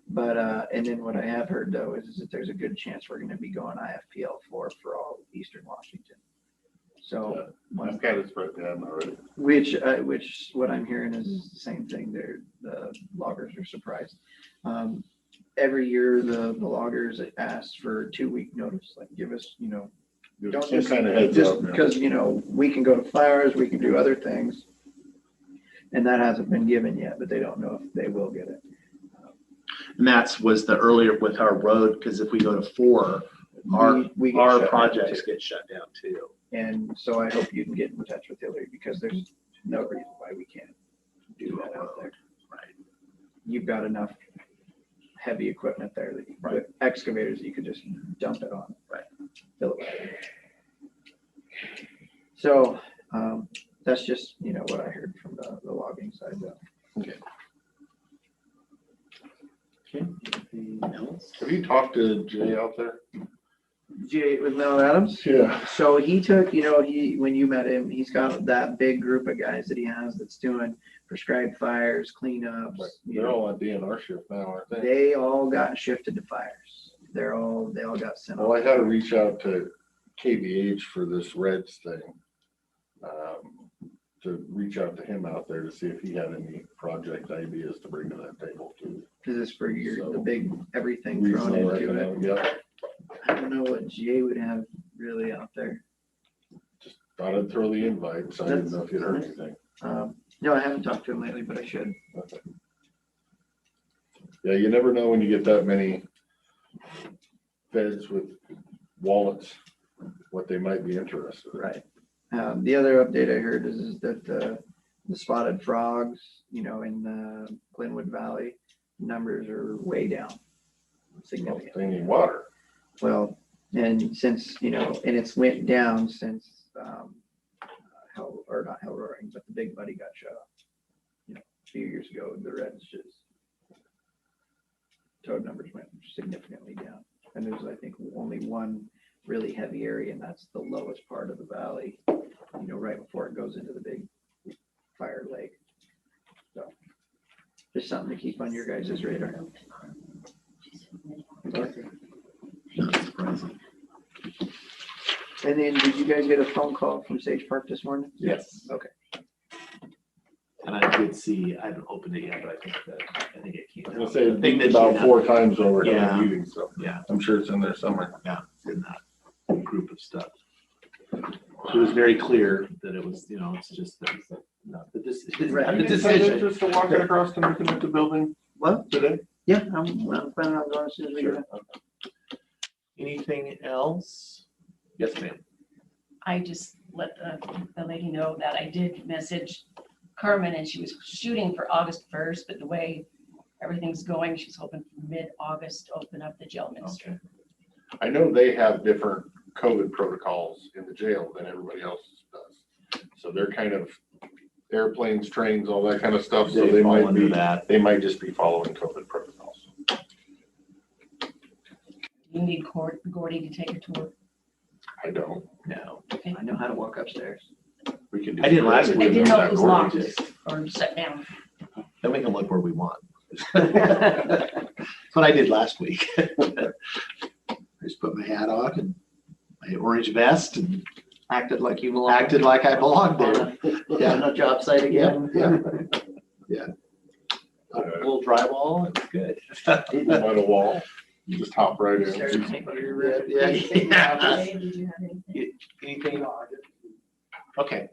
But, and then what I have heard though is that there's a good chance we're gonna be going IFPL for all of Eastern Washington. So. I'm kind of spread down already. Which what I'm hearing is the same thing. The loggers are surprised. Every year the loggers ask for 2-week notice, like give us, don't Some just, kind of heads just up, yeah. because, we can go to flyers, we can do other things. And that hasn't been given yet, but they don't know if they will get it. And was the earlier with our road, because if we go to 4, We get our shut down projects too. get shut down too. And so I hope you can get in touch with Hillary because there's no reason why we can't do that out there. Right. You've got enough heavy equipment there that with excavators, you could just dump it on. Right. Fill it right in. So, that's just, what I heard from the logging side though. Okay. Okay. Anything else? Have you talked to Jay out there? Jay with Mel Adams? Yeah. So he took, when you met him, he's got that big group of guys that he has that's doing prescribed fires, cleanups. They're all on DNR shift now, aren't they? They all got shifted to fires. They all got sent Well, off. I had to reach out to KBH for this Reds thing. To reach out to him out there to see if he had any project ideas to bring to that table too. Is this for the big everything Reason thrown I into recommend, it? yeah. I don't know what Jay would have really out there. Thought I'd throw the invite, so I didn't know if you'd heard anything. No, I haven't talked to him lately, but I should. Okay. Yeah, you never know when you get that many feds with wallets, what they might be interested in. Right. The other update I heard is that the spotted frogs, in the Glenwood Valley, numbers are way down. Significant. They need water. Well, and since, and it's went down since, not Hell Roaring, but the Big Buddy got shut off. A few years ago, the Reds toad numbers went significantly down. And there's, I think, only one really heavy area, and that's the lowest part of the valley, right before it goes into the big fire lake. So just something to keep on your guys' radar. Okay. Not surprising. And then did you guys get a phone call from Sage Park this morning? Yes. Okay. And I did see, I haven't opened it yet, but I think it came I out. was gonna say, The thing it's that about came out- 4 times over Yeah. the meeting, so Yeah, I'm sure it's in there somewhere. yeah, it's in that group of stuff. It was very clear that it was, it's just not the decision. Right. The decision. Just to walk it across to the building What? today? Yeah, I'm planning on going as soon as we get it. Anything else? Yes, ma'am. I just let the lady know that I did message Carmen and she was shooting for August 1st, but the way everything's going, she's hoping for mid-August to open up the jail ministry. I know they have different COVID protocols in the jail than everybody else does. So they're kind of airplanes, trains, all that kind of stuff. So they fall might under be, that. they might just be following COVID protocols. You need Gordy to take a tour. I don't. No. I know how to walk upstairs. We can. I didn't last I week. didn't know if it was locked Gordy or set down. Then we can look where we want. That's what I did last week. I just put my hat on and my orange vest and Acted like you belong. acted like I belonged there. Yeah, on a job site again. Yeah. A little drywall, it's good. Even on a wall, you just hop right in. Yeah. Did you have anything? Anything? Okay.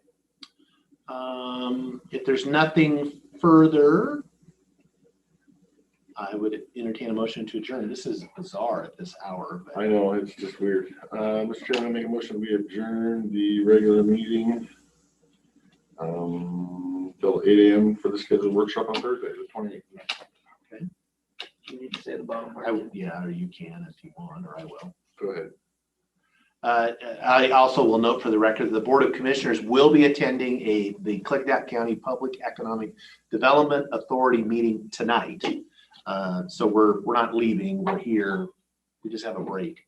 If there's nothing further, I would entertain a motion to adjourn. This is bizarre at this hour. I know, it's just weird. Mr. Chairman, I make a motion, we adjourn the regular meeting till 8 a.m. for the scheduled workshop on Thursday, the 28th. Okay. You need to say the bottom part. Yeah, or you can if you want, or I will. Go ahead. I also will note for the record, the Board of Commissioners will be attending the Klickitat County Public Economic Development Authority meeting tonight. So we're not leaving, we're here. We just have a break.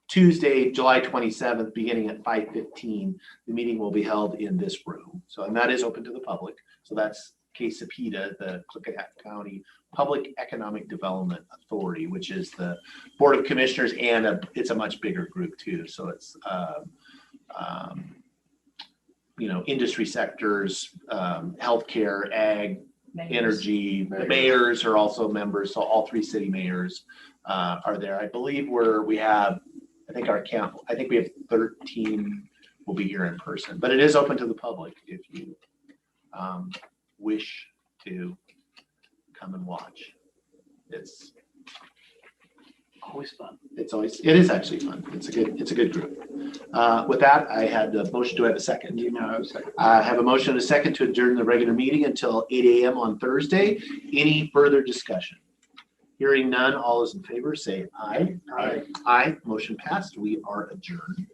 Tuesday, July 27th, beginning at 5:15, the meeting will be held in this room. So, and that is open to the public. So that's KC BoCC, the Klickitat County Public Economic Development Authority, which is the Board of Commissioners, and it's a much bigger group too. So it's, industry sectors, healthcare, ag, energy. The mayors are also members. So all 3 city mayors are there. I believe we have 13 will be here in person, but it is open to the public if you wish to come and watch. It's Always fun. it is actually fun. It's a good group. With that, I had the motion. Do I have a second? I have a motion and a second to adjourn the regular meeting until 8 a.m. on Thursday. Any further discussion? Hearing none, all those in favor say aye. Aye. Aye. Motion passed. We are adjourned.